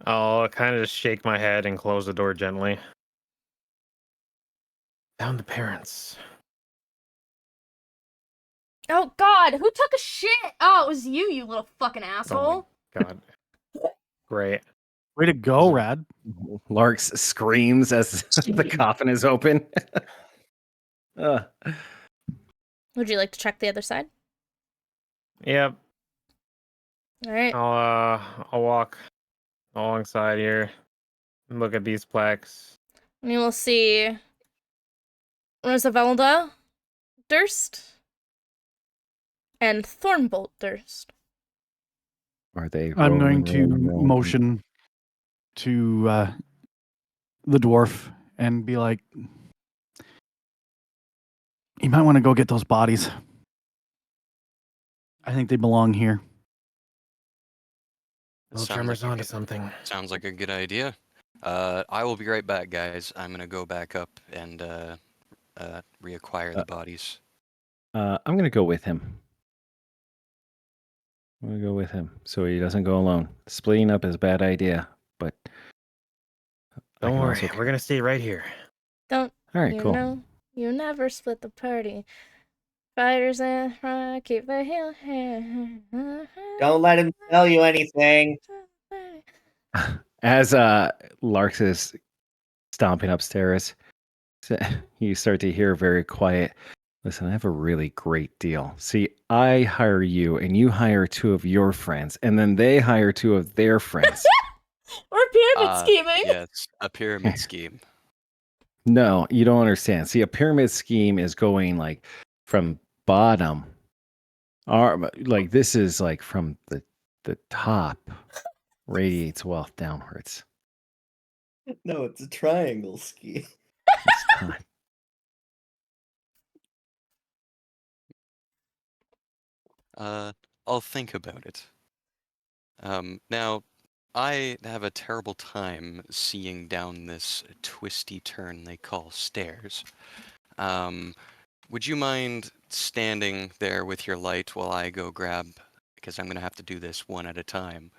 I'll kind of just shake my head and close the door gently. Found the parents. Oh god, who took a shit? Oh, it was you, you little fucking asshole. God. Great. Way to go, Rad. Larks screams as the coffin is open. Would you like to check the other side? Yep. Alright. I'll walk alongside here and look at these plaques. And you will see Rosavelda Durst and Thornbolt Durst. Are they? I'm going to rolling? motion to the dwarf and be like, you might want to go get those bodies. I think they belong here. Little Sounds Tremor's like a onto good- something. Sounds like a good idea. I will be right back, guys. I'm gonna go back up and reacquire the bodies. I'm gonna go with him. I'm gonna go with him so he doesn't go alone. Splitting up is a bad idea, but I Don't can worry, also- we're gonna stay right here. Don't All right, you cool. know? You never split the party. Fighters and front, keep the hill here. Don't let him tell you anything. As Larks is stomping upstairs, you start to hear very quiet. Listen, I have a really great deal. See, I hire you, and you hire two of your friends, and then they hire two of their friends. We're pyramid scheming. Yes, a pyramid scheme. No, you don't understand. See, a pyramid scheme is going like from bottom, like this is like from the top, radiates wealth downwards. No, it's a triangle ski. It's not. I'll think about it. Now, I have a terrible time seeing down this twisty turn they call stairs. Would you mind standing there with your light while I go grab, because I'm going to have to do this one at a time,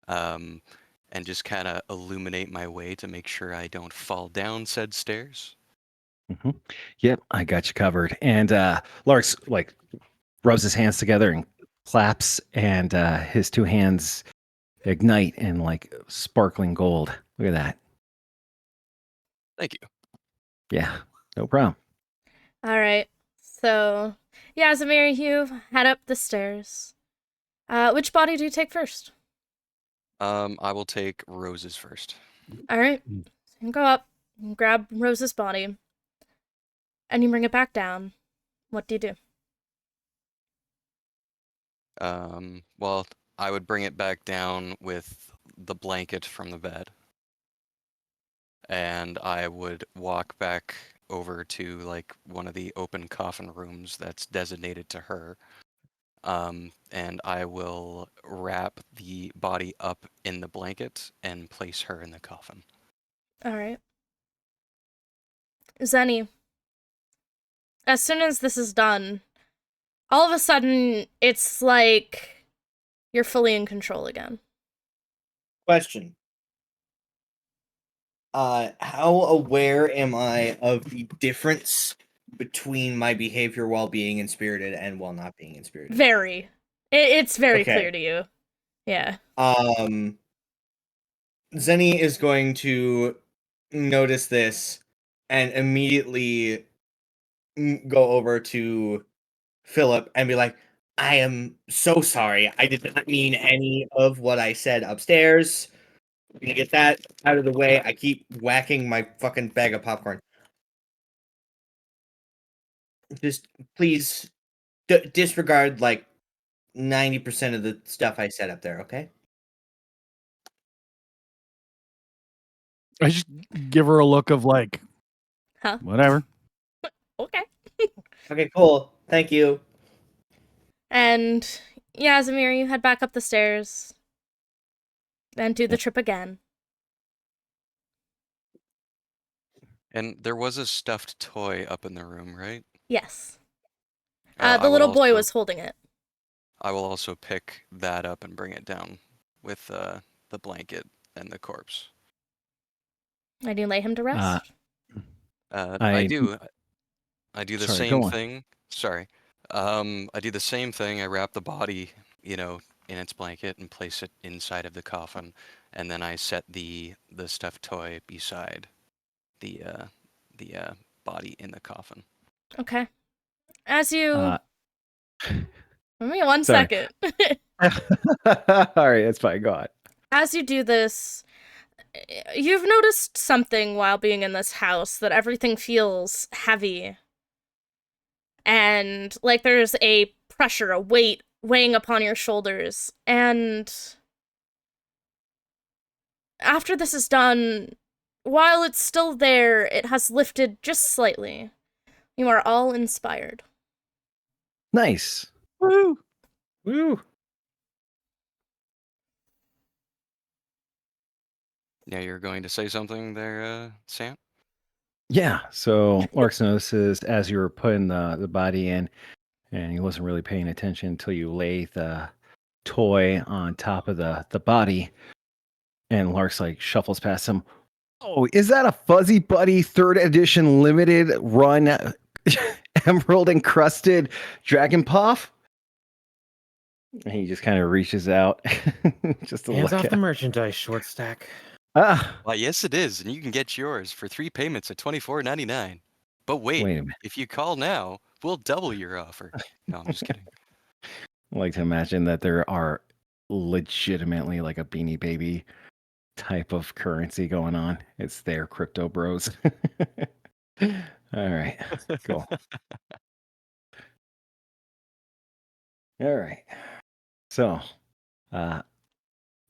and just kind of illuminate my way to make sure I don't fall down said stairs? Mhm. Yep, I got you covered. And Larks like rubs his hands together and claps, and his two hands ignite in like sparkling gold. Look at that. Thank you. Yeah, no problem. All right. So, Yazimir, you head up the stairs. Which body do you take first? I will take Rose's first. All right. So you go up, and grab Rose's body, and you bring it back down. What do you do? Well, I would bring it back down with the blanket from the bed. And I would walk back over to like one of the open coffin rooms that's designated to her. And I will wrap the body up in the blanket and place her in the coffin. All right. Zenny, as soon as this is done, all of a sudden, it's like you're fully in control again. Question. How aware am I of the difference between my behavior while being inspirited and while not being inspirited? Very. It's very Okay. clear to you. Yeah. Zenny is going to notice this and immediately go over to Philip and be like, I am so sorry. I did not mean any of what I said upstairs. I'm gonna get that out of the way. I keep whacking my fucking bag of popcorn. Just please disregard like 90% of the stuff I said up there, okay? I just give her a look of like, Huh? whatever. Okay. Okay, cool. Thank you. And Yazimir, you head back up the stairs and do the trip again. And there was a stuffed toy up in the room, right? Yes. I The will little boy also- was holding it. I will also pick that up and bring it down with the blanket and the corpse. And you lay him to rest. I do. I do the Sorry, same go on. thing. Sorry. I do the same thing. I wrap the body, in its blanket and place it inside of the coffin, and then I set the stuffed toy beside the body in the coffin. Okay. As you... Uh, Give me one sorry. second. All right, that's fine. Go on. As you do this, you've noticed something while being in this house, that everything feels heavy. And like there's a pressure, a weight weighing upon your shoulders. And after this is done, while it's still there, it has lifted just slightly. You are all inspired. Nice. Woo! Woo! Yeah, you're going to say something there, Sam? Yeah. So Larks notices as you were putting the body in, and he wasn't really paying attention until you lay the toy on top of the body, and Larks like shuffles past him. Oh, is that a Fuzzy Buddy 3rd edition limited run emerald encrusted dragon puff? And he just kind of reaches out just to Hands look off at the merchandise, short stack. Ah, Why, yes, it is, and you can get yours for 3 payments at $24.99. But wait, wait a minute. if you call now, we'll double your offer. No, I'm just kidding. I like to imagine that there are legitimately like a Beanie Baby type of currency going on. It's their crypto bros. All right, cool. All right. So, on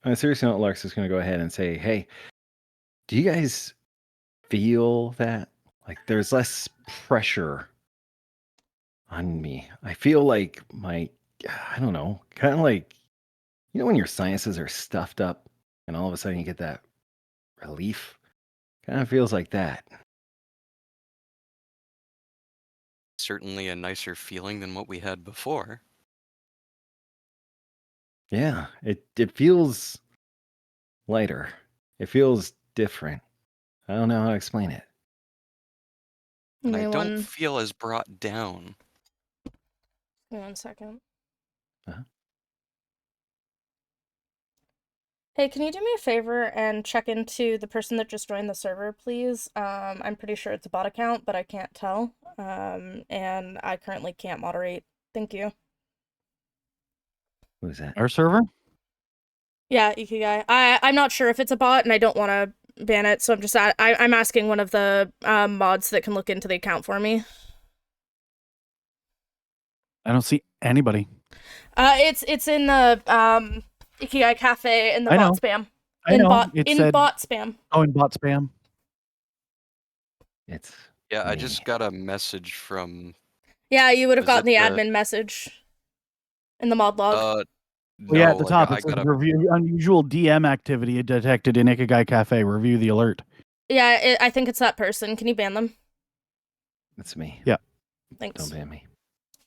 a serious note, Larks is going to go ahead and say, hey, do you guys feel that? Like there's less pressure on me. I feel like I don't know, kind of like, when your sinuses are stuffed up and all of a sudden you get that relief? Kind of feels like that. Certainly a nicer feeling than what we had before. Yeah, it feels lighter. It feels different. I don't know how to explain it. And I Give me don't feel as brought down. 1 second. Uh-huh. Hey, can you do me a favor and check into the person that just joined the server, please? I'm pretty sure it's a bot account, but I can't tell. And I currently can't moderate. Thank you. Who's that? Our server? Yeah, Ikigai. I'm not sure if it's a bot, and I don't want to ban it, so I'm asking one of the mods that can look into the account for me. I don't see anybody. It's in the Ikigai Cafe in the I know. bot spam. I know. It In said, bot spam. oh, in bot spam. It's Yeah, I me. just got a message from. Yeah, you would have Was gotten it the the- admin message in the mod log. Well, yeah, at the no, top I it says got a. review unusual DM activity detected in Ikigai Cafe. Review the alert. Yeah, I think it's that person. Can you ban them? It's me. Yeah. Thanks. Don't ban me.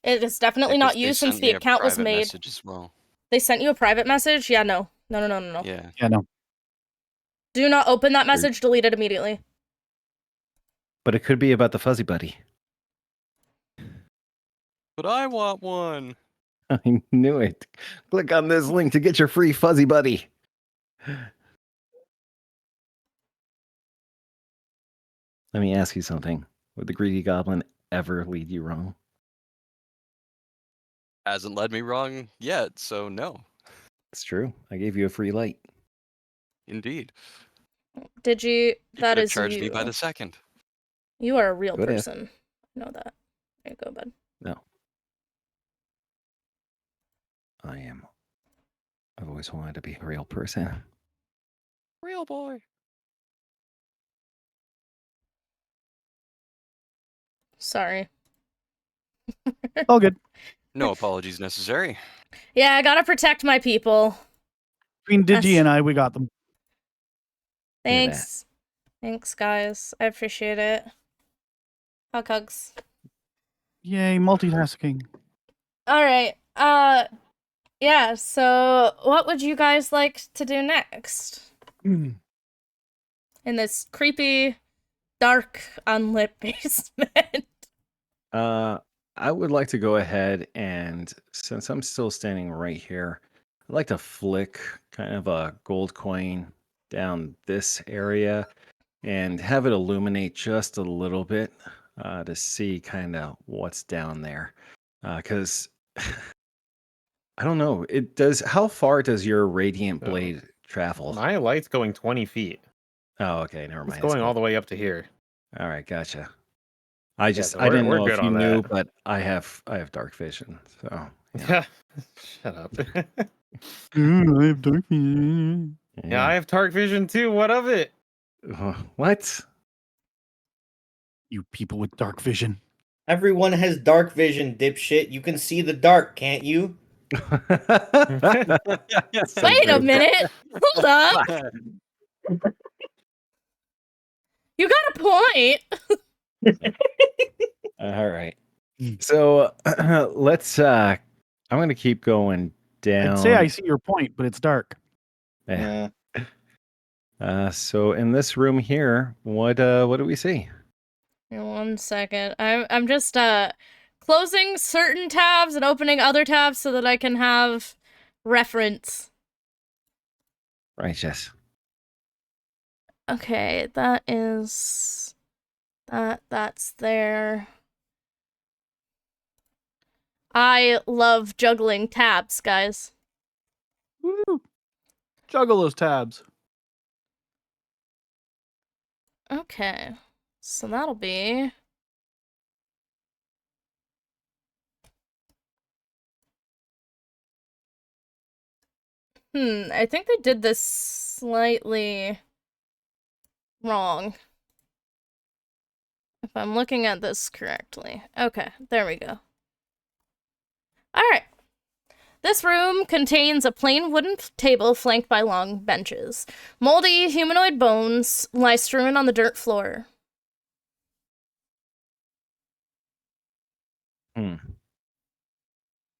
It is definitely Yeah, 'cause not they you since sent the me a account was private made. message as well. They sent you a private message? Yeah, no. No. Yeah. Yeah, no. Do not open that Sure. message, delete it immediately. But it could be about the fuzzy buddy. But I want one. I knew it. Click on this link to get your free fuzzy buddy. Let me ask you something. Would the greedy goblin ever lead you wrong? Hasn't led me wrong yet, so no. It's true. I gave you a free light. Indeed. Did you? You That could have is charged you. me by the second. You are a real Could have. person. I know that. There you go, bud. No. I am. I've always wanted to be a real person. Real boy. Sorry. All good. No apologies necessary. Yeah, I gotta protect my people. Between Digi Yes. and I, we got them. Look at that. Thanks. Thanks, guys. I appreciate it. Hugs. Yay, multitasking. All right. Yeah, so what would you guys like to do next? Hmm. In this creepy, dark, unlit basement. I would like to go ahead and, since I'm still standing right here, I'd like to flick kind of a gold coin down this area and have it illuminate just a little bit to see kind of what's down there. Because I don't know, it does. How far does your radiant So, blade travel? My light's going 20 feet. Oh, okay, never It's mind. going all the way up to here. All right, gotcha. I just so I we're- didn't we're know good if you on knew, that. but I have dark vision, so Yeah. Shut up. I have dark vision. Yeah, I have dark vision too. What of it? What? You people with dark vision. Everyone has dark vision, dipshit. You can see the dark, can't you? Wait a minute. Hold up. You got a point. All right. So let's I'm gonna keep going down. I'd say I see your point, but it's dark. Yeah. So in this room here, what do we see? In 1 second. I'm just closing certain tabs and opening other tabs so that I can have reference. Righteous. Okay, that is that's there. I love juggling tabs, guys. Woo! Juggle those tabs. Okay. So that'll be I think they did this slightly wrong. If I'm looking at this correctly. Okay, there we go. Alright. This room contains a plain wooden table flanked by long benches. Moldy humanoid bones lie strewn on the dirt floor.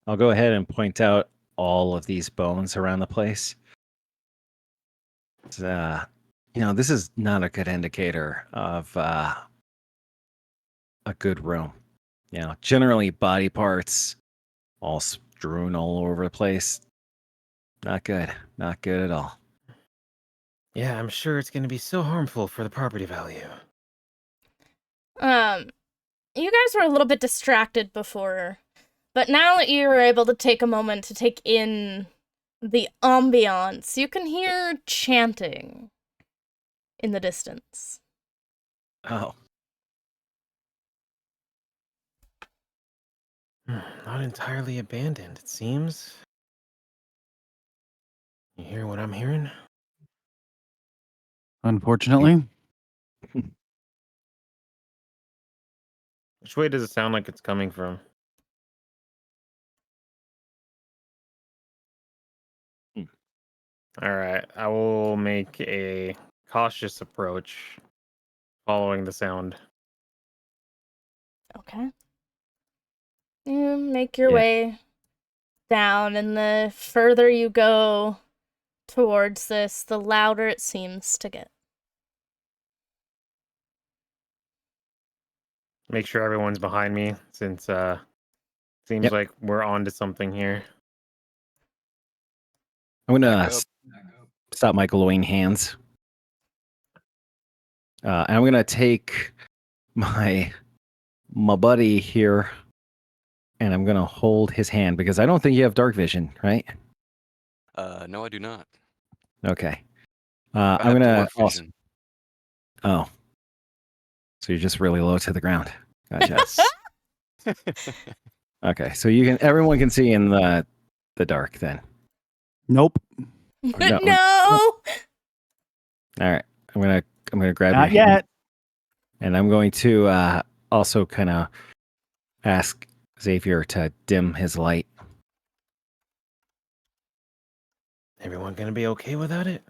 I'll go ahead and point out all of these bones around the place. It's, this is not a good indicator of a good room. Generally body parts all strewn all over the place. Not good. Not good at all. Yeah, I'm sure it's going to be so harmful for the property value. You guys were a little bit distracted before, but now that you were able to take a moment to take in the ambiance, you can hear chanting in the distance. Oh. Not entirely abandoned, it seems. You hear what I'm hearing? Unfortunately, Which way does it sound like it's coming from? Hmm. All right, I will make a cautious approach following the sound. Okay. You make your Yeah. way down, and the further you go towards this, the louder it seems to get. Make sure everyone's behind me since seems Yep. like we're on to something here. I'm gonna Back up. stop my glowing hands. And I'm gonna take my buddy here, and I'm gonna hold his hand because I don't think you have dark vision, right? No, I do not. Okay. I I'm have gonna dwarf vision. Oh, so you're just really low to the ground. Gotcha. Yes. Okay, so everyone can see in the dark then. nope, No. No! All right, I'm gonna grab not your hand, yet. and I'm going to also kind of ask Xavier to dim his light. Everyone gonna be okay without it?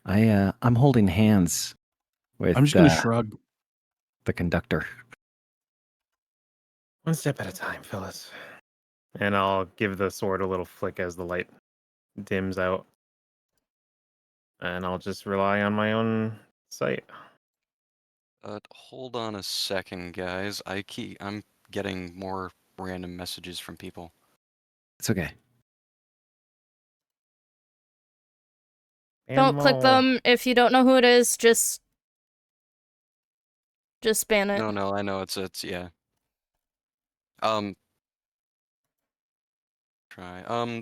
I'm holding hands with I'm just gonna shrug. the conductor. One step at a time, Phyllis. And I'll give the sword a little flick as the light dims out. And I'll just rely on my own sight. Hold on a second, guys. I'm getting more random messages from people. It's okay. Don't click them. If you don't know who it is, just ban it. No, I know it's yeah.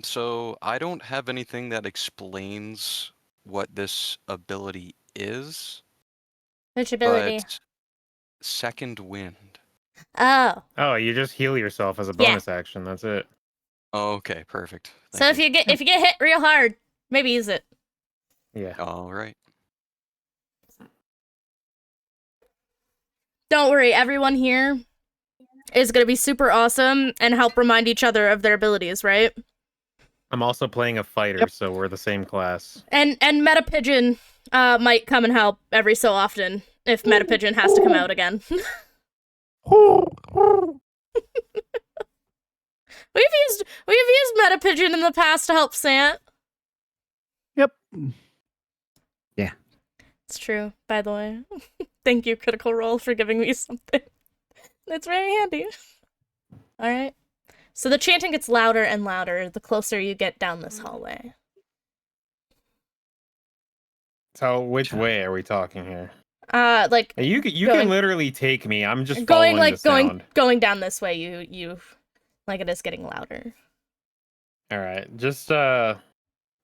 So I don't have anything that explains what this ability is, Which ability? but second wind. Oh. Oh, you just heal yourself as a Yeah. bonus action. That's it. Oh, okay, perfect. So if you get hit real hard, maybe use it. Yeah. All right. Don't worry, everyone here is gonna be super awesome and help remind each other of their abilities, right? I'm also playing a fighter, Yep. so we're the same class. And Meta Pigeon might come and help every so often if Meta Pigeon has to come out again. We've used Meta Pigeon in the past to help Sant. Yep. It's true, by the way. Thank you, Critical Role, for giving me something. That's very handy. Alright. So the chanting gets louder and louder the closer you get down this hallway. So which way are we talking here? Like You Going- can literally take me. I'm just following going the sound. going down this way, you like it is getting louder. All right, just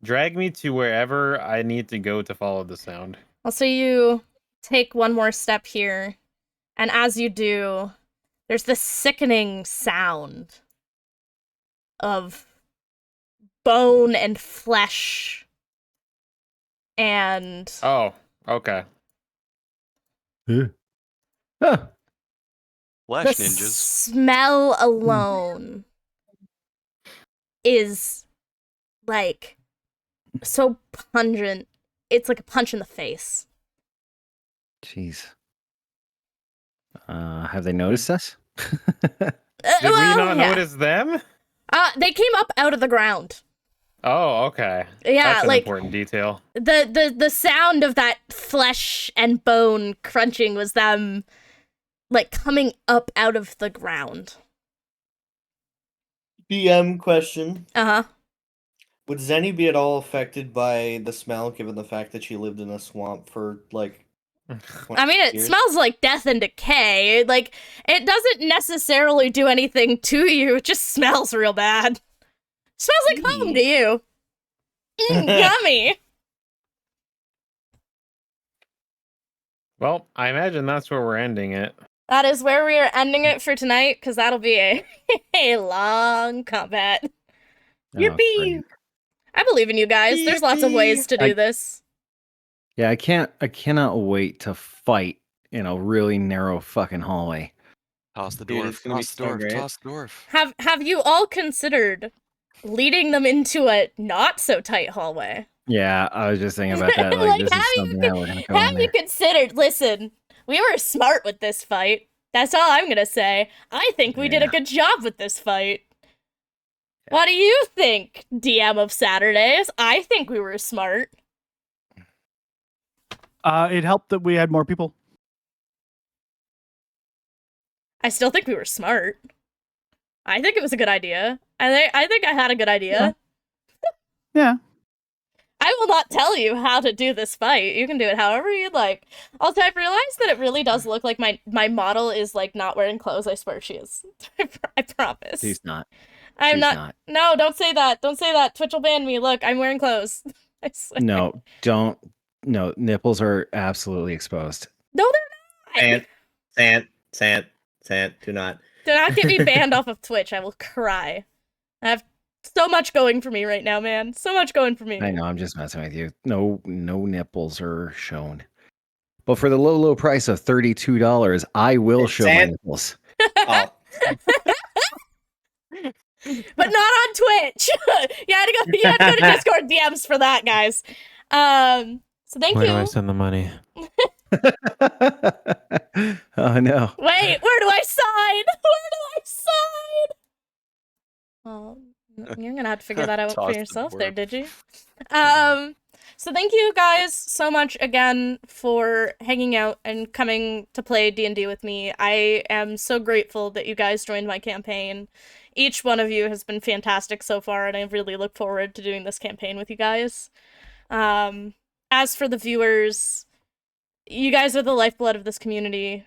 drag me to wherever I need to go to follow the sound. Also, you take one more step here, and as you do, there's this sickening sound of bone and flesh. And Oh, okay. Ah, Flash the ninjas. smell alone is like so pungent. It's like a punch in the face. jeez. Have they noticed us? Did we not yeah. notice them? They came up out of the ground. Oh, okay. Yeah, That's an like important detail. the sound of that flesh and bone crunching was them like coming up out of the ground. DM question. Uh-huh. Would Zenny be at all affected by the smell, given the fact that she lived in a swamp for like? I mean, it years? smells like death and decay. Like, it doesn't necessarily do anything to you. It just smells real bad. Smells like home to you. Yummy. Well, I imagine that's where we're ending it. That is where we are ending it for tonight, because that'll be a long combat. Oh, Yippee! great. I believe in you guys. There's lots of ways to do I- this. Yeah, I cannot wait to fight in a really narrow fucking hallway. Toss the Dude, dwarf. it's gonna be Toss the so dwarf. great. Toss the dwarf. Have you all considered leading them into a not so tight hallway? Yeah, I was just thinking about that. Like, Like, this have is you something that we're gonna go Have in you there. considered? Listen, we were smart with this fight. That's all I'm gonna say. I think we did a Yeah. good job with this fight. What do you think, DM of Saturdays? I think we were smart. It helped that we had more people. I still think we were smart. I think it was a good idea. I think I had a good idea. Yeah. I will not tell you how to do this fight. You can do it however you'd like. Also, I've realized that it really does look like my model is like not wearing clothes. I swear she is. I promise. She's not. I'm She's not. No, don't say that. Don't say that. Twitch will ban me. Look, I'm wearing clothes. I swear. No, don't. No, nipples are absolutely exposed. No, they're not. Sant, do not. Do not get me banned off of Twitch. I will cry. I have so much going for me right now, man. So much going for me. I know, I'm just messing with you. No nipples are shown. But for the low price of $32, I will show my Sant- nipples. Oh, But not on Twitch. You had to go to Discord DMs for that, guys. So thank Where you. do I send the money? Oh no. Wait, where do I sign? Where do I sign? Oh, you're gonna have to figure that out Toss for the yourself there, dwarf. did you? So thank you guys so much again for hanging out and coming to play D&D with me. I am so grateful that you guys joined my campaign. Each one of you has been fantastic so far, and I really look forward to doing this campaign with you guys. As for the viewers, you guys are the lifeblood of this community.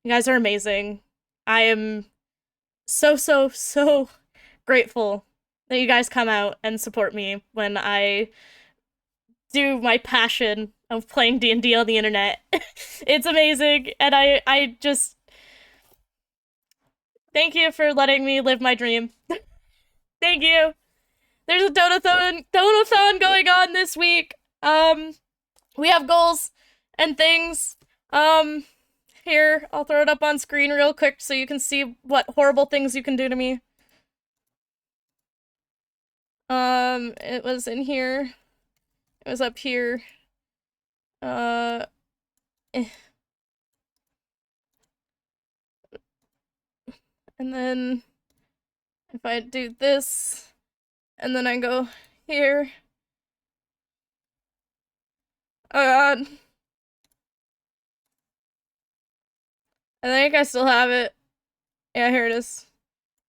You guys are amazing. I am so grateful that you guys come out and support me when I do my passion of playing D&D on the internet. It's amazing, and I just thank you for letting me live my dream. Thank you. There's a donathon going on this week. We have goals and things. Here, I'll throw it up on screen real quick so you can see what horrible things you can do to me. It was in here. It was up here. And then if I do this, and then I go here. Oh god. I think I still have it. Yeah, here it is.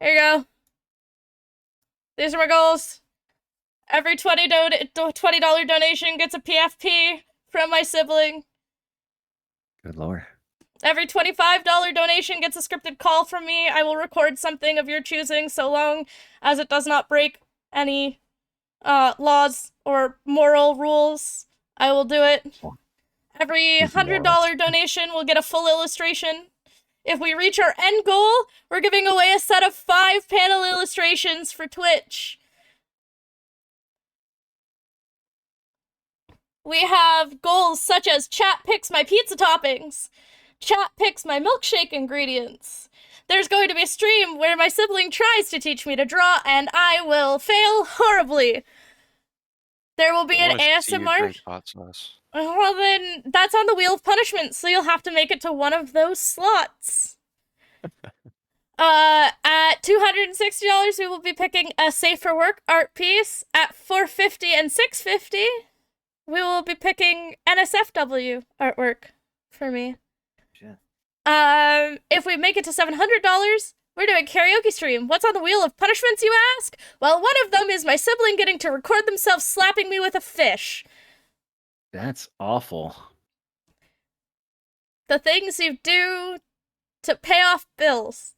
Here you go. These are my goals. Every $20 donation gets a PFP from my sibling. Good lord. Every $25 donation gets a scripted call from me. I will record something of your choosing so long as it does not break any laws or moral rules. I will do it. Every These $100 morals. donation will get a full illustration. If we reach our end goal, we're giving away a set of 5 panel illustrations for Twitch. We have goals such as chat picks my pizza toppings, chat picks my milkshake ingredients. There's going to be a stream where my sibling tries to teach me to draw and I will fail horribly. There will be I an wanna see you ASMR. drink hot sauce. Well, then that's on the Wheel of Punishment, so you'll have to make it to one of those slots. At $260, we will be picking a Safe for Work art piece. At $450 and $650, we will be picking NSFW artwork for me. Shit. If we make it to $700, We're doing karaoke stream. What's on the wheel of punishments, you ask? Well, one of them is my sibling getting to record themselves slapping me with a fish. That's awful. The things you do to pay off bills.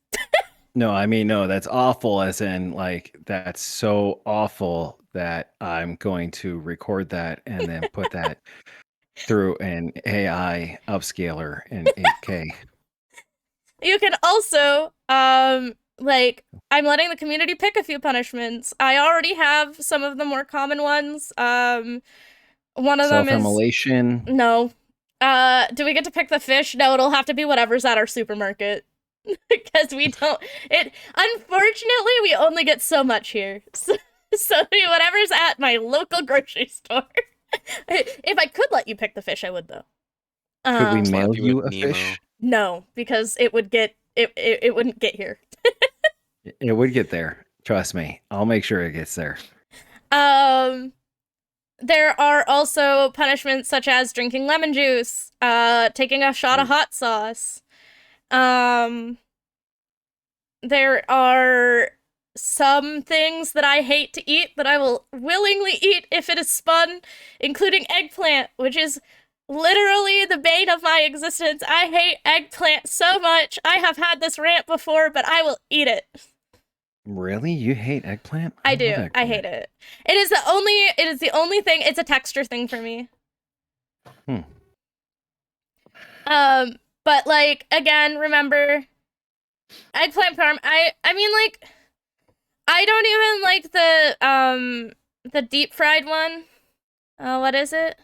No, I mean, no, that's awful, as in, like, that's so awful that I'm going to record that and then put that through an AI upscaler in 8K. You can also, like, I'm letting the community pick a few punishments. I already have some of the more common ones. One of them is... Self-immolation. No. Do we get to pick the fish? No, it'll have to be whatever's at our supermarket. Because we don't... Unfortunately, we only get so much here. So whatever's at my local grocery store. If I could let you pick the fish, I would, though. Could we Slap mail you you with a Nemo. fish? No, because it would get... It wouldn't get here. It would get there. Trust me. I'll make sure it gets there. There are also punishments such as drinking lemon juice, taking a shot of hot sauce. There are some things that I hate to eat that I will willingly eat if it is spun, including eggplant, which is literally the bane of my existence. I hate eggplant so much. I have had this rant before, but I will eat it. Really? You hate eggplant? I love do. I eggplant. hate it. It is the only thing. It's a texture thing for me. But like again, remember eggplant parm. I mean, like, I don't even like the deep fried one. What is it?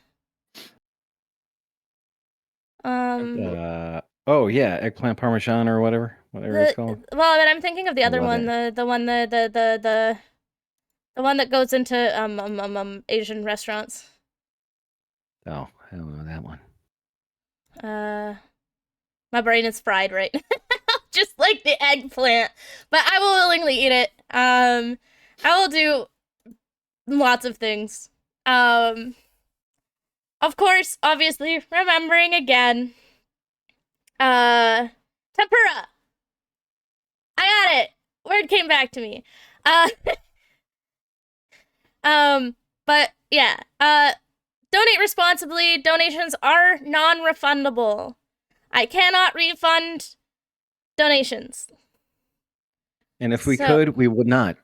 Oh yeah, eggplant parmesan or whatever it's called. Well, but I'm thinking of the other Love one, the one the one that goes into Asian restaurants. Oh, I don't know that one. My brain is fried right now. Just like the eggplant, but I will willingly eat it. I will do lots of things. Of course, obviously, remembering again. Tempura. I got it. Word came back to me. But yeah. Donate responsibly. Donations are non-refundable. I cannot refund donations. And if we So- could, we would not.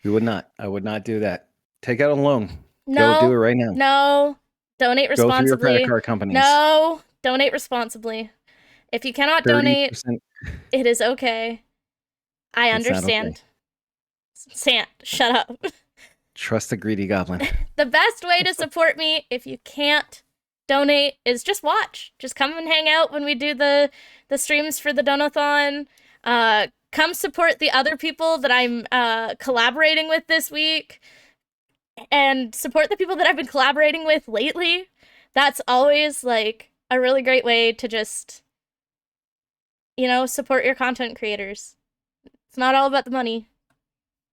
We would not. I would not do that. Take out a loan. No. Go do it right now. No. Donate Go through your responsibly. credit card companies. No. Donate responsibly. If you cannot donate, 30%. it is okay. I It's not okay. understand. Sant, shut up. Trust the greedy goblin. The best way to support me, if you can't donate, is just watch. Just come and hang out when we do the streams for the Donathon. Come support the other people that I'm collaborating with this week. And support the people that I've been collaborating with lately. That's always, like, a really great way to just, you know, support your content creators. It's not all about the money.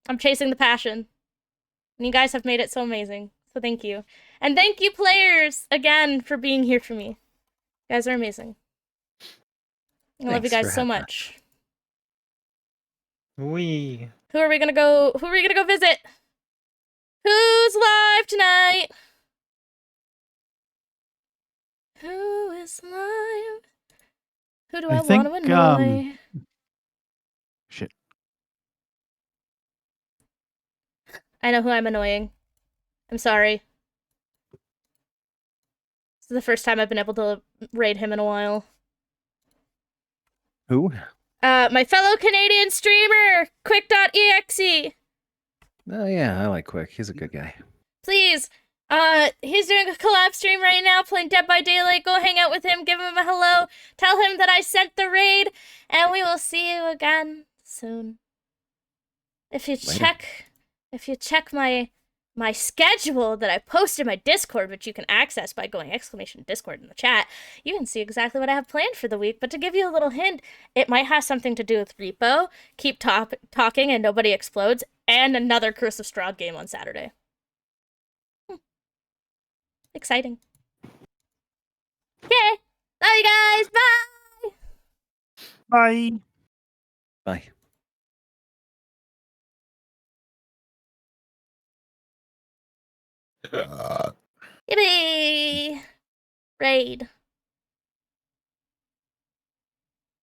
I'm chasing the passion. And you guys have made it so amazing. So thank you. And thank you, players, again, for being here for me. You guys are amazing. I love you Thanks for guys so having us. much. We. Who are we gonna go visit? Who's live tonight? Who is live? Who do I I think, want to annoy? Shit. I know who I'm annoying. I'm sorry. This is the first time I've been able to raid him in a while. Who? My fellow Canadian streamer, Quick.exe. Oh yeah, I like Quick. He's a good guy. Please, he's doing a collab stream right now, playing Dead by Daylight. Go hang out with him, give him a hello, tell him that I sent the raid, and we will see you again soon. If you Later. check my schedule that I posted in my Discord, which you can access by going !Discord in the chat, you can see exactly what I have planned for the week. But to give you a little hint, it might have something to do with Repo, Keep Talking and Nobody Explodes, and another Curse of Strahd game on Saturday. Exciting. Okay. Love you guys. Bye. Bye. Bye. Yippee! Raid.